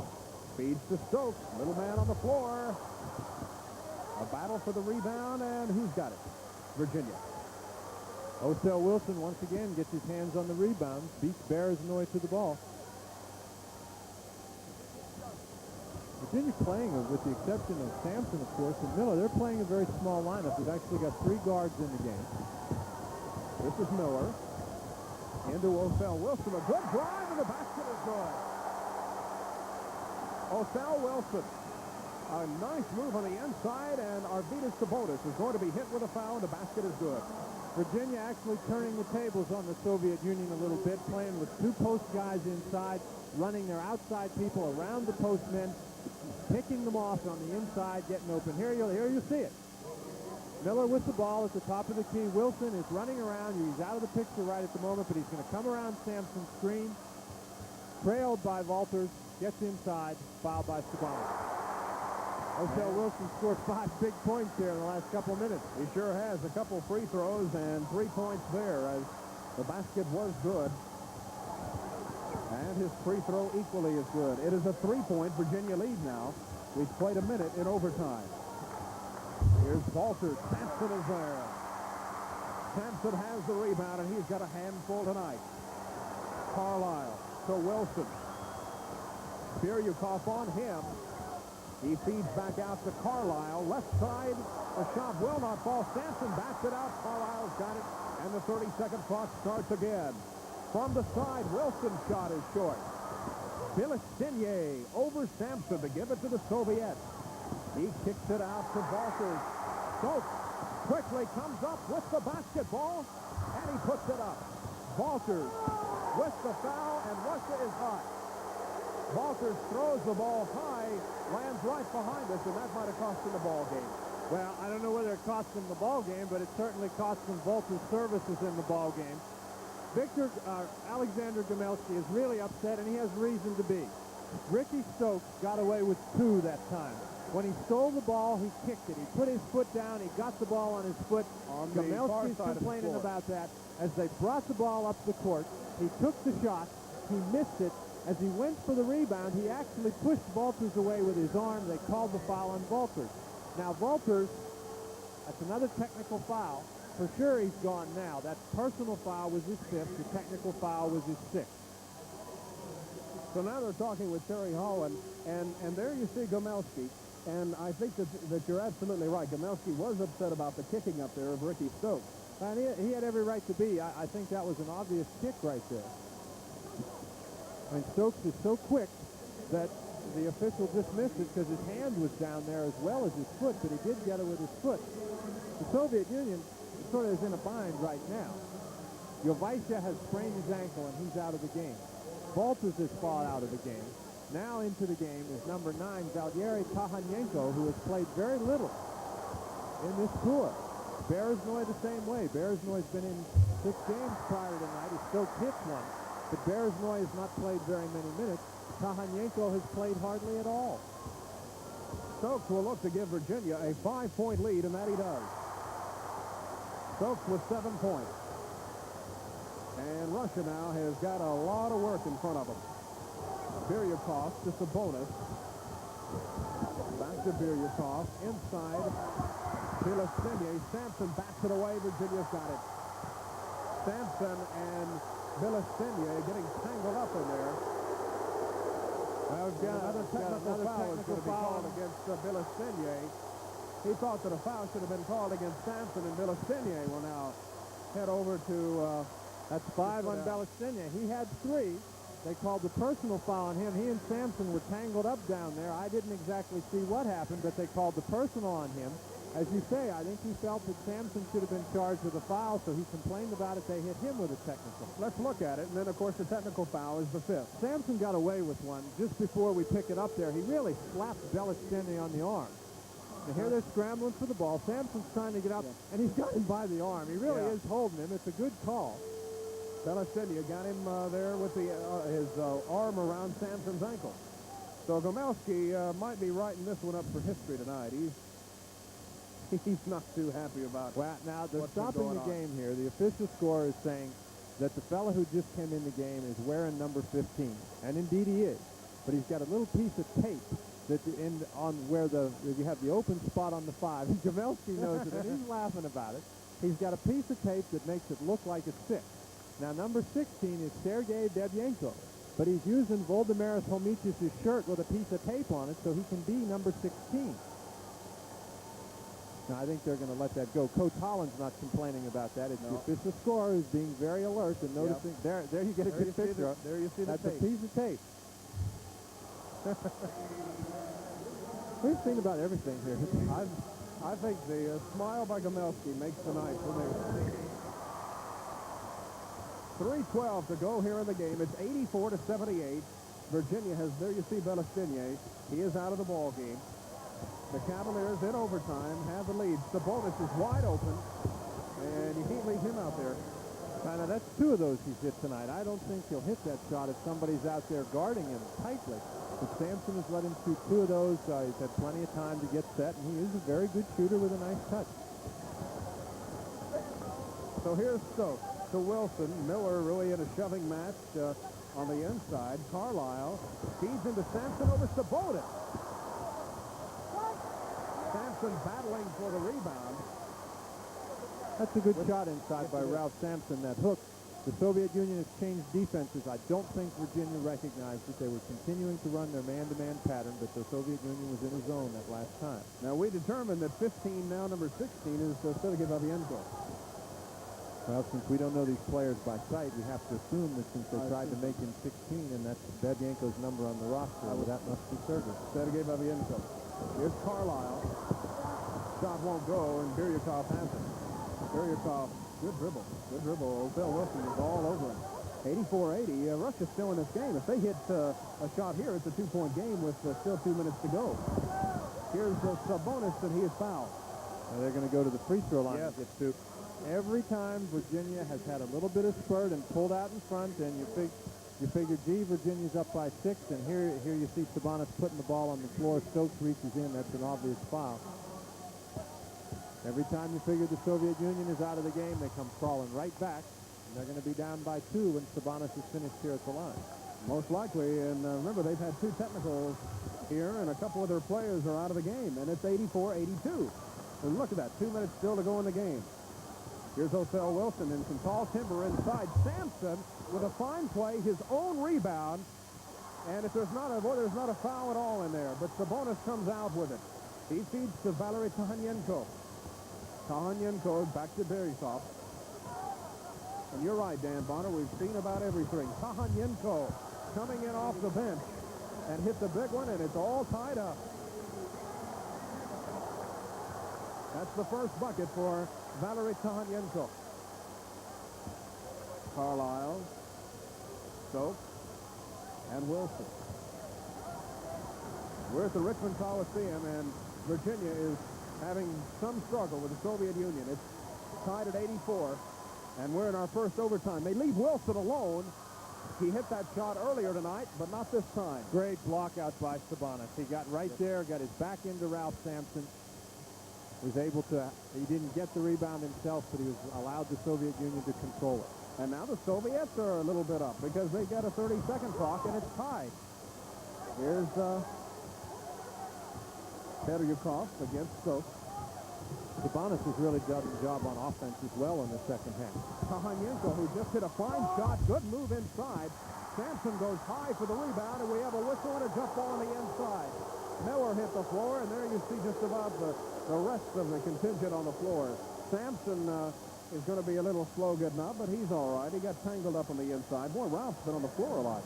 feeds to Stokes, little man on the floor. A battle for the rebound, and who's got it? Virginia. Othell Wilson once again gets his hands on the rebound, beats Bereznoy to the ball. Virginia playing, with the exception of Sampson, of course, and Miller, they're playing a very small lineup. They've actually got 3 guards in the game. This is Miller. Into Othell Wilson. A good drive, and the basket is good. Othell Wilson. A nice move on the inside, and Arvydas Sabonis is going to be hit with a foul, and the basket is good. Virginia actually turning the tables on the Soviet Union a little bit, playing with 2 post guys inside, running their outside people around the post men, picking them off on the inside, getting open. Here you see it. Miller with the ball at the top of the key. Wilson is running around. He's out of the picture right at the moment, but he's going to come around Sampson's screen. Trailed by Valters, gets inside, fouled by Sabonis. Othell Wilson scored 5 big points here in the last couple of minutes. He sure has. A couple free throws and 3 points there as the basket was good. And his free throw equally as good. It is a 3-point Virginia lead now. We've played a minute in overtime. Here's Valters. Sampson is there. Sampson has the rebound, and he's got a handful tonight. Carlisle to Wilson. Biryukov on him. He feeds back out to Carlisle. Left side, a shot will not fall. Sampson backs it out. Carlisle's got it, and the 30-second clock starts again. From the side, Wilson's shot is short. Bilistinier over Sampson to give it to the Soviets. He kicks it out to Valters. Stokes quickly comes up with the basketball, and he puts it up. Valters with the foul, and Russia is hot. Valters throws the ball high, lands right behind us, and that might have cost him the ball game. Well, I don't know whether it cost him the ball game, but it certainly cost him Valters' services in the ball game. Alexander Gmelski is really upset, and he has reason to be. Ricky Stokes got away with 2 that time. When he stole the ball, he kicked it. He put his foot down. He got the ball on his foot. Gmelski's complaining about that. As they brought the ball up the court, he took the shot. He missed it. As he went for the rebound, he actually pushed Valters away with his arm. They called the foul on Valters. Now, Valters, that's another technical foul. For sure, he's gone now. That personal foul was his 5th. The technical foul was his 6th. So now they're talking with Terry Holland, and there you see Gmelski. And I think that you're absolutely right. Gmelski was upset about the kicking up there of Ricky Stokes. And he had every right to be. I think that was an obvious kick right there. I mean, Stokes is so quick that the official dismissed it because his hand was down there as well as his foot, but he did get it with his foot. The Soviet Union sort of is in a bind right now. Jovaisha has sprained his ankle, and he's out of the game. Valters has fallen out of the game. Now into the game is number 9, Valdis Valters, who has played very little in this tour. Bereznoy the same way. Bereznoy's been in 6 games prior to tonight. He still hits one. But Bereznoy has not played very many minutes. Tahanyenko has played hardly at all. Stokes will look to give Virginia a 5-point lead, and that he does. Stokes with 7 points. And Russia now has got a lot of work in front of them. Biryukov to Sabonis. Back to Biryukov. Inside. Bilistinier. Sampson backs it away. Virginia's got it. Sampson and Bilistinier getting tangled up in there. We've got another technical foul is going to be called against Bilistinier. He thought that a foul should have been called against Sampson, and Bilistinier will now head over to... that's 5 on Bilistinier. He had 3. They called the personal foul on him. He and Sampson were tangled up down there. I didn't exactly see what happened, but they called the personal on him. As you say, I think he felt that Sampson should have been charged with a foul, so he complained about it. They hit him with a technical. Let's look at it, and then, of course, the technical foul is the 5th. Sampson got away with one just before we pick it up there. He really slapped Bilistinier on the arm. Now, here they're scrambling for the ball. Sampson's trying to get up, and he's got him by the arm. He really is holding him. It's a good call. Bilistinier got him there with his arm around Sampson's ankle. So Gmelski might be writing this one up for history tonight. He's not too happy about Well, now they're stopping the game here. The official score is saying that the fellow who just came in the game is wearing number 15, and indeed he is. But he's got a little piece of tape that on where you have the open spot on the 5. Gmelski knows it, and he's laughing about it. He's got a piece of tape that makes it look like a 6. Now, number 16 is Sergei Devyenko, but he's using Voldemiras Homicius' shirt with a piece of tape on it so he can be number 16. Now, I think they're going to let that go. Coach Holland's not complaining about that. It's the official scorer who's being very alert and noticing. There you get a good picture. There you see the That's tape. a piece of tape. We've seen about everything here. I think the smile by Gmelski makes the night for me. 3:12 to go here in the game. It's 84-78. Virginia has, there you see Bilistinier. He is out of the ball game. The Cavaliers in overtime have the lead. Sabonis is wide open, and you can't leave him out there. Now, that's 2 of those he's hit tonight. I don't think he'll hit that shot if somebody's out there guarding him tightly. But Sampson has let him shoot 2 of those. He's had plenty of time to get set, and he is a very good shooter with a nice touch. So here's Stokes to Wilson. Miller really in a shoving match on the inside. Carlisle feeds into Sampson over Sabonis. Sampson battling for the rebound. That's a good shot inside by Ralph Sampson, that hook. The Soviet Union has changed defenses. I don't think Virginia recognized that they were continuing to run their man-to-man pattern, but the Soviet Union was in a zone that last time. Now we determined that 15, now number 16, is Sergei Babienko. Well, since we don't know these players by sight, we have to assume that since they tried to make him 16, and that's Bevyenko's number on the roster, that must be Sergey. Sergey Bevyenko. Here's Carlisle. Shot won't go, and Biryukov has it. Biryukov, good dribble. Good dribble. Othell Wilson is all over him. 84-80. Russia's still in this game. If they hit a shot here, it's a 2-point game with still 2 minutes to go. Here's Sabonis, and he is fouled. Now they're going to go to the free throw line to get to. Every time Virginia has had a little bit of spurt and pulled out in front, and you figure, gee, Virginia's up by 6, and here you see Sabonis putting the ball on the floor. Stokes reaches in. That's an obvious foul. Every time you figure the Soviet Union is out of the game, they come crawling right back, and they're going to be down by 2 when Sabonis is finished here at the line. Most likely, and remember, they've had 2 technicals here, and a couple of their players are out of the game, and it's 84-82. And look at that, 2 minutes still to go in the game. Here's Othell Wilson and some tall timber inside. Sampson with a fine play, his own rebound, and if there's not a foul at all in there, but Sabonis comes out with it. He feeds to Valery Tahanyenko. Tahanyenko back to Biryukov. And you're right, Dan Bonner, we've seen about everything. Tahanyenko coming in off the bench and hit the big one, and it's all tied up. That's the first bucket for Valery Tahanyenko. Carlisle, Stokes, and Wilson. We're at the Richmond Coliseum, and Virginia is having some struggle with the Soviet Union. It's tied at 84, and we're in our first overtime. They leave Wilson alone. He hit that shot earlier tonight, but not this time. Great block out by Sabonis. He got right there, got his back into Ralph Sampson. Was able to, he didn't get the rebound himself, but he was allowed the Soviet Union to control it. And now the Soviets are a little bit up because they've got a 30-second clock, and it's tied. Here's Biryukov against Stokes. Sabonis has really done the job on offense as well in the second half. Tahanyenko, who just hit a fine shot, good move inside. Sampson goes high for the rebound, and we have a whistle and a jump ball on the inside. Miller hit the floor, and there you see just about the rest of the contingent on the floor. Sampson is going to be a little slow getting up, but he's all right. He got tangled up on the inside. Boy, Ralph's been on the floor a lot.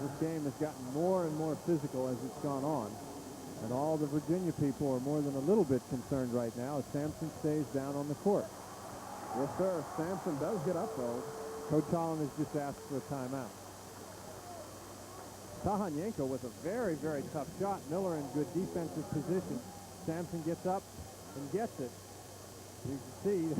This game has gotten more and more physical as it's gone on. And all the Virginia people are more than a little bit concerned right now as Sampson stays down on the court. Yes, sir. Sampson does get up, though. Coach Holland has just asked for a timeout. Tahanyenko with a very, very tough shot. Miller in good defensive position. Sampson gets up and gets it. You can see.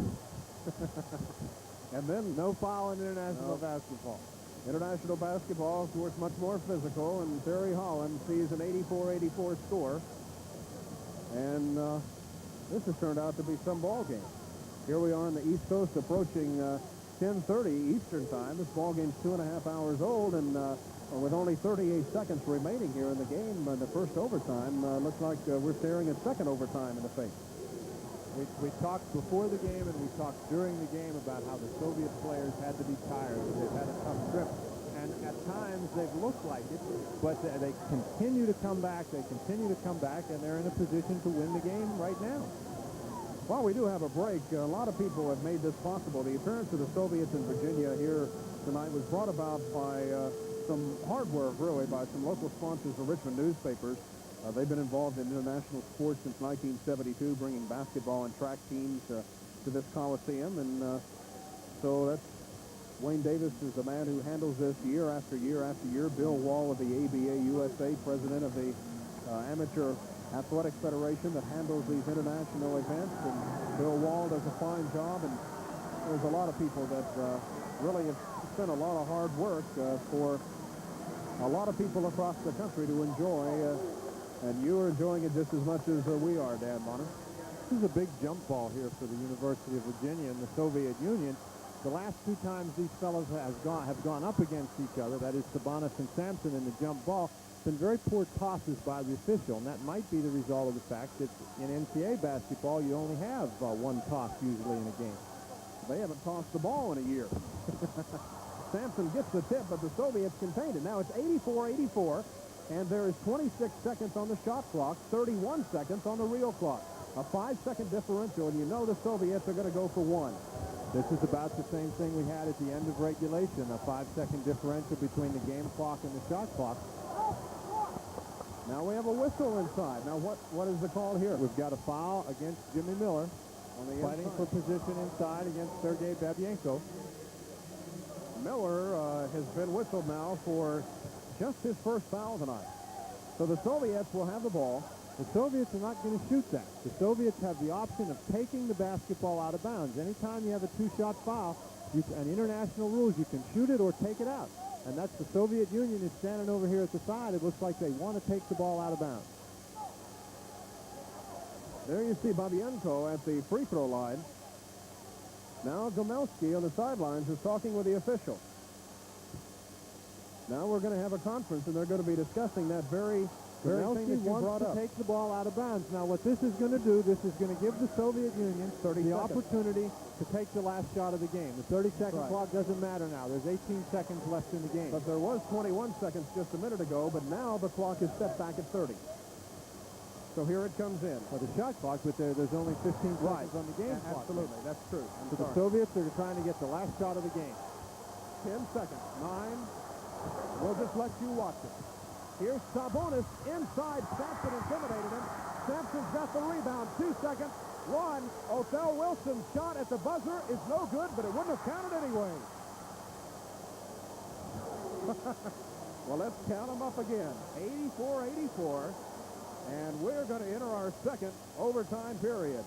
And then no foul in international basketball. International basketball, of course, much more physical, and Terry Holland sees an 84-84 score. And this has turned out to be some ball game. Here we are on the East Coast approaching 10:30 Eastern time. This ball game's 2.5 hours old, and with only 38 seconds remaining here in the game, the first overtime, looks like we're staring at second overtime in the face. We talked before the game and we talked during the game about how the Soviet players had to be tired. They've had a tough trip. And at times they've looked like it, but they continue to come back. They continue to come back, and they're in a position to win the game right now. While we do have a break, a lot of people have made this possible. The appearance of the Soviets in Virginia here tonight was brought about by some hard work, really, by some local sponsors of Richmond newspapers. They've been involved in international sports since 1972, bringing basketball and track teams to this Coliseum. And so that's Wayne Davis is the man who handles this year after year after year. Bill Wall of the ABA USA, president of the Amateur Athletics Federation that handles these international events. And Bill Wall does a fine job. And there's a lot of people that really have spent a lot of hard work for a lot of people across the country to enjoy. And you are enjoying it just as much as we are, Dan Bonner. This is a big jump ball here for the University of Virginia and the Soviet Union. The last 2 times these fellows have gone up against each other, that is Sabonis and Sampson in the jump ball, been very poor tosses by the official, and that might be the result of the fact that in NCAA basketball you only have 1 toss usually in a game. They haven't tossed the ball in a year. Sampson gets the tip, but the Soviets contained it. Now it's 84-84. And there is 26 seconds on the shot clock, 31 seconds on the real clock. A 5-second differential, and you know the Soviets are going to go for 1. This is about the same thing we had at the end of regulation, a 5-second differential between the game clock and the shot clock. Now we have a whistle inside. Now what is the call here? We've got a foul against Jimmy Miller, On the fighting inside. for position inside against Sergei Babienko. Miller has been whistled now for just his first foul tonight. So the Soviets will have the ball. The Soviets are not going to shoot that. The Soviets have the option of taking the basketball out of bounds. Anytime you have a two-shot foul, and international rules, you can shoot it or take it out. And that's the Soviet Union is standing over here at the side. It looks like they want to take the ball out of bounds. There you see Babienko at the free throw line. Now Gomelski on the sidelines is talking with the official. Now we're going to have a conference, and they're going to be discussing that very thing that Gomelski you wants brought to up. take the ball out of bounds. Now, what this is going to do, this is going to give the Soviet Union 30 the seconds. opportunity to take the last shot of the game. The 30-second Right. clock doesn't matter now. There's 18 seconds left in the game. But there was 21 seconds just a minute ago, but now the clock is set back at 30. So here it comes in. For the shot clock, but there's only 15 seconds Right. on the game clock. Absolutely, that's true. So the Soviets are trying to get the last shot of the game. 10 seconds. 9. We'll just let you watch it. Here's Sabonis inside. Sampson intimidated him. Sampson's got the rebound. 2 seconds. 1. Othell Wilson's shot at the buzzer is no good, but it wouldn't have counted anyway. Well, let's count them up again. 84-84. And we're going to enter our second overtime period.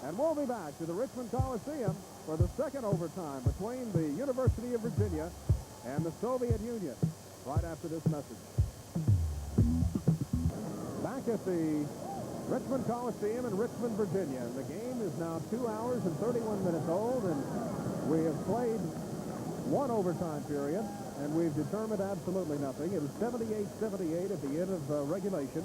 And we'll be back to the Richmond Coliseum for the second overtime between the University of Virginia and the Soviet Union right after this message. Back at the Richmond Coliseum in Richmond, Virginia. And the game is now 2 hours and 31 minutes old, and we have played one overtime period, and we've determined absolutely nothing. It was 78-78 at the end of regulation.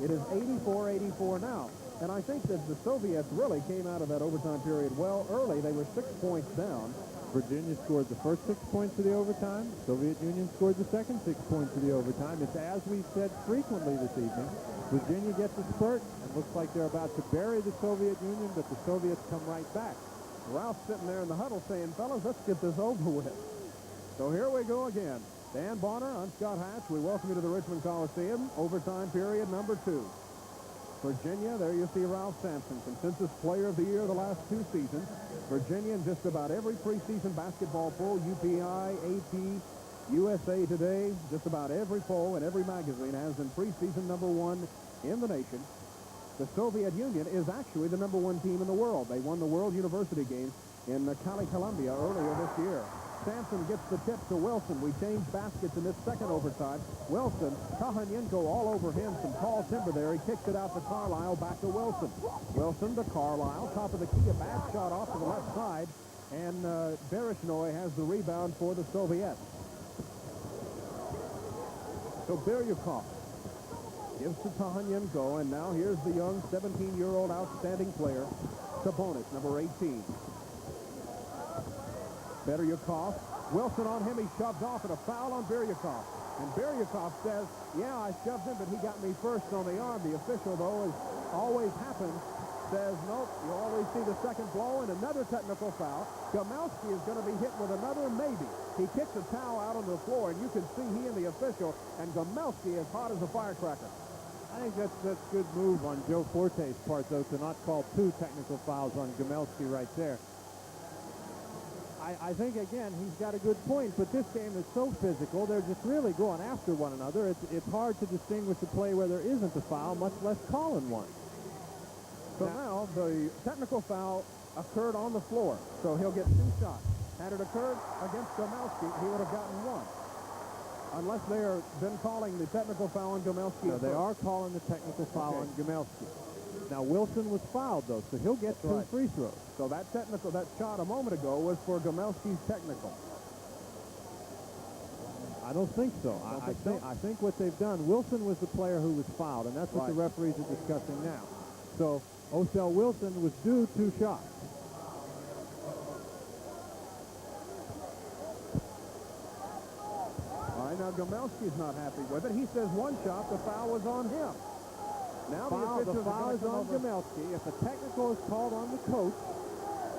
It is 84-84 now. And I think that the Soviets really came out of that overtime period well early. They were 6 points down. Virginia scored the first 6 points of the overtime. Soviet Union scored the second 6 points of the overtime. It's as we've said frequently this evening. Virginia gets a spurt. It looks like they're about to bury the Soviet Union, but the Soviets come right back. Ralph sitting there in the huddle saying, fellas, let's get this over with. So here we go again. Dan Bonner, I'm Scott Hatch. We welcome you to the Richmond Coliseum. Overtime period number 2. Virginia, there you see Ralph Sampson, consensus player of the year the last 2 seasons. Virginia in just about every preseason basketball poll, UPI, AP, USA Today, just about every poll and every magazine has them preseason number 1 in the nation. The Soviet Union is actually the number 1 team in the world. They won the World University Games in Cali, Colombia earlier this year. Sampson gets the tip to Wilson. We changed baskets in this second overtime. Wilson, Kahanyenko all over him. Some tall timber there. He kicks it out to Carlisle, back to Wilson. Wilson to Carlisle, top of the key. A bad shot off to the left side. And Bereshnoy has the rebound for the Soviets. So Biryukov gives to Kahanyenko. And now here's the young 17-year-old outstanding player, Sabonis, number 18. Biryukov, Wilson on him, he shoves off, and a foul on Biryukov. And Biryukov says, yeah, I shoved him, but he got me first on the arm. The official, though, as always happens, says, nope, you always see the second blow, and another technical foul. Gomelski is going to be hit with another maybe. He kicks a towel out on the floor, and you can see he and the official, and Gomelski is hot as a firecracker. I think that's a good move on Joe Forte's part, though, to not call 2 technical fouls on Gomelski right there. I think, again, he's got a good point, but this game is so physical, they're just really going after one another. It's hard to distinguish a play where there isn't a foul, much less calling one. So now the technical foul occurred on the floor, so he'll get 2 shots. Had it occurred against Gomelski, he would have gotten 1. Unless they are then calling the technical foul on Gomelski. No, they are calling the technical foul on Gomelski. Now, Wilson was fouled, though, so he'll get 2 free throws. So that shot a moment ago was for Gomelski's technical. I don't think so. I think what they've done, Wilson was the player who was fouled, and that's what the referees are discussing now. So Othell Wilson was due 2 shots. All right, now Gomelski's not happy with it. He says 1 shot, the foul was on him. Now The foul is on Gomelski. If a technical is called on the coach,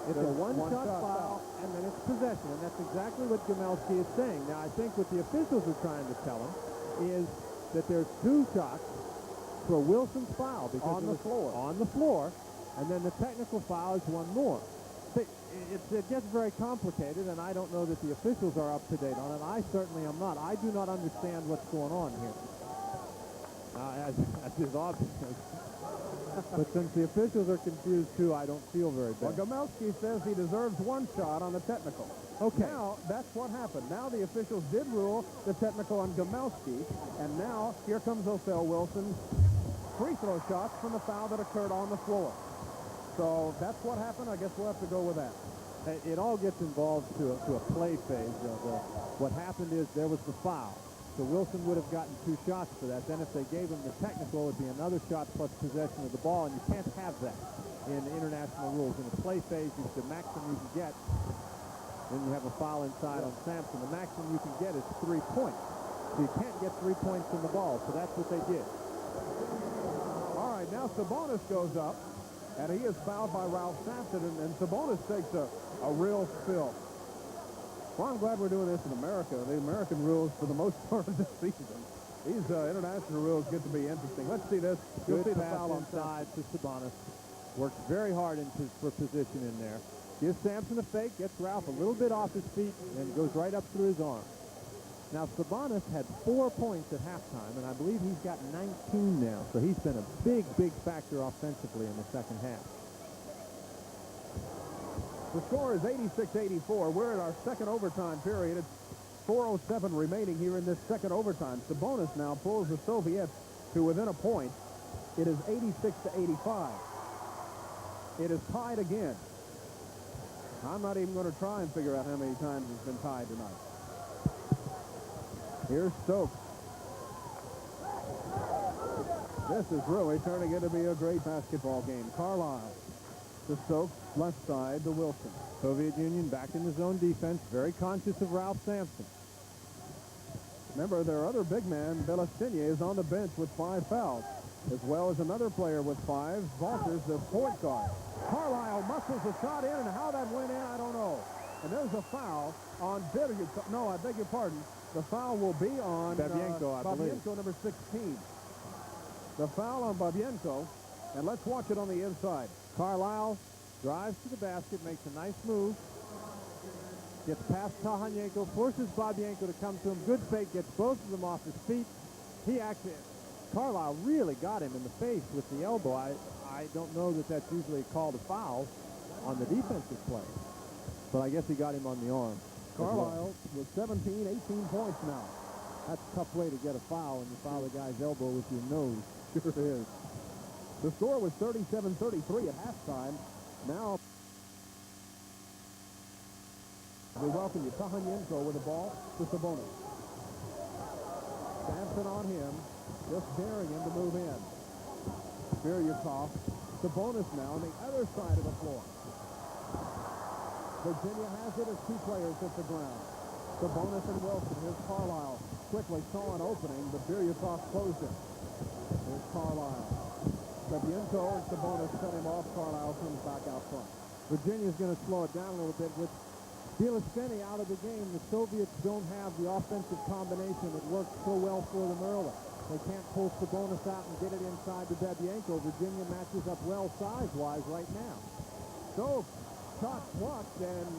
It's a one-shot foul, and then it's possession, and that's exactly what Gmelski is saying. Now, I think what the officials are trying to tell him is that there's 2 shots for Wilson's foul because on the floor. On the floor, and then the technical foul is 1 more. It gets very complicated, and I don't know that the officials are up to date on it. I certainly am not. I do not understand what's going on here. As is obvious. But since the officials are confused, too, I don't feel very bad. Well, Gmelski says he deserves 1 shot on the technical. Okay. Now, that's what happened. Now the officials did rule the technical on Gmelski, and now here comes Othell Wilson's free throw shots from the foul that occurred on the floor. So that's what happened. I guess we'll have to go with that. It all gets involved to a play phase. What happened is there was the foul. So Wilson would have gotten 2 shots for that. Then if they gave him the technical, it would be another shot plus possession of the ball, and you can't have that in international rules. In a play phase, it's the maximum you can get. Then you have a foul inside on Sampson. The maximum you can get is 3 points. So you can't get 3 points from the ball, so that's what they did. All right, now Sabonis goes up, and he is fouled by Ralph Sampson, and Sabonis takes a real spill. Well, I'm glad we're doing this in America. The American rules, for the most part of this season. These international rules get to be interesting. Let's see this. You'll see the foul on inside to Sabonis. Works very hard for position in there. Gives Sampson a fake, gets Ralph a little bit off his feet, and goes right up through his arm. Now, Sabonis had 4 points at halftime, and I believe he's got 19 now. So he's been a big, big factor offensively in the second half. The score is 86-84. We're in our second overtime period. It's 4:07 remaining here in this second overtime. Sabonis now pulls the Soviets to within a point. It is 86-85. It is tied again. I'm not even going to try and figure out how many times it's been tied tonight. Here's Stokes. This is really turning into be a great basketball game. Carlisle to Stokes, left side to Wilson. Soviet Union back in the zone defense, very conscious of Ralph Sampson. Remember, their other big man, Belastinier, is on the bench with 5 fouls, as well as another player with 5, Valters, the point guard. Carlisle muscles a shot in, and how that went in, I don't know. And there's a foul on Babienko. No, I beg your pardon. The foul will be on Babienko, I believe. Babienko, number 16. The foul on Babienko, and let's watch it on the inside. Carlisle drives to the basket, makes a nice move, gets past Tahanyenko, forces Babienko to come to him. Good fake, gets both of them off his feet. Carlisle really got him in the face with the elbow. I don't know that that's usually called a foul on the defensive play, but I guess he got him on the arm. Carlisle with 17, 18 points now. That's a tough way to get a foul when you foul a guy's elbow with your nose. Sure is. The score was 37-33 at halftime. Now we welcome you. Tahanyenko with the ball to Sabonis. Sampson on him, just daring him to move in. Biryukov. Sabonis now on the other side of the floor. Virginia has it as 2 players hit the ground. Sabonis and Wilson. Here's Carlisle. Quickly saw an opening, but Biryukov closed it. Here's Carlisle. Babienko and Sabonis cut him off. Carlisle comes back out front. Virginia's going to slow it down a little bit. With Bielosteny out of the game, the Soviets don't have the offensive combination that worked so well for them early. They can't pull Sabonis out and get it inside to Babienko. Virginia matches up well size-wise right now. So, shot blocked, and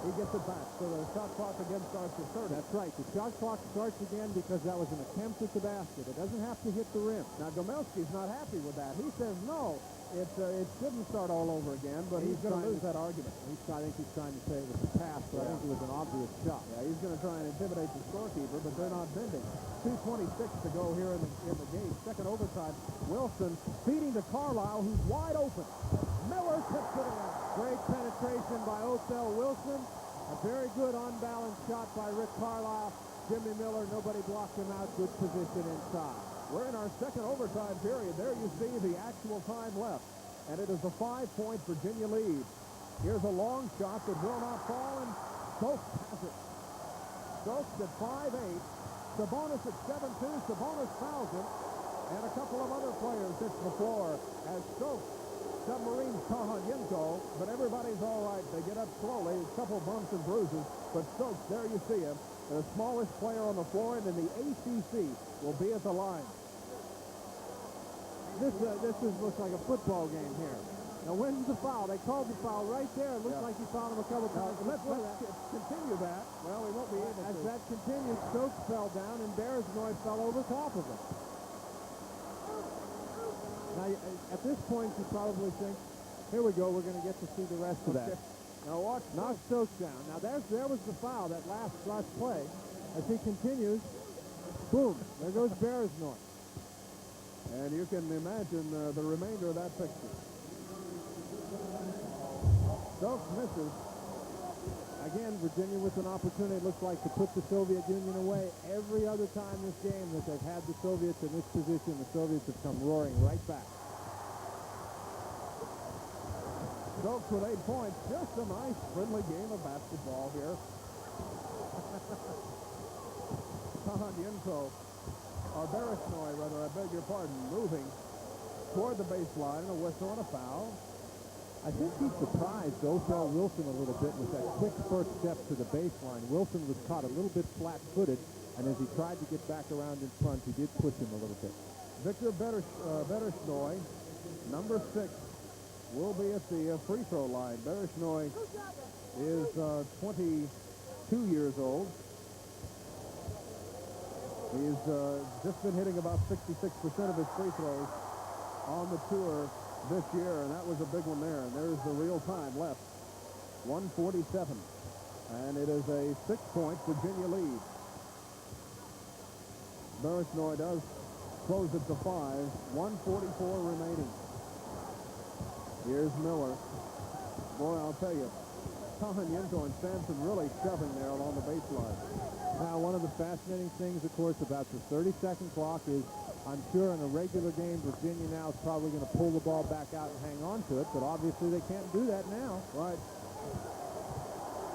he gets it back. So the shot clock again starts at 30. That's right. The shot clock starts again because that was an attempt at the basket. It doesn't have to hit the rim. Now, Gmelski's not happy with that. He says, no, it shouldn't start all over again, but he's going to lose that argument. I think he's trying to say it was a pass, but I think it was an obvious shot. Yeah, he's going to try and intimidate the scorekeeper, but they're not bending. 2:26 to go here in the game. Second overtime. Wilson feeding to Carlisle, who's wide open. Miller tips it in. Great penetration by Othell Wilson. A very good unbalanced shot by Rick Carlisle. Jimmy Miller, nobody blocked him out. Good position inside. We're in our second overtime period. There you see the actual time left. And it is a 5-point Virginia lead. Here's a long shot that will not fall, and Stokes has it. Stokes at 5'8". Sabonis at 7'2". Sabonis fouls him. And a couple of other players hit the floor as Stokes submarine Tahanyenko, but everybody's all right. They get up slowly, a couple bumps and bruises, but Stokes, there you see him, the smallest player on the floor, and in the ACC will be at the line. This looks like a football game here. Now, when's the foul? They called the foul right there. It looks like he fouled him a couple times. Let's continue that. Well, we won't be able to. As that continued, Stokes fell down, and Beresnoy fell over top of him. Now, at this point, you probably think, here we go, we're going to get to see the rest of that. Now watch. Knock Stokes down. Now, there was the foul, that last play. As he continues, boom, there goes Beresnoy. And you can imagine the remainder of that picture. Stokes misses. Again, Virginia with an opportunity, it looks like, to put the Soviet Union away. Every other time this game that they've had the Soviets in this position, the Soviets have come roaring right back. Stokes with 8 points. Just a nice, friendly game of basketball here. Tahanyenko, or Beresnoy, rather, I beg your pardon, moving toward the baseline, and a whistle and a foul. I think he surprised Othell Wilson a little bit with that quick first step to the baseline. Wilson was caught a little bit flat-footed, and as he tried to get back around in front, he did push him a little bit. Victor Beresnoy, number 6, will be at the free throw line. Beresnoy is 22 years old. He's just been hitting about 66% of his free throws on the tour this year, and that was a big one there. And there's the real time left, 1:47. And it is a 6-point Virginia lead. Beresnoy does close it to 5, 1:44 remaining. Here's Miller. Boy, I'll tell you, Tahanyenko and Sampson really shoving there along the baseline. Now, one of the fascinating things, of course, about the 30-second clock is, I'm sure in a regular game, Virginia now is probably going to pull the ball back out and hang on to it, but obviously they can't do that now. Right.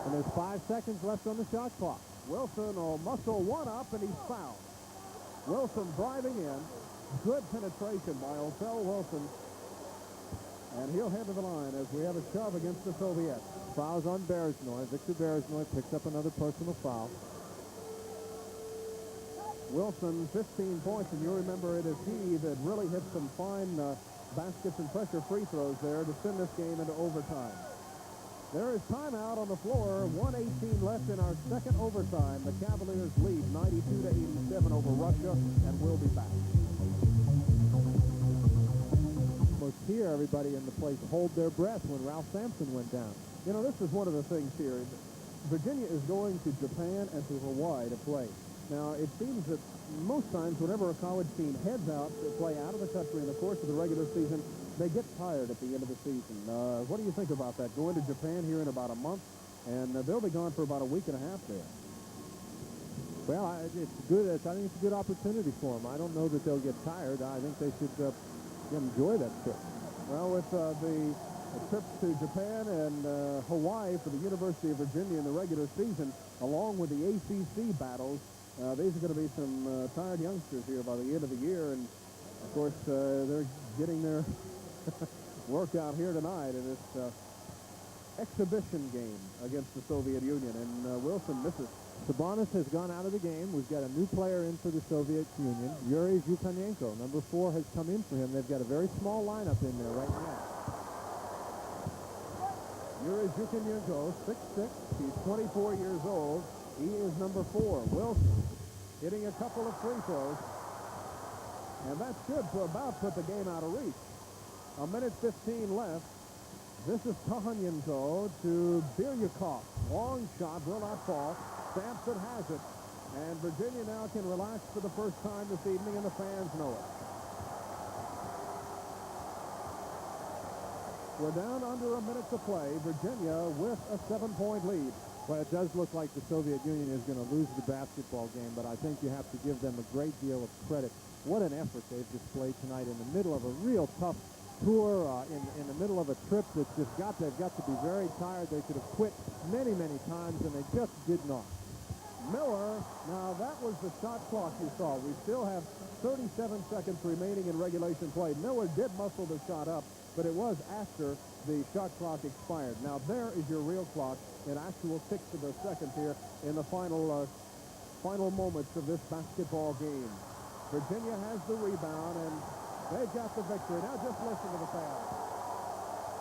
And there's 5 seconds left on the shot clock. Wilson will muscle one up, and he's fouled. Wilson driving in. Good penetration by Othell Wilson. And he'll head to the line as we have a shove against the Soviets. Fouls on Beresnoy. Victor Beresnoy picks up another personal foul. Wilson, 15 points, and you remember it is he that really hit some fine baskets and pressure free throws there to send this game into overtime. There is timeout on the floor, 1:18 left in our second overtime. The Cavaliers lead 92-87 over Russia, and we'll be back. Almost here, everybody in the place hold their breath when Ralph Sampson went down. You know, this is one of the things here. Virginia is going to Japan and to Hawaii to play. Now, it seems that most times whenever a college team heads out to play out of the country in the course of the regular season, they get tired at the end of the season. What do you think about that? Going to Japan here in about a month, and they'll be gone for about a week and a half there. Well, it's good. I think it's a good opportunity for them. I don't know that they'll get tired. I think they should enjoy that trip. Well, with the trips to Japan and Hawaii for the University of Virginia in the regular season, along with the ACC battles, these are going to be some tired youngsters here by the end of the year. And, of course, they're getting their workout here tonight in this exhibition game against the Soviet Union. And Wilson misses. Sabonis has gone out of the game. We've got a new player in for the Soviet Union. Yuri Zhukanenko, number 4, has come in for him. They've got a very small lineup in there right now. Yuri Zhukanenko, 6'6". He's 24 years old. He is number 4. Wilson hitting a couple of free throws. And that should about put the game out of reach. 1:15 left. This is Tahanyenko to Biryakov. Long shot, will not fall. Sampson has it. And Virginia now can relax for the first time this evening, and the fans know it. We're down under a minute to play. Virginia with a 7-point lead. Well, it does look like the Soviet Union is going to lose the basketball game, but I think you have to give them a great deal of credit. What an effort they've displayed tonight in the middle of a real tough tour, in the middle of a trip that's just they've got to be very tired. They could have quit many, many times, and they just did not. Miller, now that was the shot clock you saw. We still have 37 seconds remaining in regulation play. Miller did muscle the shot up, but it was after the shot clock expired. Now there is your real clock in actual ticks of the seconds here in the final moments of this basketball game. Virginia has the rebound, and they've got the victory. Now just listen to the fans.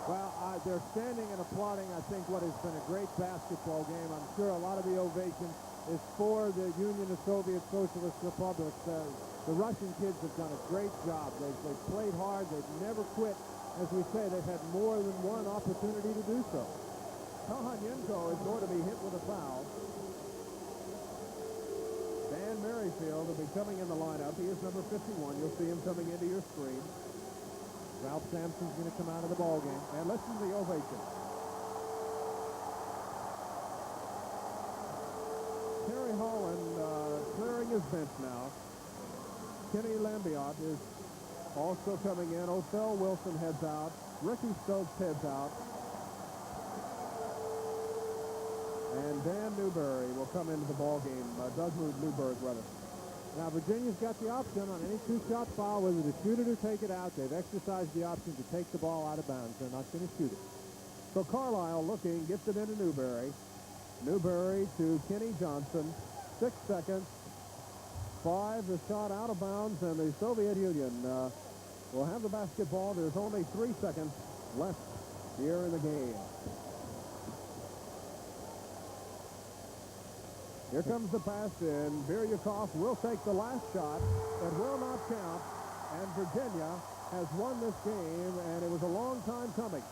Well, they're standing and applauding, I think, what has been a great basketball game. I'm sure a lot of the ovation is for the Union of Soviet Socialist Republics. The Russian kids have done a great job. They've played hard. They've never quit. As we say, they've had more than one opportunity to do so. Kahanyenko is going to be hit with a foul. Dan Merrifield will be coming in the lineup. He is number 51. You'll see him coming into your screen. Ralph Sampson's going to come out of the ball game. And listen to the ovation. Terry Holland clearing his bench now. Kenny Lambiot is also coming in. Othell Wilson heads out. Ricky Stokes heads out. And Dan Newberry will come into the ball game. Doug Newberg, rather. Now, Virginia's got the option on any two-shot foul, whether to shoot it or take it out. They've exercised the option to take the ball out of bounds. They're not going to shoot it. So Carlisle looking, gets it into Newberry. Newberry to Kenny Johnson. 6 seconds. 5, the shot out of bounds, and the Soviet Union will have the basketball. There's only 3 seconds left here in the game. Here comes the pass in. Biryukov will take the last shot. It will not count. And Virginia has won this game, and it was a long time coming.